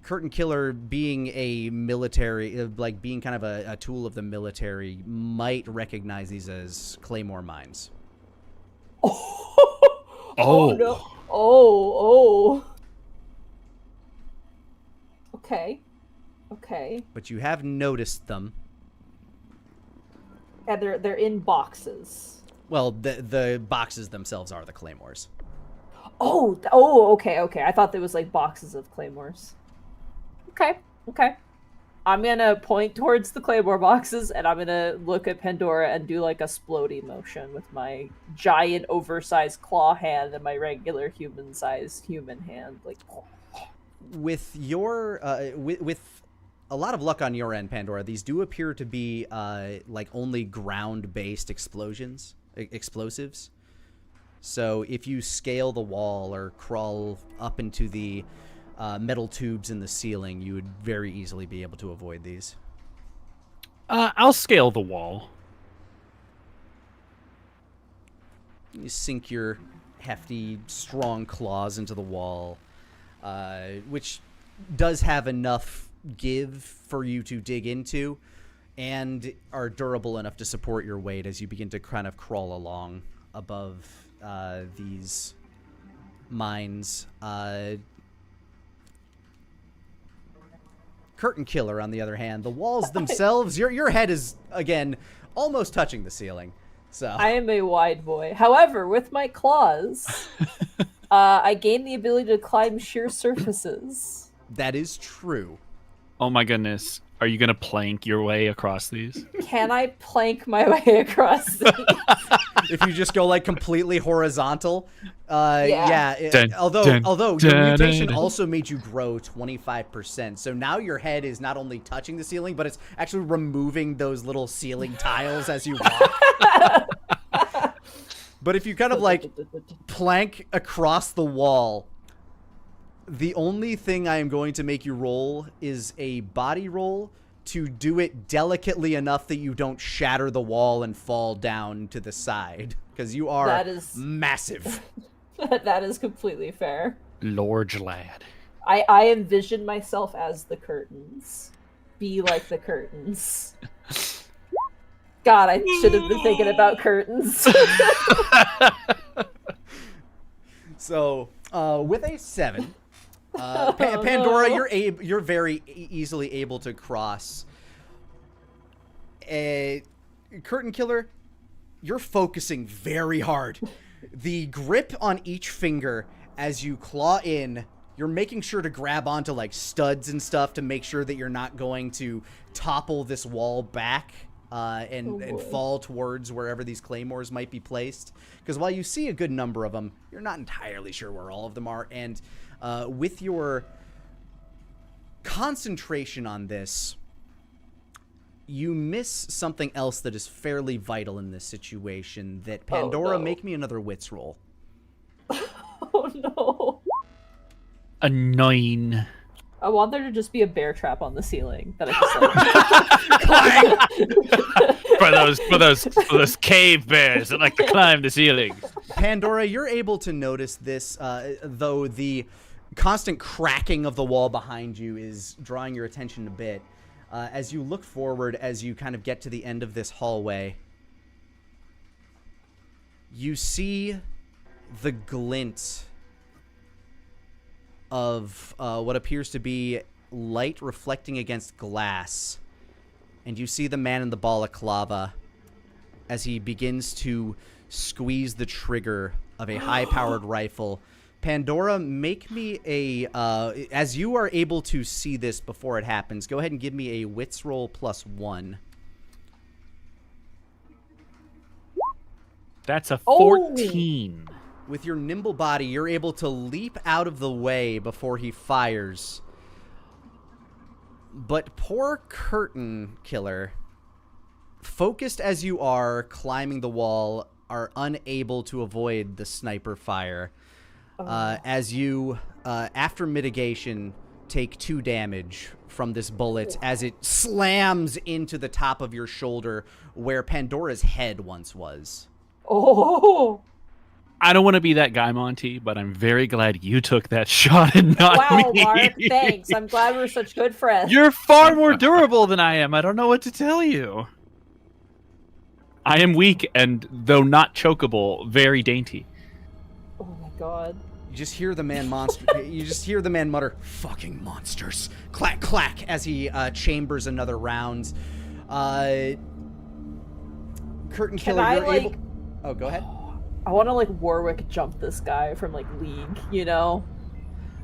Curtain Killer, being a military, like being kind of a tool of the military, might recognize these as claymore mines. Oh no! Oh. Okay. But you have noticed them. And they're in boxes. Well, the boxes themselves are the claymores. Okay. I thought there was like boxes of claymores. Okay. I'm gonna point towards the claymore boxes, and I'm gonna look at Pandora and do like a splody motion with my giant, oversized claw hand and my regular human-sized human hand. Like, with your with a lot of luck on your end, Pandora, these do appear to be like only ground-based explosives. So if you scale the wall or crawl up into the metal tubes in the ceiling, you would very easily be able to avoid these. I'll scale the wall. You sink your hefty, strong claws into the wall, which does have enough give for you to dig into, and are durable enough to support your weight as you begin to kind of crawl along above these mines. Curtain Killer, on the other hand, the walls themselves, your head is, again, almost touching the ceiling. So I am a wide boy. However, with my claws, I gain the ability to climb sheer surfaces. that is true. Oh my goodness. Are you going to plank your way across these? Can I plank my way across these? If you just go like completely horizontal, Yeah. Although your mutation also made you grow 25%, so now your head is not only touching the ceiling, but it's actually removing those little ceiling tiles as you walk. But if you kind of like plank across the wall, the only thing I am going to make you roll is a body roll to do it delicately enough that you don't shatter the wall and fall down to the side, because you are massive. That is completely fair. Lord lad. I envision myself as the curtains. Be like the curtains. God, I should have been thinking about curtains. So, with a 7, Pandora, you're very easily able to cross. Curtain Killer, you're focusing very hard. The grip on each finger as you claw in, you're making sure to grab onto like studs and stuff to make sure that you're not going to topple this wall back and fall towards wherever these claymores might be placed. Because while you see a good number of them, you're not entirely sure where all of them are. And with your concentration on this, you miss something else that is fairly vital in this situation. That Pandora, make me another wits roll. Oh no. A 9. I want there to just be a bear trap on the ceiling that I just like for those cave bears that like to climb the ceiling. Pandora, you're able to notice this, though the constant cracking of the wall behind you is drawing your attention a bit. As you look forward, as you kind of get to the end of this hallway, you see the glint of what appears to be light reflecting against glass. And you see the man in the balaclava as he begins to squeeze the trigger of a high-powered rifle. Pandora, make me a, as you are able to see this before it happens, go ahead and give me a wits roll +1. That's a 14. With your nimble body, you're able to leap out of the way before he fires. But poor Curtain Killer, focused as you are, climbing the wall, are unable to avoid the sniper fire. As you, after mitigation, take 2 damage from this bullet as it slams into the top of your shoulder where Pandora's head once was. Oh! I don't want to be that guy, Monty, but I'm very glad you took that shot and not me. Wow, Mark, thanks. I'm glad we're such good friends. You're far more durable than I am. I don't know what to tell you. I am weak and, though not chokeable, very dainty. Oh my god. You just hear the man you just hear the man mutter, "Fucking monsters!" Clack, clack, as he chambers another round. Curtain Killer, you're able. Oh, go ahead. I want to like Warwick jump this guy from like League, you know?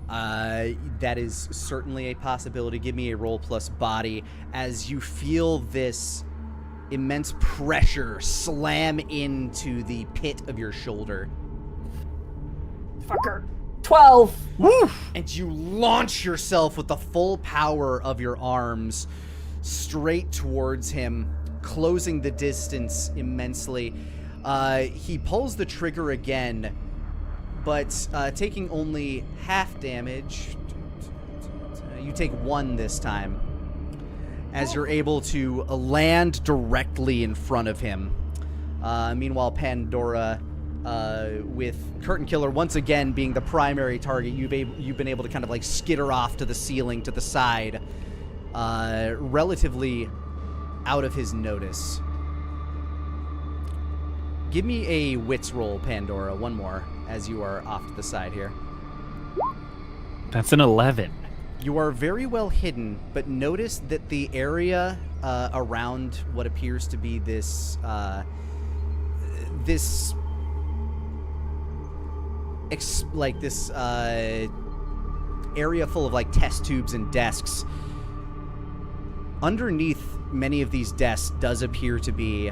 That is certainly a possibility. Give me a roll plus body as you feel this immense pressure slam into the pit of your shoulder. Fucker. 12. Woo! And you launch yourself with the full power of your arms straight towards him, closing the distance immensely. He pulls the trigger again, but taking only half damage. You take 1 this time, as you're able to land directly in front of him. Meanwhile, Pandora, with Curtain Killer once again being the primary target, you've been able to kind of like skitter off to the ceiling, to the side, relatively out of his notice. Give me a wits roll, Pandora, one more, as you are off to the side here. That's an 11. You are very well hidden, but notice that the area around what appears to be this area full of like test tubes and desks. Underneath many of these desks does appear to be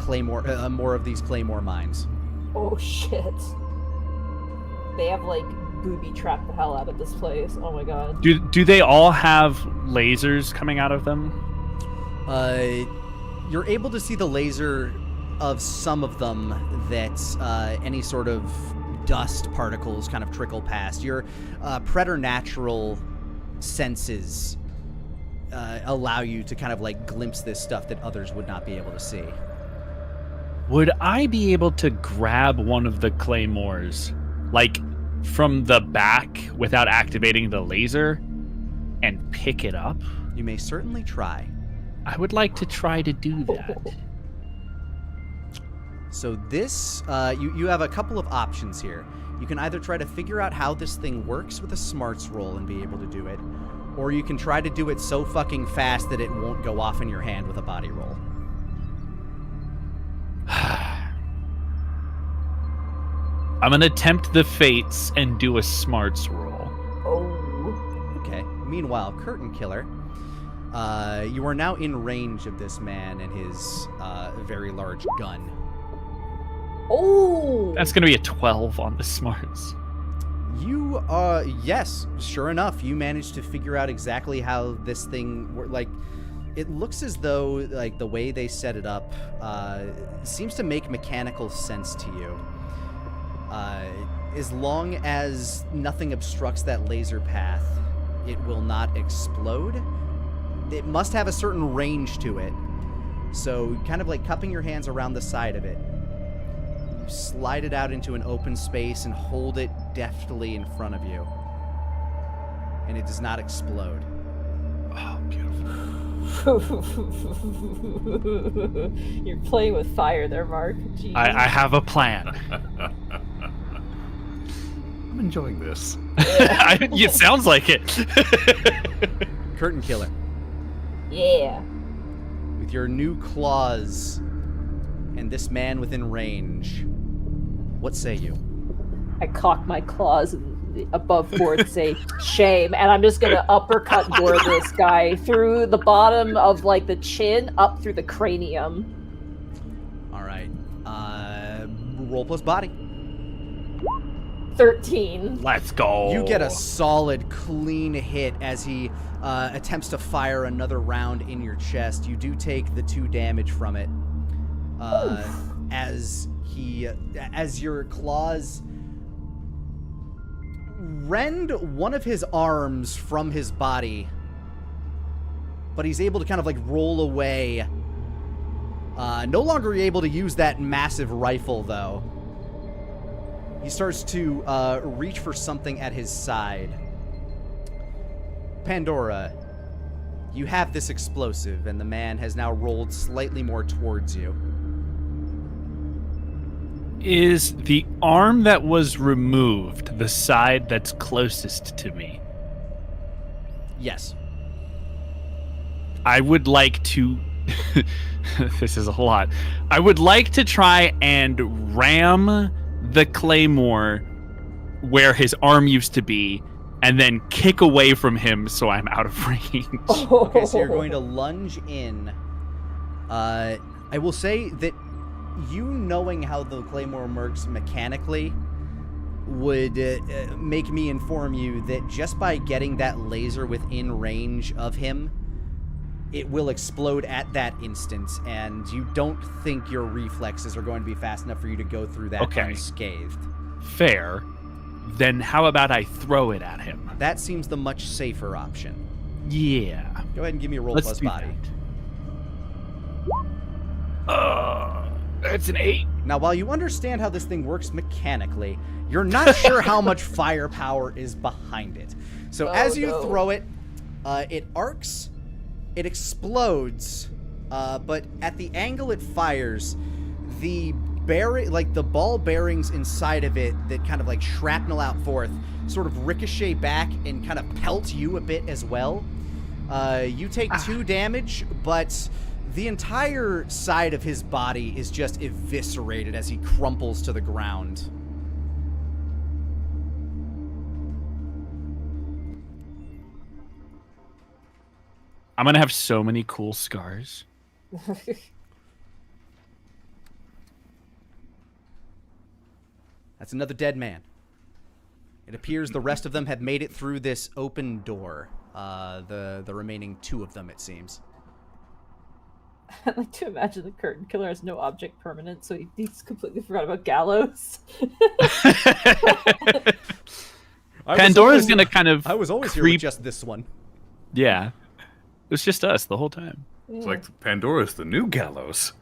more of these claymore mines. Oh shit. They have like booby trapped the hell out of this place. Oh my god. Do they all have lasers coming out of them? You're able to see the laser of some of them that any sort of dust particles kind of trickle past. Your preternatural senses allow you to kind of like glimpse this stuff that others would not be able to see. Would I be able to grab one of the claymores, like from the back without activating the laser, and pick it up? You may certainly try. I would like to try to do that. So this, you have a couple of options here. You can either try to figure out how this thing works with a smarts roll and be able to do it, or you can try to do it so fucking fast that it won't go off in your hand with a body roll. I'm gonna tempt the fates and do a smarts roll. Oh. Okay. Meanwhile, Curtain Killer, you are now in range of this man and his very large gun. Oh. That's gonna be a 12 on the smarts. You, yes, sure enough, you managed to figure out exactly how this thing like. It looks as though, like, the way they set it up seems to make mechanical sense to you. As long as nothing obstructs that laser path, it will not explode. It must have a certain range to it. So, kind of like cupping your hands around the side of it, you slide it out into an open space and hold it deftly in front of you. And it does not explode. Oh, beautiful. You're playing with fire there, Mark. Jeez. I have a plan. I'm enjoying this. It sounds like it. Curtain Killer. Yeah. With your new claws and this man within range, what say you? I cock my claws above board, say shame, and I'm just gonna uppercut gore this guy through the bottom of like the chin up through the cranium. All right. Roll plus body. 13. Let's go. You get a solid, clean hit as he attempts to fire another round in your chest. You do take the 2 damage from it, as your claws rend one of his arms from his body, but he's able to kind of like roll away. No longer able to use that massive rifle, though. He starts to reach for something at his side. Pandora, you have this explosive, and the man has now rolled slightly more towards you. Is the arm that was removed the side that's closest to me? Yes. I would like to This is a lot. I would like to try and ram the claymore where his arm used to be, and then kick away from him so I'm out of range. Okay, so you're going to lunge in. I will say that you knowing how the claymore works mechanically would make me inform you that just by getting that laser within range of him, it will explode at that instant, and you don't think your reflexes are going to be fast enough for you to go through that unscathed. Fair. Then how about I throw it at him? That seems the much safer option. Yeah. Go ahead and give me a roll Let's plus do body. That's an 8. Now, while you understand how this thing works mechanically, you're not sure how much firepower is behind it. So as you throw it, it arcs, it explodes, but at the angle it fires, the ball bearings inside of it that kind of like shrapnel out forth sort of ricochet back and kind of pelt you a bit as well. You take 2 damage, but the entire side of his body is just eviscerated as he crumples to the ground. I'm gonna have so many cool scars. That's another dead man. It appears the rest of them have made it through this open door. The remaining 2 of them, it seems. I'd like to imagine the curtain killer has no object permanent, so he's completely forgot about Gallows. Pandora's gonna kind of I was always here with just this one. Yeah. It was just us the whole time. It's like Pandora's the new Gallows.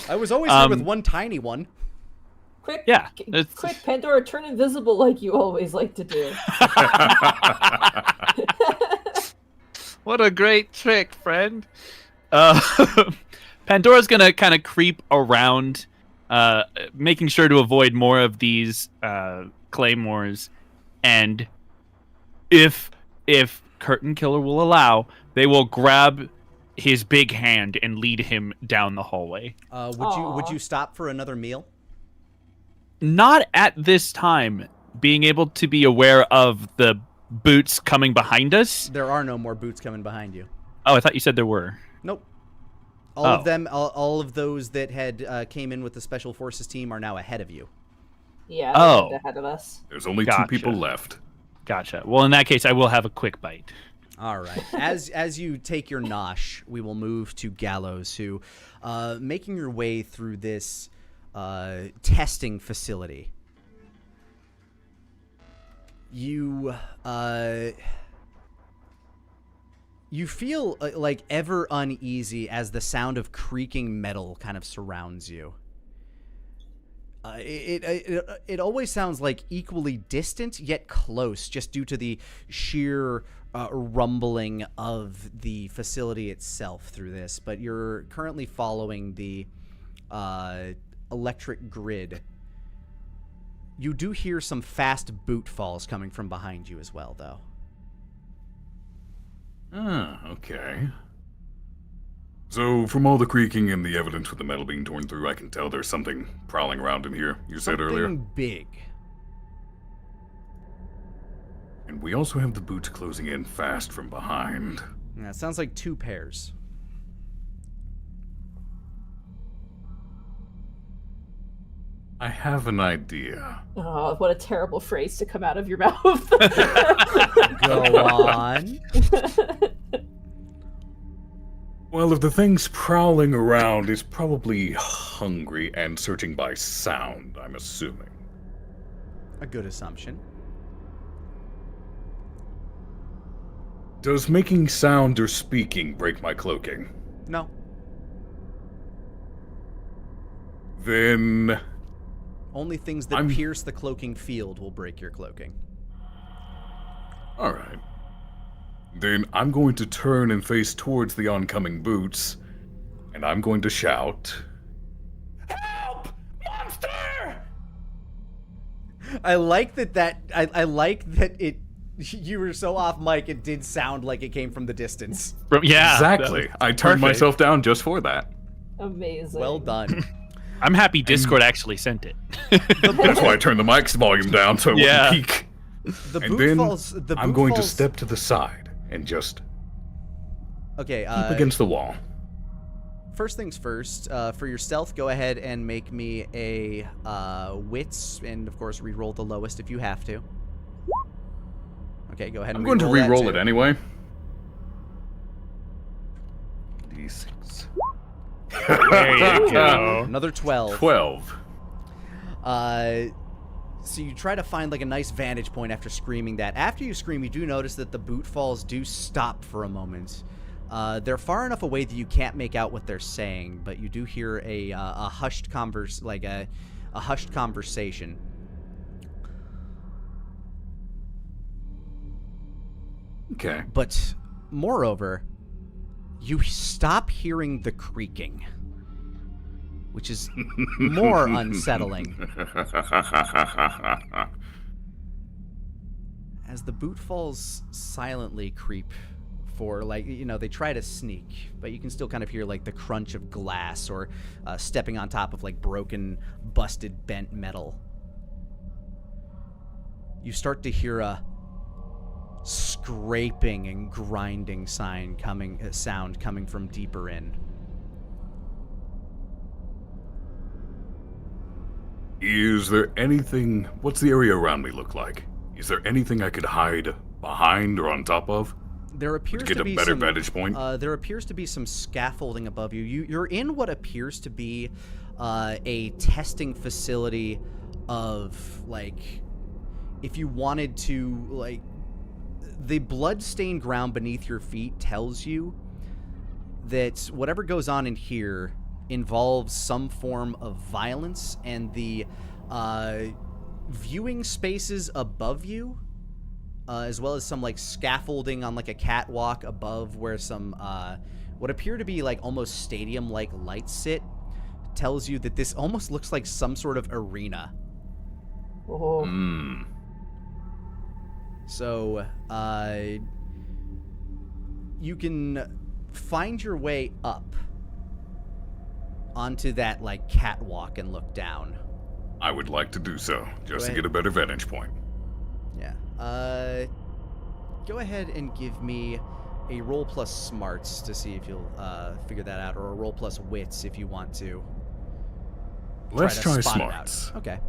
I was always here with one tiny one. Quick, Yeah, quick, Pandora, turn invisible like you always like to do. What a great trick, friend. Pandora's gonna kind of creep around, making sure to avoid more of these claymores, and if Curtain Killer will allow, they will grab his big hand and lead him down the hallway. Would you stop for another meal? Not at this time, being able to be aware of the boots coming behind us. There are no more boots coming behind you. Oh, I thought you said there were. Nope. All of them, all of those that had came in with the Special Forces team are now ahead of you. Yeah, Oh. ahead of us. There's only Gotcha. 2 people left. Gotcha. Well, in that case, I will have a quick bite. All right. As you take your nosh, we will move to Gallows, who, making your way through this testing facility. You feel like ever uneasy as the sound of creaking metal kind of surrounds you. It always sounds like equally distant yet close, just due to the sheer rumbling of the facility itself through this. But you're currently following the electric grid. You do hear some fast boot falls coming from behind you as well, though. Okay. So, from all the creaking and the evidence with the metal being torn through, I can tell there's something prowling around in here, you said earlier. Something big. And we also have the boots closing in fast from behind. Yeah, it sounds like 2 pairs. I have an idea. Oh, what a terrible phrase to come out of your mouth. Go on. Well, if the thing's prowling around, it's probably hungry and searching by sound, I'm assuming. A good assumption. Does making sound or speaking break my cloaking? No. Then... Only things that pierce the cloaking field will break your cloaking. Alright. Then I'm going to turn and face towards the oncoming boots, and I'm going to shout... Help! Monster! I like that I like that it You were so off mic, it did sound like it came from the distance. Yeah, Exactly. I turned perfect. myself down just for that. Amazing. Well done. I'm happy Discord actually sent it. That's why I turned the mic's volume down so it Yeah. wouldn't peak. The And boot then falls. The I'm boot going falls, to step to the side and just Okay. keep against the wall. First things first. For your stealth, go ahead and make me a wits, and of course, re-roll the lowest if you have to. Okay, go ahead. I'm And going to re-roll that re-roll too. it anyway. D6. There you go. Another 12. 12. So you try to find like a nice vantage point after screaming that. After you scream, you do notice that the boot falls do stop for a moment. They're far enough away that you can't make out what they're saying, but you do hear a hushed a hushed conversation. Okay. But moreover, you stop hearing the creaking, which is more unsettling. As the boot falls silently creep for, like, you know, they try to sneak, but you can still kind of hear, like, the crunch of glass or stepping on top of, like, broken, busted, bent metal. You start to hear a scraping and grinding sound coming from deeper in. Is there anything... What's the area around me look like? Is there anything I could hide behind or on top of? There appears Get to a be better some, vantage point? There appears to be some scaffolding above you. You're in what appears to be a testing facility of, like, if you wanted to, like, the blood-stained ground beneath your feet tells you that whatever goes on in here involves some form of violence, and the viewing spaces above you, as well as some, like, scaffolding on, like, a catwalk above where some what appear to be, like, almost stadium-like lights sit, tells you that this almost looks like some sort of arena. Oh. So, you can find your way up onto that, like, catwalk and look down. I would like to do so, just to ahead. get a better vantage point. Yeah. Go ahead and give me a roll plus smarts to see if you'll figure that out, or a roll plus wits if you want to. Let's to try spot it out. smarts. Okay.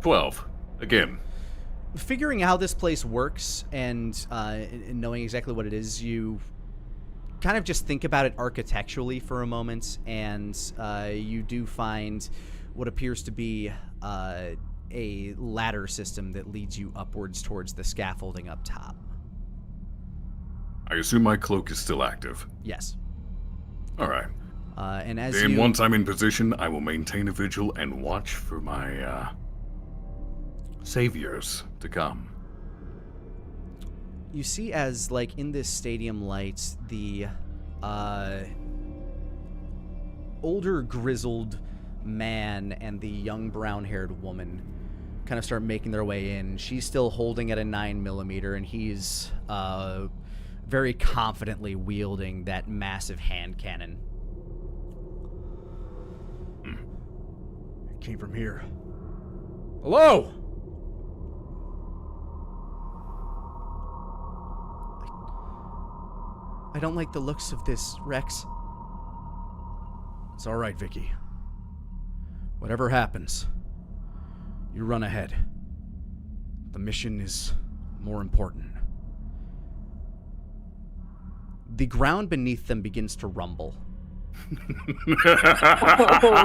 12. Again. Figuring how this place works and knowing exactly what it is, you kind of just think about it architecturally for a moment, and you do find what appears to be a ladder system that leads you upwards towards the scaffolding up top. I assume my cloak is still active. Yes. Alright. And as Then you... once I'm in position, I will maintain a vigil and watch for my, saviors to come. You see, as, like, in this stadium lights, the older grizzled man and the young brown-haired woman kind of start making their way in. She's still holding at a 9mm, and he's very confidently wielding that massive hand cannon. It came from here. Hello? I don't like the looks of this, Rex. It's all right, Vicky. Whatever happens, you run ahead. The mission is more important. The ground beneath them begins to rumble. Oh,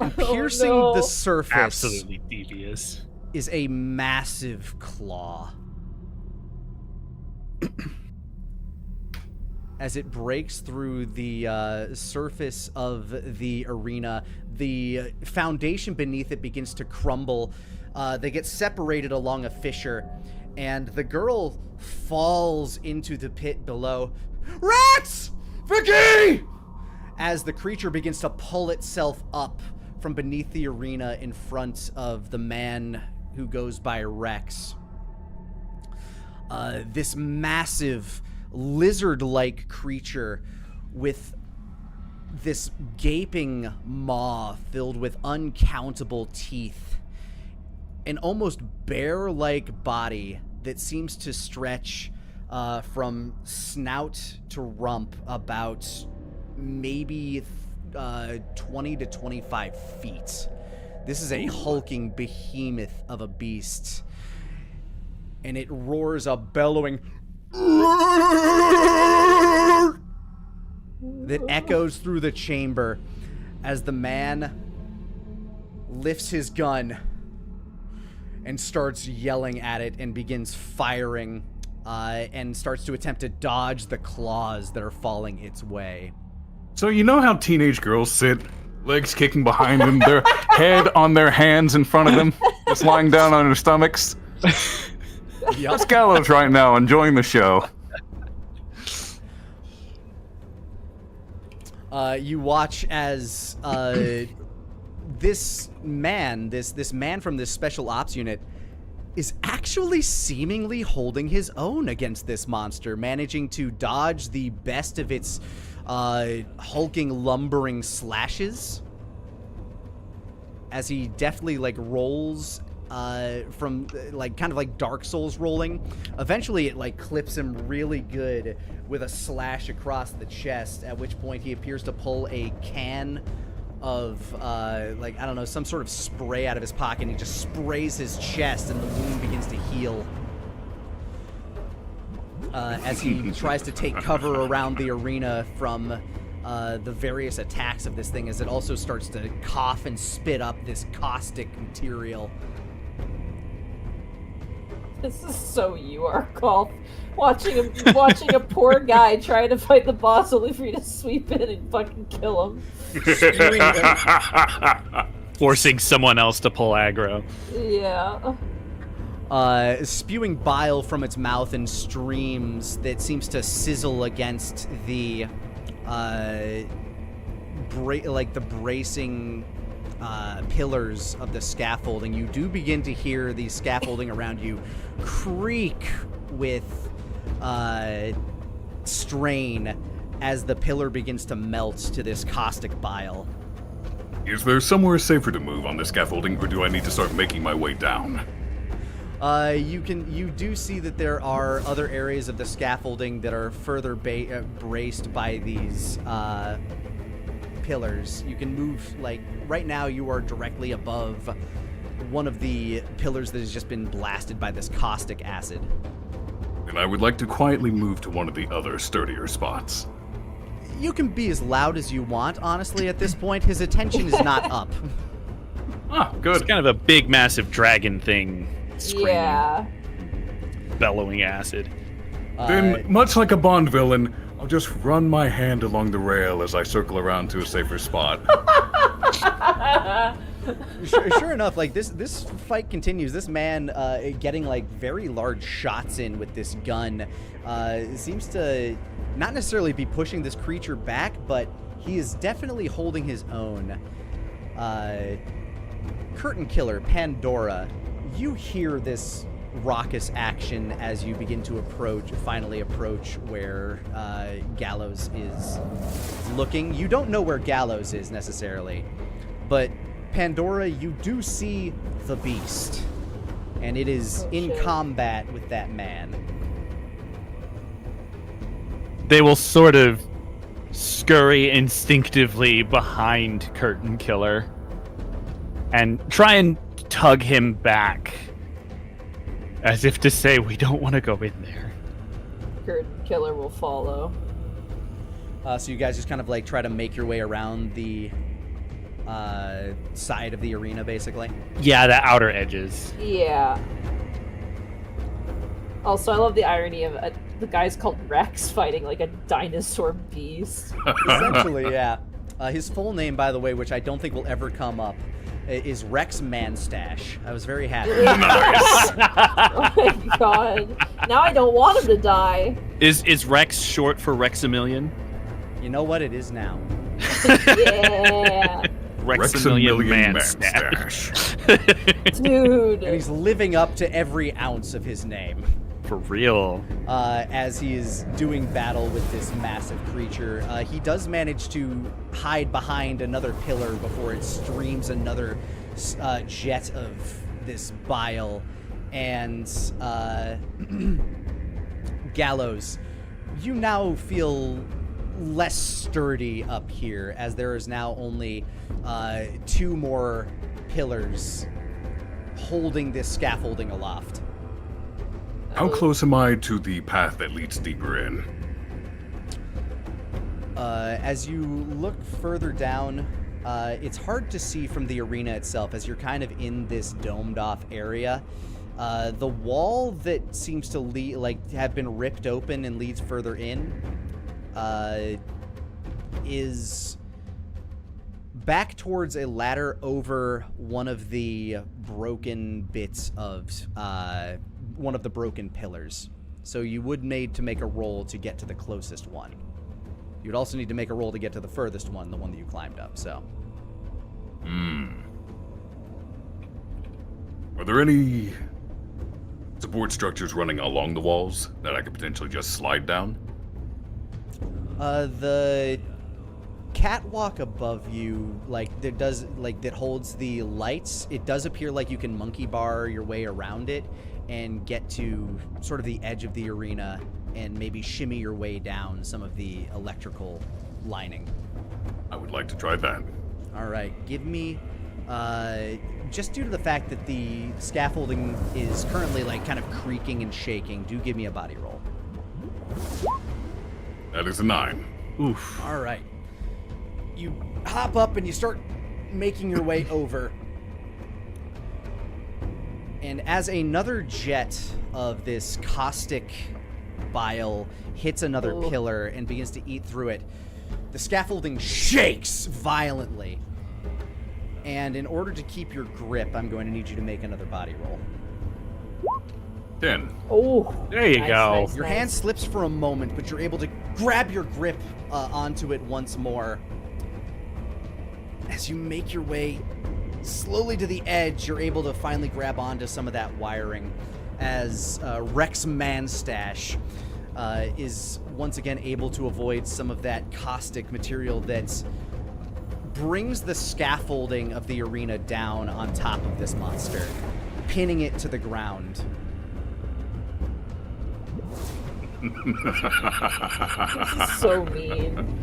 no. Piercing no. the surface Absolutely devious. is a massive claw. As it breaks through the surface of the arena, the foundation beneath it begins to crumble. They get separated along a fissure, and the girl falls into the pit below. Rex! Vicky! As the creature begins to pull itself up from beneath the arena in front of the man who goes by Rex. This massive lizard-like creature with this gaping maw filled with uncountable teeth. An almost bear-like body that seems to stretch from snout to rump about maybe 20 to 25 feet. This is a hulking behemoth of a beast. And it roars a bellowing that echoes through the chamber as the man lifts his gun and starts yelling at it and begins firing and starts to attempt to dodge the claws that are falling its way. So you know how teenage girls sit, legs kicking behind them, their head on their hands in front of them, just lying down on their stomachs? Yep. That's Gallows right now, enjoying the show. You watch as this man from this special ops unit is actually seemingly holding his own against this monster, managing to dodge the best of its hulking, lumbering slashes as he deftly rolls from kind of like Dark Souls rolling. Eventually it clips him really good with a slash across the chest, at which point he appears to pull a can of I don't know, some sort of spray out of his pocket, and he just sprays his chest and the wound begins to heal. As he tries to take cover around the arena from the various attacks of this thing, as it also starts to cough and spit up this caustic material. This is so you are, Golf. Watching a poor guy trying to fight the boss only for you to sweep in and fucking kill him. Forcing someone else to pull aggro. Yeah. Spewing bile from its mouth in streams that seems to sizzle against the bracing pillars of the scaffolding. You do begin to hear the scaffolding around you creak with strain as the pillar begins to melt to this caustic bile. Is there somewhere safer to move on the scaffolding, or do I need to start making my way down? You do see that there are other areas of the scaffolding that are further braced by these pillars. You can move, right now you are directly above one of the pillars that has just been blasted by this caustic acid. And I would like to quietly move to one of the other sturdier spots. You can be as loud as you want, honestly, at this point. His attention is not up. Ah, good. It's kind of a big, massive dragon thing. Screaming, Yeah. bellowing acid. Then, much like a Bond villain, I'll just run my hand along the rail as I circle around to a safer spot. Sure enough, this fight continues. This man getting very large shots in with this gun seems to not necessarily be pushing this creature back, but he is definitely holding his own. Curtain Killer, Pandora, you hear this raucous action as you begin to finally approach where Gallows is looking. You don't know where Gallows is necessarily, but Pandora, you do see the beast, and it is in combat with that man. They will sort of scurry instinctively behind Curtain Killer and try and tug him back, as if to say, we don't want to go in there. Curtain Killer will follow. So you guys just kind of try to make your way around the side of the arena, basically. Yeah, the outer edges. Yeah. Also, I love the irony of the guy's called Rex fighting like a dinosaur beast. Essentially, yeah. His full name, by the way, which I don't think will ever come up, is Rex Manstache. I was very happy. Nice. Oh my god. Now I don't want him to die. Is Rex short for Rexamillion? You know what? It is now. Yeah. Rexamillion Man Stash. Dude. And he's living up to every ounce of his name. For real. As he is doing battle with this massive creature. He does manage to hide behind another pillar before it streams another jet of this bile. And Gallows, you now feel less sturdy up here, as there is now only 2 more pillars holding this scaffolding aloft. How close am I to the path that leads deeper in? As you look further down, it's hard to see from the arena itself, as you're kind of in this domed-off area. The wall that seems to have been ripped open and leads further in is back towards a ladder over one of the broken bits of one of the broken pillars. So you would need to make a roll to get to the closest one. You'd also need to make a roll to get to the furthest one, the one that you climbed up, so. Are there any support structures running along the walls that I could potentially just slide down? The catwalk above you, that holds the lights, it does appear like you can monkey bar your way around it and get to sort of the edge of the arena and maybe shimmy your way down some of the electrical lining. I would like to try that. All right, give me, just due to the fact that the scaffolding is currently kind of creaking and shaking, do give me a body roll. That is a 9. Oof. All right. You hop up and you start making your way over. And as another jet of this caustic bile hits another pillar and begins to eat through it, the scaffolding shakes violently. And in order to keep your grip, I'm going to need you to make another body roll. 10. Oh, There you go. Your hand slips for a moment, but you're able to grab your grip onto it once more. As you make your way slowly to the edge, you're able to finally grab onto some of that wiring as Rex Manstash is once again able to avoid some of that caustic material that brings the scaffolding of the arena down on top of this monster, pinning it to the ground. this is so mean.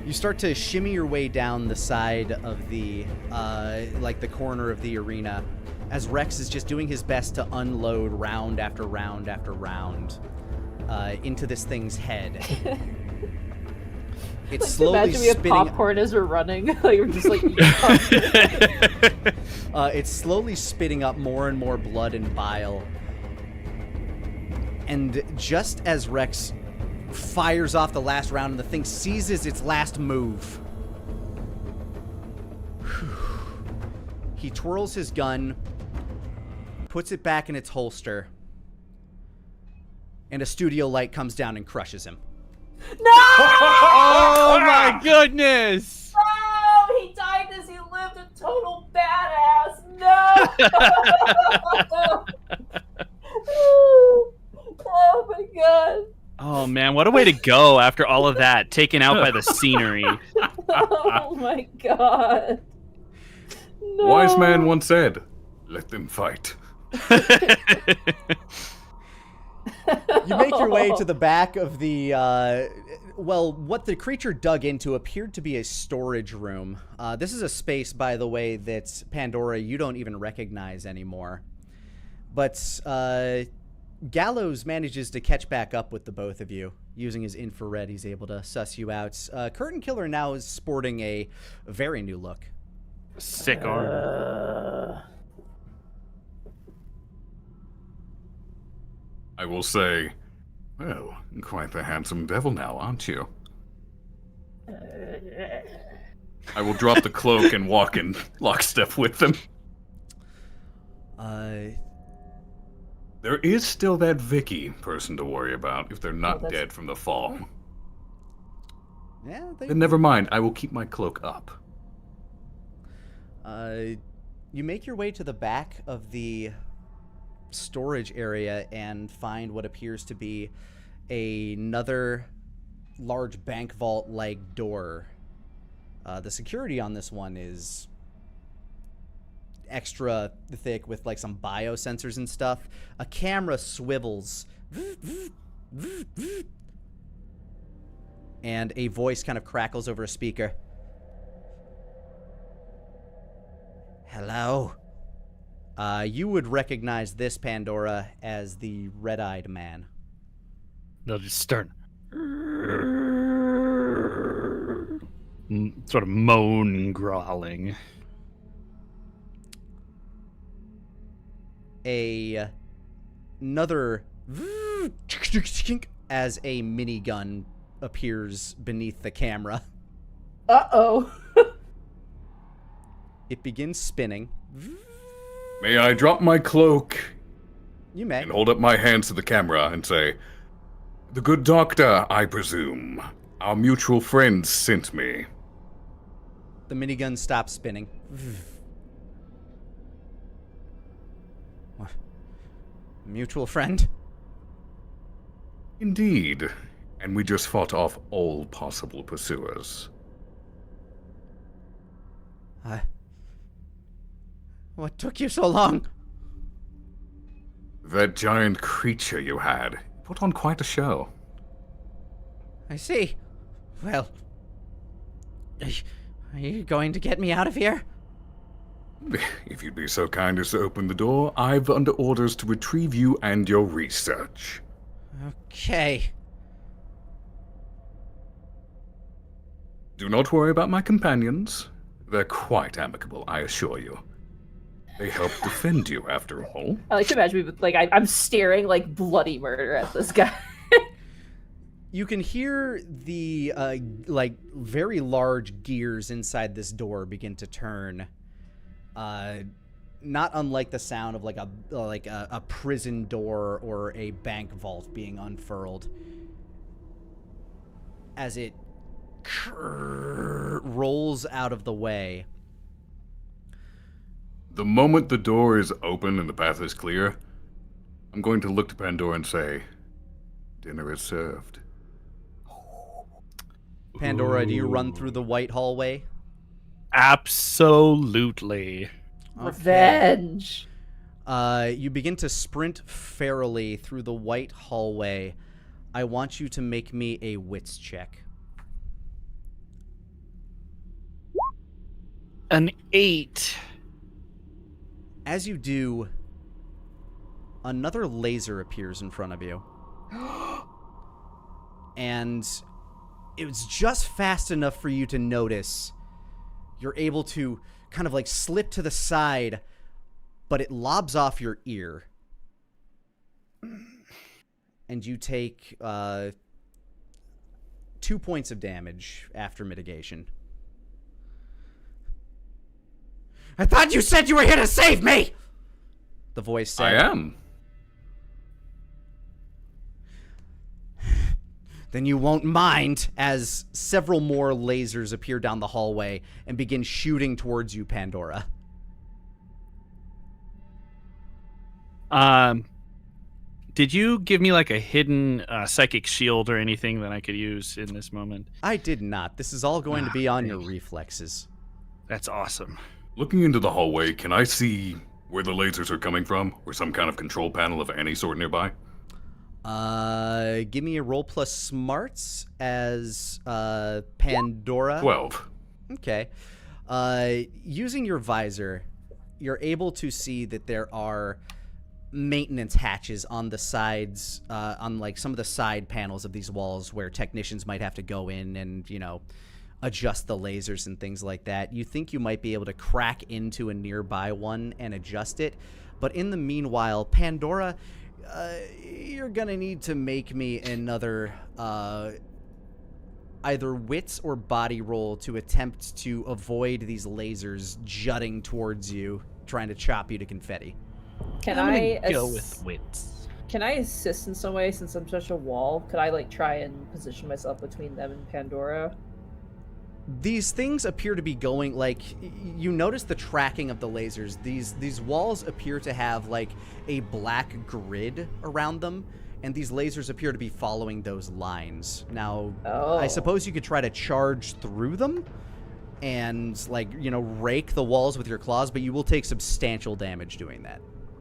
You start to shimmy your way down the side of the, the corner of the arena, as Rex is just doing his best to unload round after round after round into this thing's head. It's slowly imagine we have spitting. popcorn as we're running. We're just eating popcorn. It's slowly spitting up more and more blood and bile. And just as Rex fires off the last round and the thing seizes its last move, he twirls his gun, puts it back in its holster, and a studio light comes down and crushes him. No! Oh my goodness! No! He died as he lived a total badass. No! Oh my god. Oh man, what a way to go after all of that, taken out by the scenery. Oh my god. No. Wise man once said, "Let them fight." You make your way to the back of the, what the creature dug into appeared to be a storage room. This is a space, by the way, that Pandora, you don't even recognize anymore. But Gallows manages to catch back up with the both of you. Using his infrared, he's able to suss you out. Curtain Killer now is sporting a very new look. Sick arm. I will say, well, quite the handsome devil now, aren't you? I will drop the cloak and walk in lockstep with them. There is still that Vicky person to worry about if they're not dead from the fall. Yeah, Then never mind, I will keep my cloak up. You make your way to the back of the storage area and find what appears to be another large bank vault-like door. The security on this one is extra thick with like some biosensors and stuff. A camera swivels and a voice kind of crackles over a speaker. Hello? You would recognize this Pandora as the red-eyed man. They'll just start sort of moan growling. Another as a minigun appears beneath the camera. Uh-oh. It begins spinning. May I drop my cloak You may. and hold up my hands to the camera and say, "The good doctor, I presume. Our mutual friends sent me." The minigun stops spinning. What? Mutual friend? Indeed. And we just fought off all possible pursuers. What took you so long? That giant creature you had put on quite a show. I see. Well, are you going to get me out of here? If you'd be so kind as to open the door, I've under orders to retrieve you and your research. Okay. Do not worry about my companions. They're quite amicable, I assure you. They help defend you, after all. I like to imagine me, like, I'm staring like bloody murder at this guy. You can hear the like very large gears inside this door begin to turn. Not unlike the sound of like a prison door or a bank vault being unfurled. As it rolls out of the way. The moment the door is open and the path is clear, I'm going to look to Pandora and say, "Dinner is served." Pandora, do you run through the white hallway? Absolutely. Revenge. You begin to sprint ferally through the white hallway. I want you to make me a wits check. An 8. As you do, another laser appears in front of you. And it was just fast enough for you to notice. You're able to kind of like slip to the side, but it lobs off your ear. And you take 2 points of damage after mitigation. I thought you said you were here to save me! The voice said. I am. Then you won't mind as several more lasers appear down the hallway and begin shooting towards you, Pandora. Did you give me like a hidden psychic shield or anything that I could use in this moment? I did not. This is all going to be on your reflexes. That's awesome. Looking into the hallway, can I see where the lasers are coming from? Or some kind of control panel of any sort nearby? Give me a roll plus smarts as Pandora. 12. Okay. Using your visor, you're able to see that there are maintenance hatches on the sides, on like some of the side panels of these walls where technicians might have to go in and, you know, adjust the lasers and things like that. You think you might be able to crack into a nearby one and adjust it. But in the meanwhile, Pandora, you're gonna need to make me another either wits or body roll to attempt to avoid these lasers jutting towards you, trying to chop you to confetti. Can I'm I gonna go with wits? Can I assist in some way since I'm such a wall? Could I like try and position myself between them and Pandora? These things appear to be going, like, you notice the tracking of the lasers. These walls appear to have, like, a black grid around them, and these lasers appear to be following those lines. Now, I suppose you could try to charge through them and, like, you know, rake the walls with your claws, but you will take substantial damage doing that.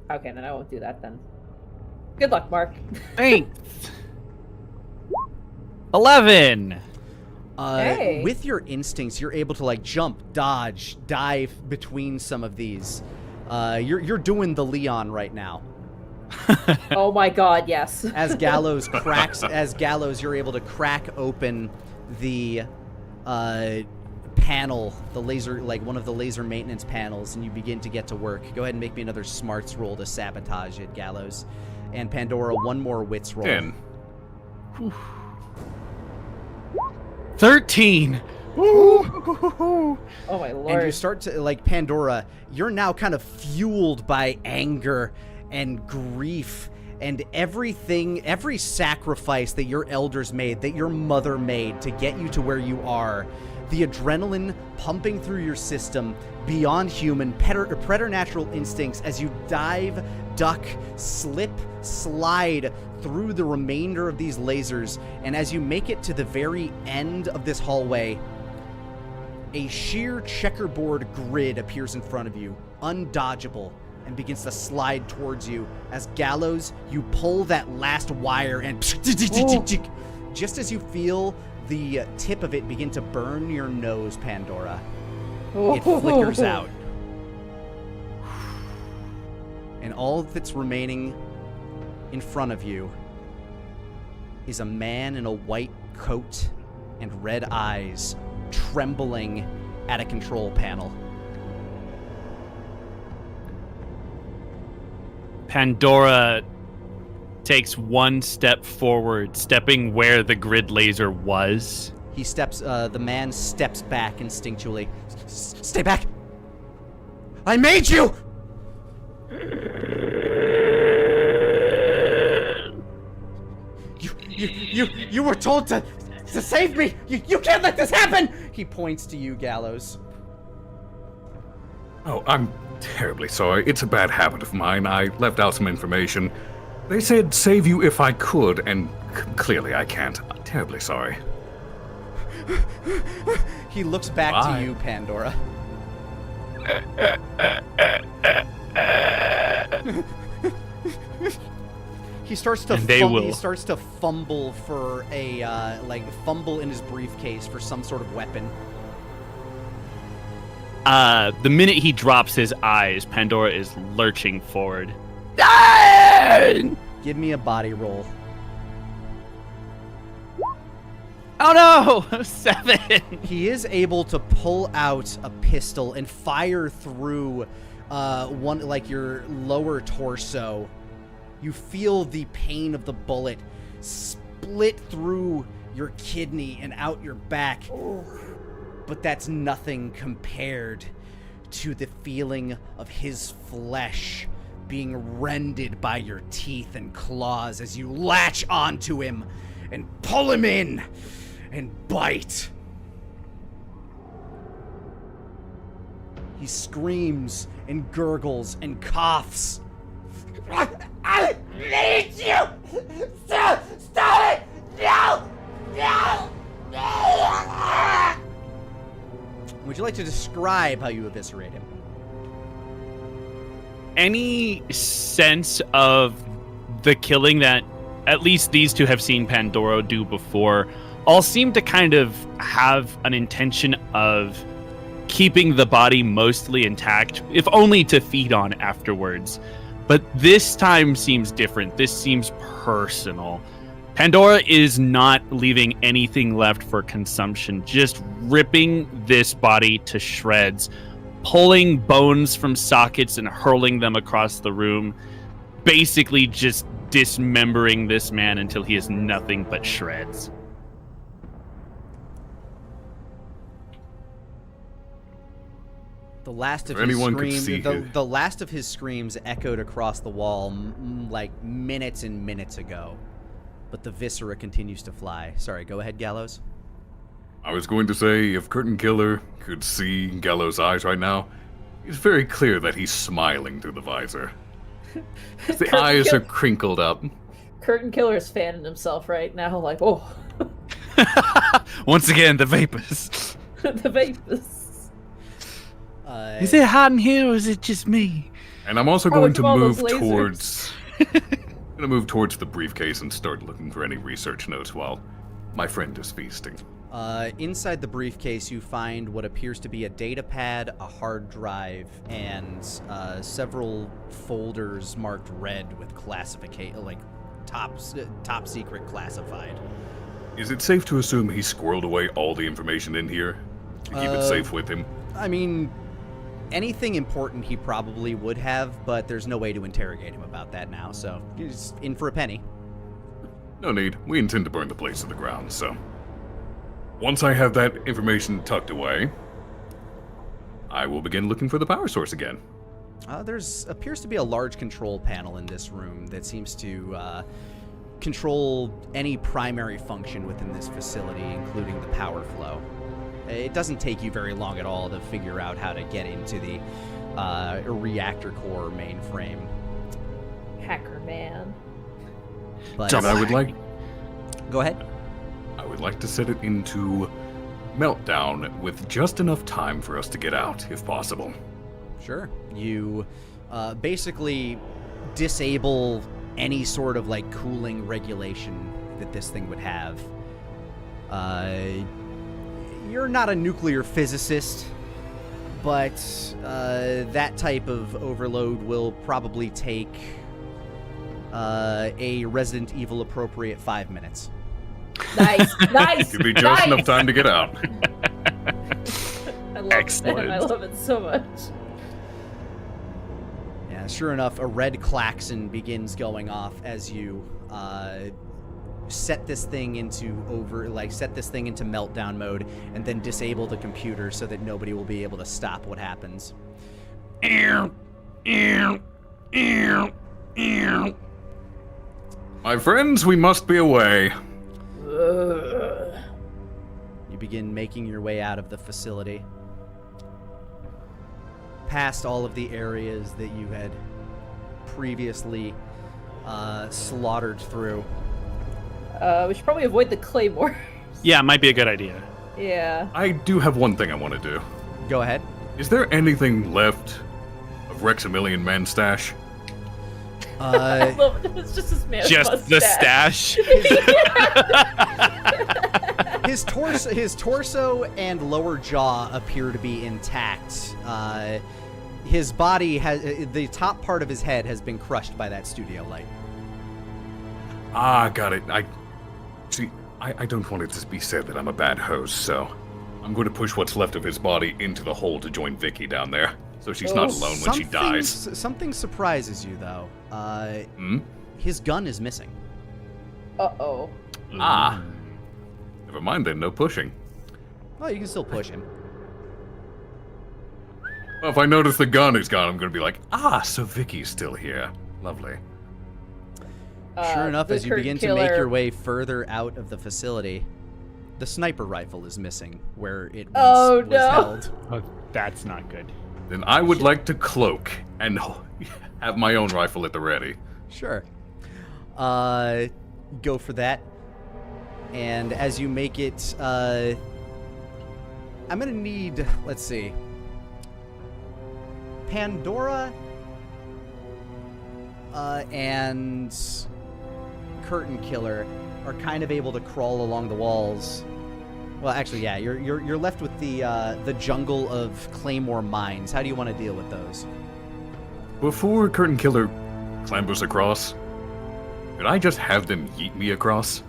Okay, then I won't do that then. Good luck, Mark. Thanks. 11. Hey. With your instincts, you're able to, like, jump, dodge, dive between some of these. You're doing the Leon right now. Oh my god, yes. As Gallows, you're able to crack open the panel, the laser, like one of the laser maintenance panels, and you begin to get to work. Go ahead and make me another smarts roll to sabotage it, Gallows. And Pandora, one more wits roll. 10. 13. Oh my lord. And you start to, like, Pandora, you're now kind of fueled by anger and grief and everything, every sacrifice that your elders made, that your mother made to get you to where you are. The adrenaline pumping through your system, beyond human, preternatural instincts as you dive, duck, slip, slide through the remainder of these lasers. And as you make it to the very end of this hallway, a sheer checkerboard grid appears in front of you, undodgeable, and begins to slide towards you. As Gallows, you pull that last wire and just as you feel the tip of it begin to burn your nose, Pandora, it flickers out. And all that's remaining in front of you is a man in a white coat and red eyes, trembling at a control panel. Pandora takes one step forward, stepping where the grid laser was. He steps, the man steps back instinctually. Stay back! I made you! You were told to save me! You can't let this happen! He points to you, Gallows. Oh, I'm terribly sorry. It's a bad habit of mine. I left out some information. They said save you if I could, and clearly I can't. I'm terribly sorry. He looks back Bye. to you, Pandora. He starts to fumble for a fumble in his briefcase for some sort of weapon. The minute he drops his eyes, Pandora is lurching forward. Give me a body roll. Oh no! 7! He is able to pull out a pistol and fire through your lower torso. You feel the pain of the bullet split through your kidney and out your back. But that's nothing compared to the feeling of his flesh being rended by your teeth and claws as you latch onto him and pull him in and bite. He screams and gurgles and coughs. I need you! Stop it! No! Would you like to describe how you eviscerate him? Any sense of the killing that at least these two have seen Pandora do before all seem to kind of have an intention of keeping the body mostly intact, if only to feed on afterwards. But this time seems different. This seems personal. Pandora is not leaving anything left for consumption, just ripping this body to shreds, pulling bones from sockets and hurling them across the room, basically just dismembering this man until he is nothing but shreds. The last of Anyone could his see screams, the last of his screams echoed across the wall like minutes and minutes ago. But the viscera continues to fly. Sorry, go ahead, Gallows. I was going to say, if Curtain Killer could see Gallows' eyes right now, it's very clear that he's smiling through the visor. The eyes are crinkled up. Curtain Killer is fanning himself right now, like, oh. Once again, the vapors. The vapors. Is it hot in here, or is it just me? And I'm also Probably going to from all those move lasers. towards the briefcase and start looking for any research notes while my friend is feasting. Inside the briefcase, you find what appears to be a data pad, a hard drive, and several folders marked red with classification, like top secret classified. Is it safe to assume he squirreled away all the information in here to keep it safe with him? I mean, anything important he probably would have, but there's no way to interrogate him about that now, so he's in for a penny. No need. We intend to burn the place to the ground, so... Once I have that information tucked away, I will begin looking for the power source again. There's appears to be a large control panel in this room that seems to control any primary function within this facility, including the power flow. It doesn't take you very long at all to figure out how to get into the reactor core mainframe. Hacker man. But And I would like... Go ahead. I would like to set it into meltdown with just enough time for us to get out, if possible. Sure. You basically disable any sort of like cooling regulation that this thing would have. You're not a nuclear physicist, but that type of overload will probably take a Resident Evil appropriate 5 minutes. Nice, nice. Give me just enough time to get out. I love Excellent. it, man. I love it so much. Yeah, sure enough, a red klaxon begins going off as you set this thing into meltdown mode, and then disable the computer so that nobody will be able to stop what happens. My friends, we must be away. You begin making your way out of the facility, past all of the areas that you had previously slaughtered through. We should probably avoid the claymore. Yeah, might be a good idea. Yeah. I do have one thing I want to do. Go ahead. Is there anything left of Rexamillion Man's stash? I love it. It's just this man's Just the mustache. stash. His torso and lower jaw appear to be intact. His body the top part of his head has been crushed by that studio light. Ah, got it. I don't want it to be said that I'm a bad host, so I'm going to push what's left of his body into the hole to join Vicky down there, so she's not alone when she dies. Something surprises you, though. His gun is missing. Uh-oh. Ah. Never mind then, no pushing. Well, you can still push him. Well, if I notice the gun is gone, I'm going to be like, so Vicky's still here. Lovely. Sure enough, the as you Curtain begin to make Killer- your way further out of the facility, the sniper rifle is missing where it once Oh, was no. held. Oh, that's not good. Then I would like to cloak and have my own rifle at the ready. Sure. Go for that. And as you make it, I'm gonna need, let's see. Pandora and Curtain Killer are kind of able to crawl along the walls. Well, actually, yeah, you're left with the jungle of Claymore mines. How do you want to deal with those? Before Curtain Killer clambers across, could I just have them yeet me across?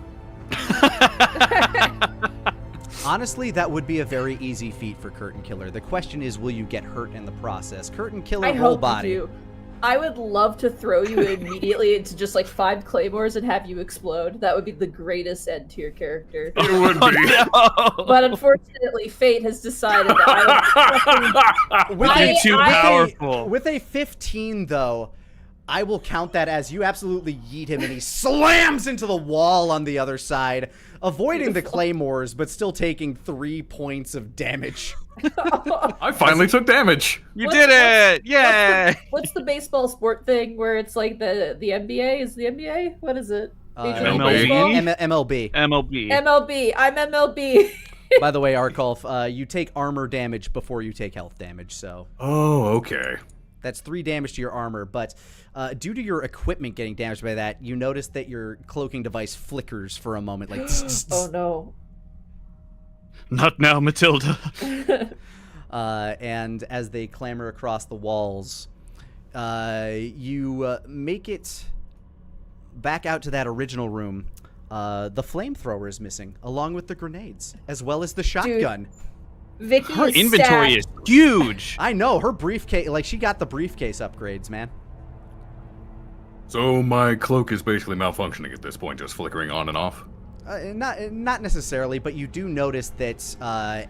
Honestly, that would be a very easy feat for Curtain Killer. The question is, will you get hurt in the process? Curtain Killer, I whole hope body. you do. I would love to throw you immediately into just like 5 claymores and have you explode. That would be the greatest end to your character. It would be. No! But unfortunately, fate has decided that You're too powerful. With a 15, though, I will count that as you absolutely yeet him, and he slams into the wall on the other side, avoiding the claymores, but still taking 3 points of damage. I finally took damage. You did it! Yay! What's the baseball sport thing where it's like the NBA? Is the NBA? What is it? Major League MLB? Baseball? MLB. MLB. MLB. I'm MLB. By the way, Arkolf, you take armor damage before you take health damage, so Oh, okay. that's 3 damage to your armor, but due to your equipment getting damaged by that, you notice that your cloaking device flickers for a moment, like Oh no. Not now, Matilda. and as they clamber across the walls, you make it back out to that original room. The flamethrower is missing, along with the grenades, as well as the shotgun. Vicky Her is inventory is stacked. huge. I know, her briefcase, like, she got the briefcase upgrades, man. So my cloak is basically malfunctioning at this point, just flickering on and off. Not necessarily, but you do notice that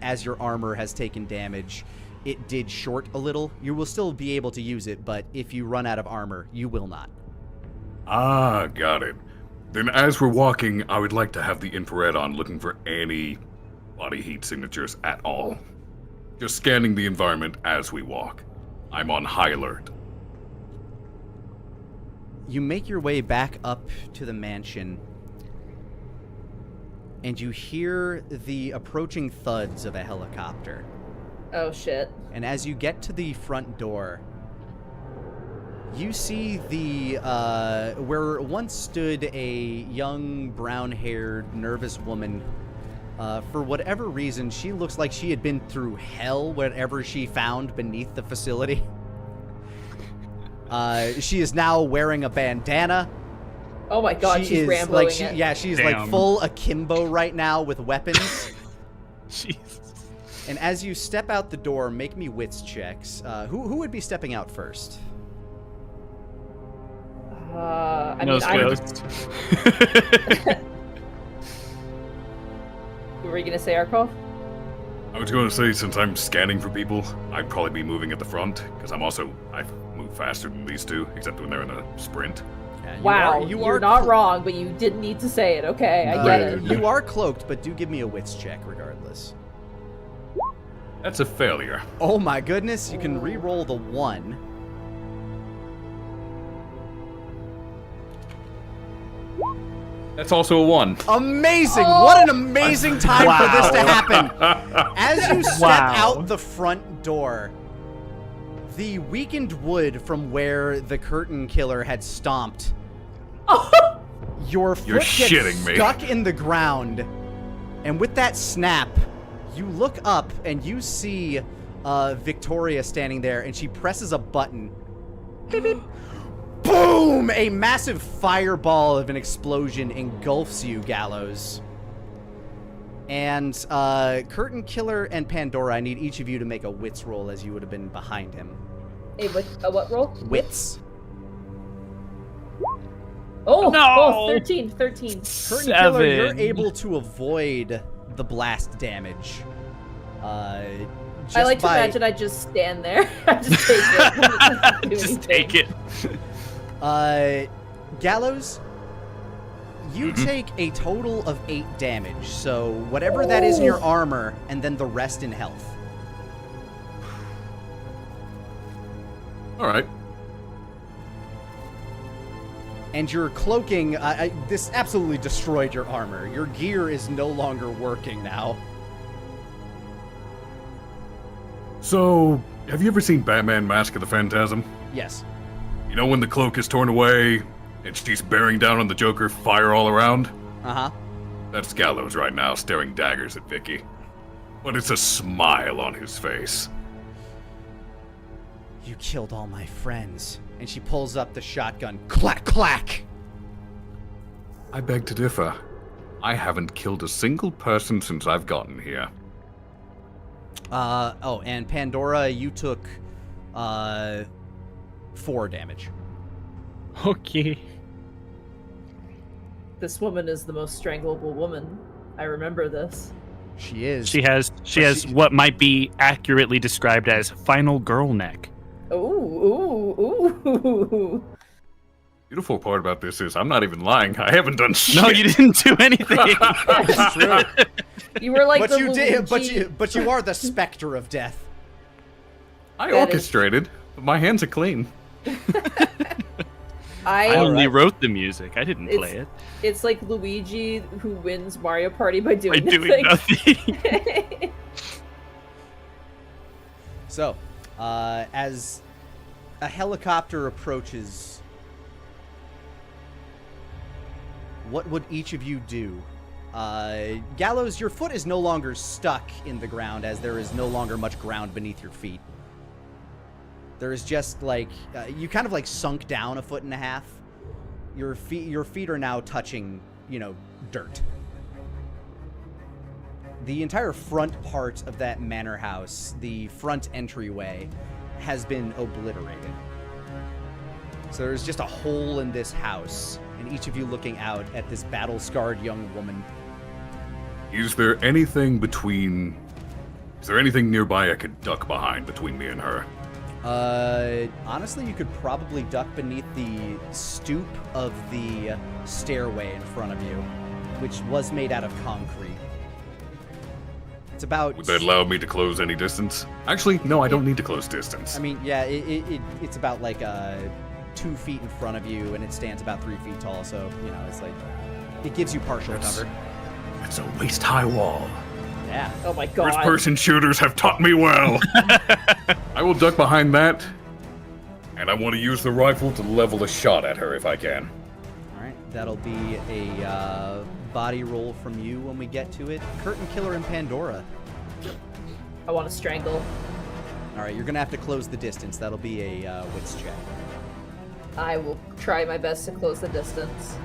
as your armor has taken damage, it did short a little. You will still be able to use it, but if you run out of armor, you will not. Ah, got it. Then as we're walking, I would like to have the infrared on, looking for any body heat signatures at all. Just scanning the environment as we walk. I'm on high alert. You make your way back up to the mansion, and you hear the approaching thuds of a helicopter. Oh shit. And as you get to the front door, you see the, where once stood a young, brown-haired, nervous woman. For whatever reason, she looks like she had been through hell, whatever she found beneath the facility. She is now wearing a bandana. Oh my god, She she's is, Ramboing like, it. yeah, she's Damn. like full akimbo right now with weapons. Jesus. And as you step out the door, make me wits checks. Who would be stepping out first? I mean, Nose I'm... ghost. What were you gonna say, Arkolf? I was going to say, since I'm scanning for people, I'd probably be moving at the front, because I move faster than these two, except when they're in a sprint. Yeah, Wow, you you're are not wrong, but you didn't need to say it. Okay, I get it. You are cloaked, but do give me a wits check regardless. That's a failure. Oh my goodness, you can re-roll the 1. That's also a 1. Amazing! What an amazing time for this to happen! As you step Wow. out the front door, the weakened wood from where the curtain killer had stomped, your foot You're gets shitting me. stuck in the ground, and with that snap, you look up and you see Victoria standing there, and she presses a button. Beep, beep. Boom! A massive fireball of an explosion engulfs you, Gallows. And Curtain Killer and Pandora, I need each of you to make a wits roll as you would have been behind him. A what roll? Wits. Oh, No! oh, 13. Curtain 7. Killer, you're able to avoid the blast damage. I like to imagine I just stand there. I just take it. Just take it. Gallows, you take a total of 8 damage, so whatever that is in your armor, and then the rest in health. Alright. And your cloaking, this absolutely destroyed your armor. Your gear is no longer working now. So, have you ever seen Batman Mask of the Phantasm? Yes. You know when the cloak is torn away, and she's bearing down on the Joker, fire all around? Uh-huh. That's Gallows right now, staring daggers at Vicky. But it's a smile on his face. You killed all my friends. And she pulls up the shotgun. Clack, clack! I beg to differ. I haven't killed a single person since I've gotten here. Oh, and Pandora, you took, 4 damage. Okay. This woman is the most strangleable woman. I remember this. She is. She has she- what might be accurately described as final girl neck. Ooh, ooh, ooh. Beautiful part about this is I'm not even lying. I haven't done shit. No, you didn't do anything. It's true. You were like But the you did. Luigi. But you are the specter of death. I That is- orchestrated, but my hands are clean. I only Alright. wrote the music. I didn't play it. It's like Luigi who wins Mario Party by By doing doing nothing. nothing. So, as a helicopter approaches, what would each of you do? Gallows, your foot is no longer stuck in the ground as there is no longer much ground beneath your feet. There is just like, you kind of like sunk down a foot and a half. Your feet are now touching, dirt. The entire front part of that manor house, the front entryway, has been obliterated. So there's just a hole in this house, and each of you looking out at this battle-scarred young woman. Is there anything nearby I could duck behind between me and her? Honestly, you could probably duck beneath the stoop of the stairway in front of you, which was made out of concrete. It's about... Would that allow me to close any distance? Actually, no, I don't need to close distance. I mean, yeah, it's about like 2 feet in front of you, and it stands about 3 feet tall, so, it's like... It gives you partial cover. It's a waist-high wall. Yeah. Oh my god. First-person shooters have taught me well. I will duck behind that, and I want to use the rifle to level a shot at her if I can. Alright, that'll be a body roll from you when we get to it. Curtain Killer and Pandora. I want to strangle. Alright, you're gonna have to close the distance. That'll be a wits check. I will try my best to close the distance.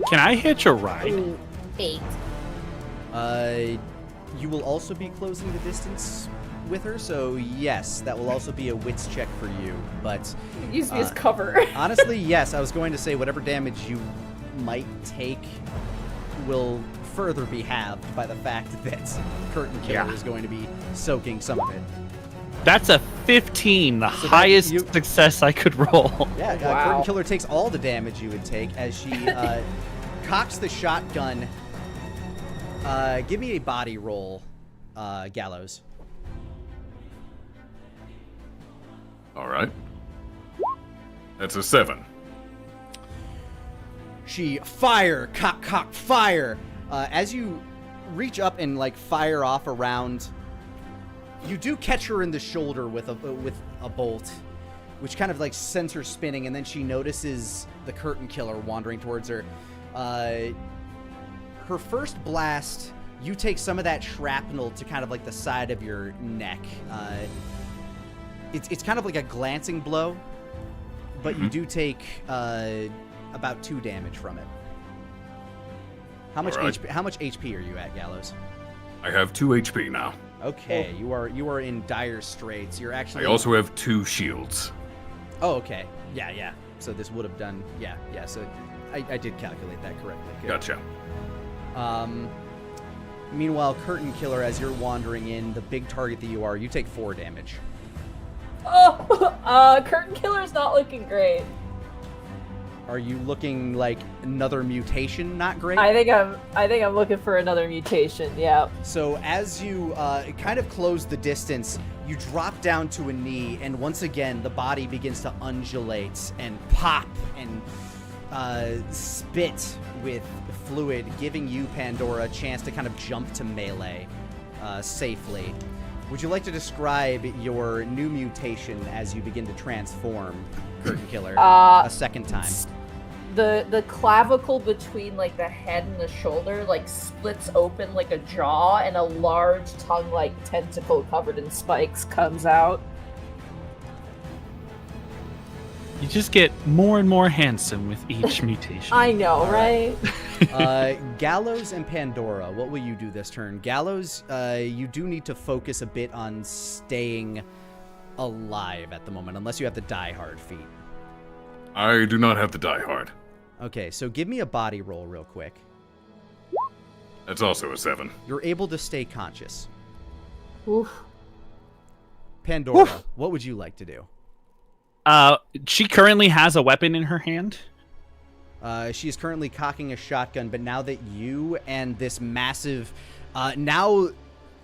Can I hitch a ride? Ooh, 8. You will also be closing the distance with her, so yes, that will also be a wits check for you. But Use me as cover. honestly, yes, I was going to say whatever damage you might take will further be halved by the fact that Curtain Killer is going to be soaking some of it. That's a 15, the So that highest you- success I could roll. Yeah, Wow. Curtain Killer takes all the damage you would take as she cocks the shotgun. Give me a body roll, Gallows. All right. That's a 7. She fire, cock, fire. As you reach up and like fire off around, you do catch her in the shoulder with a bolt, which kind of like sends her spinning, and then she notices the Curtain Killer wandering towards her. Her first blast, you take some of that shrapnel to kind of like the side of your neck. It's kind of like a glancing blow, but you do take about 2 damage from it. How much Alright. How much HP are you at, Gallows? I have 2 HP now. Okay, you are in dire straits. You're actually. I also have 2 shields. Oh, okay. Yeah. So this would have done. Yeah. So I did calculate that correctly. Good. Gotcha. Meanwhile, Curtain Killer, as you're wandering in, the big target that you take 4 damage. Oh, Curtain Killer's not looking great. Are you looking like another mutation? Not great. I think I'm looking for another mutation. Yeah. So as you kind of close the distance, you drop down to a knee, and once again, the body begins to undulate and pop and spit with fluid, giving you, Pandora, a chance to kind of jump to melee safely. Would you like to describe your new mutation as you begin to transform, Curtain Killer, a second time? The clavicle between like the head and the shoulder like splits open like a jaw, and a large tongue like tentacle covered in spikes comes out. You just get more and more handsome with each mutation. I know, right? Gallows and Pandora, what will you do this turn? Gallows, you do need to focus a bit on staying alive at the moment, unless you have the Die Hard feat. I do not have the die hard. Okay, so give me a body roll real quick. That's also a 7. You're able to stay conscious. Oof. Pandora, what would you like to do? She currently has a weapon in her hand. She is currently cocking a shotgun, but now that you and this massive, now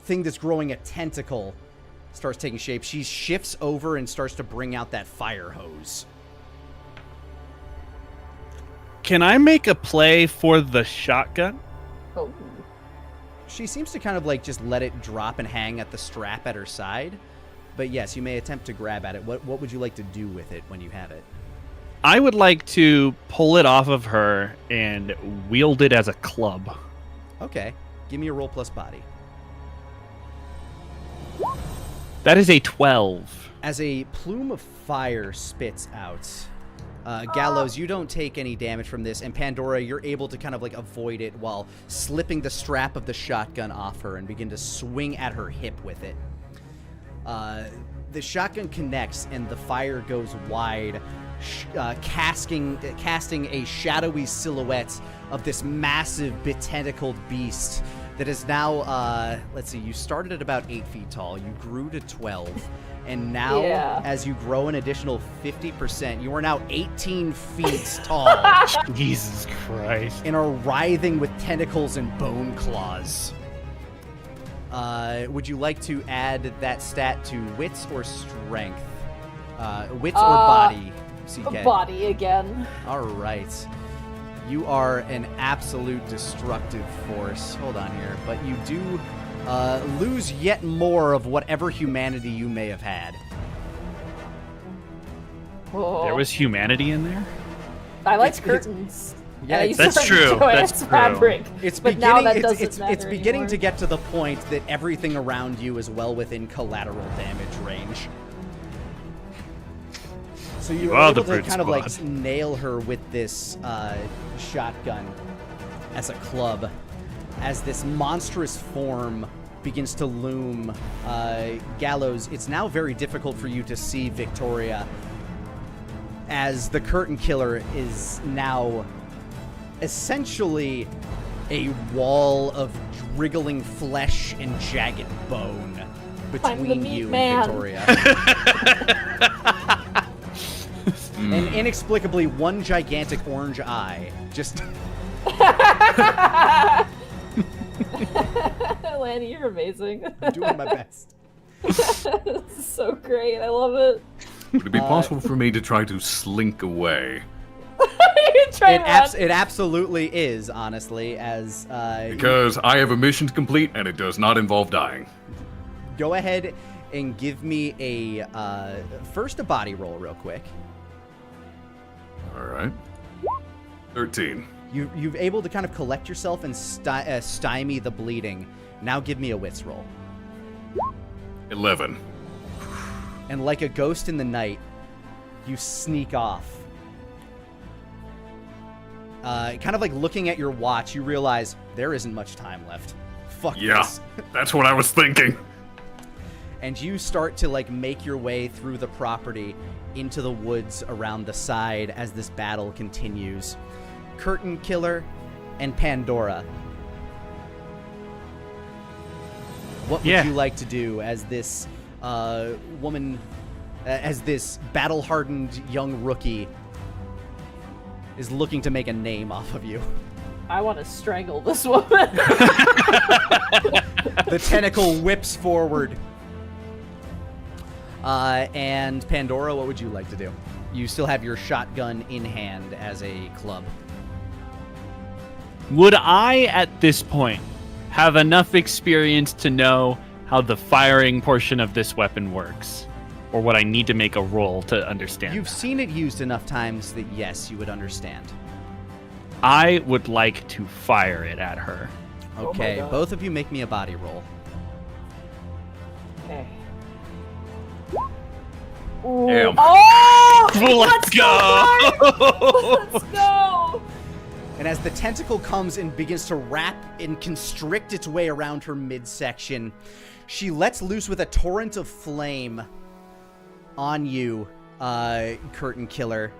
thing that's growing a tentacle starts taking shape, she shifts over and starts to bring out that fire hose. Can I make a play for the shotgun? Oh. She seems to kind of like just let it drop and hang at the strap at her side. But yes, you may attempt to grab at it. What would you like to do with it when you have it? I would like to pull it off of her and wield it as a club. Okay. Give me a roll plus body. That is a 12. As a plume of fire spits out, Gallows, you don't take any damage from this, and Pandora, you're able to kind of like avoid it while slipping the strap of the shotgun off her and begin to swing at her hip with it. The shotgun connects and the fire goes wide, casting a shadowy silhouette of this massive betentacled beast that is now, let's see, you started at about 8 feet tall, you grew to 12, and now, as you grow an additional 50%, you are now 18 feet tall. Jesus Christ. And are writhing with tentacles and bone claws. Would you like to add that stat to wits or strength? Wits or body, CK? Body again. All right. You are an absolute destructive force. Hold on here. But you do lose yet more of whatever humanity you may have had. Whoa. There was humanity in there? I like curtains. Yeah, and I used that's to true. enjoy That's its true. fabric. It's but beginning. now that doesn't It's matter beginning anymore. to get to the point that everything around you is well within collateral damage range. So you are were the able to brute kind of like squad. nail her with this shotgun as a club, as this monstrous form begins to loom. Gallows, it's now very difficult for you to see Victoria, as the curtain killer is now essentially a wall of wriggling flesh and jagged bone between meat you man. and Victoria. And inexplicably, one gigantic orange eye just... Lanny, you're amazing. I'm doing my best. This is so great. I love it. Would it be possible for me to try to slink away? You try It, and run. it absolutely is, honestly, as... Because I have a mission to complete, and it does not involve dying. Go ahead and give me a... first a body roll real quick. Alright. 13. You've able to kind of collect yourself and stymie the bleeding. Now give me a wits roll. 11. And like a ghost in the night, you sneak off. Kind of like looking at your watch, you realize there isn't much time left. Fuck Yeah, this. that's what I was thinking. And you start to like make your way through the property into the woods around the side as this battle continues. Curtain Killer and Pandora. What would you like to do as this woman, as this battle-hardened young rookie is looking to make a name off of you? I want to strangle this woman. The tentacle whips forward. And Pandora, what would you like to do? You still have your shotgun in hand as a club. Would I, at this point, have enough experience to know how the firing portion of this weapon works? Or would I need to make a roll to understand? You've seen it used enough times that, yes, you would understand. I would like to fire it at her. Okay, God. both of you make me a body roll. Okay. Damn. Oh! Let's go! Let's go! And as the tentacle comes and begins to wrap and constrict its way around her midsection, she lets loose with a torrent of flame on you, Curtain Killer,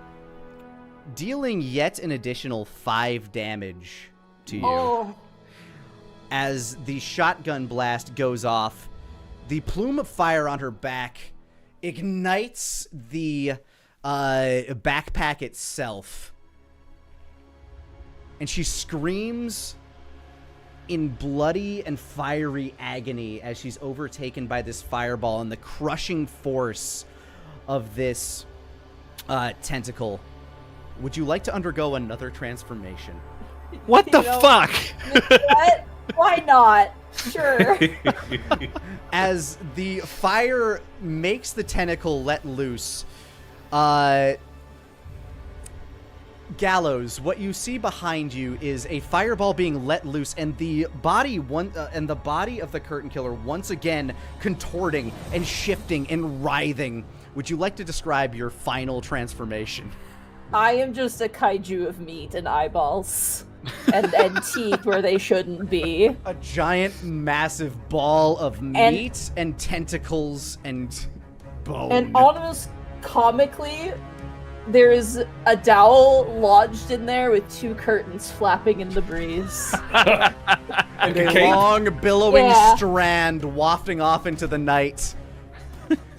dealing yet an additional 5 damage to you. Oh. As the shotgun blast goes off, the plume of fire on her back ignites the backpack itself and she screams in bloody and fiery agony as she's overtaken by this fireball and the crushing force of this tentacle. Would you like to undergo another transformation? What the fuck? What? Why not? Sure. As the fire makes the tentacle let loose, Gallows, what you see behind you is a fireball being let loose, and the body of the curtain killer once again contorting and shifting and writhing. Would you like to describe your final transformation? I am just a kaiju of meat and eyeballs. and teeth where they shouldn't be. A giant, massive ball of meat and tentacles and bone. And almost comically, there is a dowel lodged in there with two curtains flapping in the breeze. And a long, billowing strand wafting off into the night,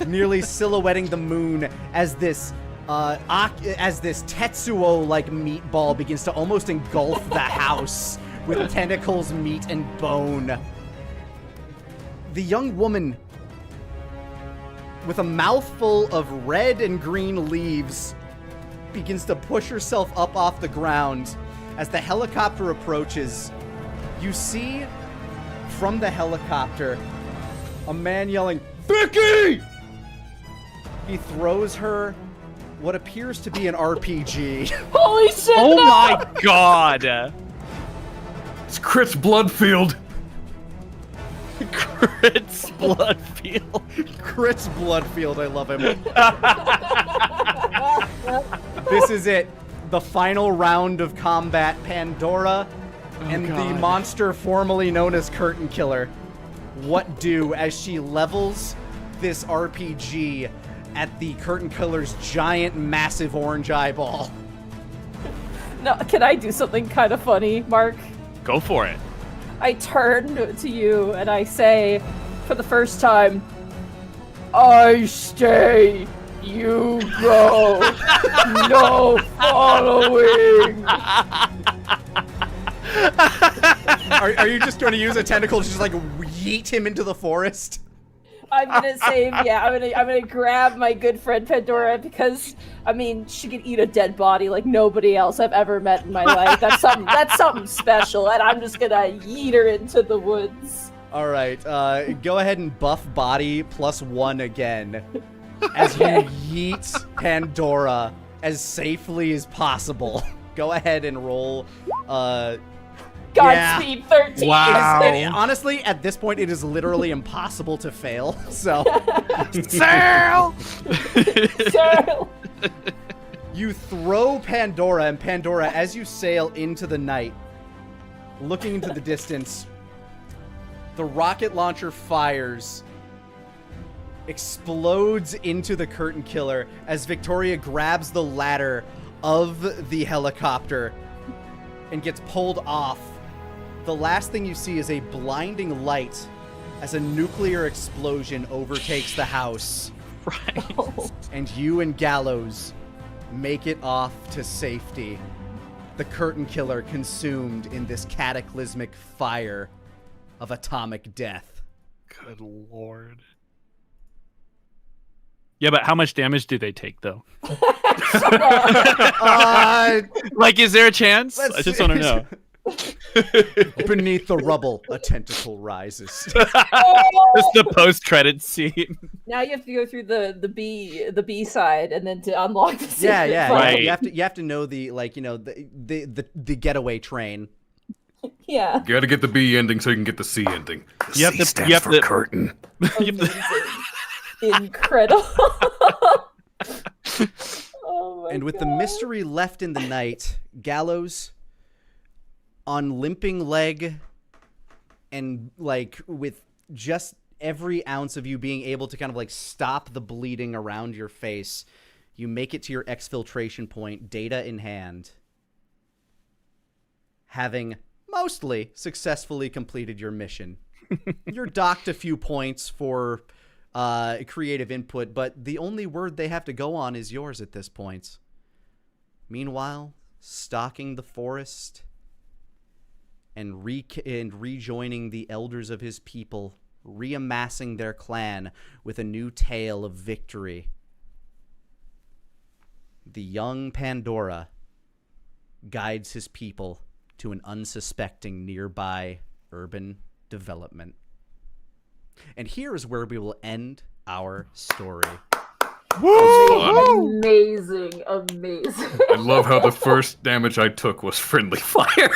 nearly silhouetting the moon as this Tetsuo-like meatball begins to almost engulf the house with tentacles, meat, and bone. The young woman, with a mouthful of red and green leaves, begins to push herself up off the ground. As the helicopter approaches, you see from the helicopter a man yelling, "Vicky!" He throws her what appears to be an RPG. Holy shit! Oh no! my god! It's Chris Bloodfield. Chris Bloodfield. Chris Bloodfield, I love him. This is it. The final round of combat. Pandora and the monster formerly known as Curtain Killer. What do as she levels this RPG at the Curtain Killer's giant, massive orange eyeball? No, can I do something kind of funny, Mark? Go for it. I turn to you and I say, for the first time, I stay, you go, no following. Are you just going to use a tentacle to just like yeet him into the forest? I'm gonna say, I'm gonna grab my good friend Pandora because, I mean, she can eat a dead body like nobody else I've ever met in my life. That's something special, and I'm just gonna yeet her into the woods. All right, go ahead and buff body +1 again as you yeet Pandora as safely as possible. Go ahead and roll. Godspeed 13. Wow. Honestly, at this point, it is literally impossible to fail. So, Sail! So, you throw Pandora, and Pandora, as you sail into the night, looking into the distance, the rocket launcher fires, explodes into the Curtain Killer as Victoria grabs the ladder of the helicopter and gets pulled off. The last thing you see is a blinding light as a nuclear explosion overtakes the house. Right. And you and Gallows make it off to safety. The Curtain Killer consumed in this cataclysmic fire of atomic death. Good lord. Yeah, but how much damage do they take, though? Like, is there a chance? I just want to know. Beneath the rubble, a tentacle rises. Just the post-credit scene. now you have to go through the B side, and then to unlock the Yeah, secret yeah. file. Right. You have to know the getaway train. Yeah. You gotta get the B ending so you can get the C ending. The You have C to- stands you have for to- curtain. Incredible. Oh my And with God. the mystery left in the night, Gallows, on limping leg, and like with just every ounce of you being able to kind of like stop the bleeding around your face, you make it to your exfiltration point, data in hand, having mostly successfully completed your mission. You're docked a few points for creative input, but the only word they have to go on is yours at this point. Meanwhile, stalking the forest and rejoining the elders of his people, reamassing their clan with a new tale of victory. The young Pandora guides his people to an unsuspecting nearby urban development. And here is where we will end our story. Amazing. I love how the first damage I took was friendly fire.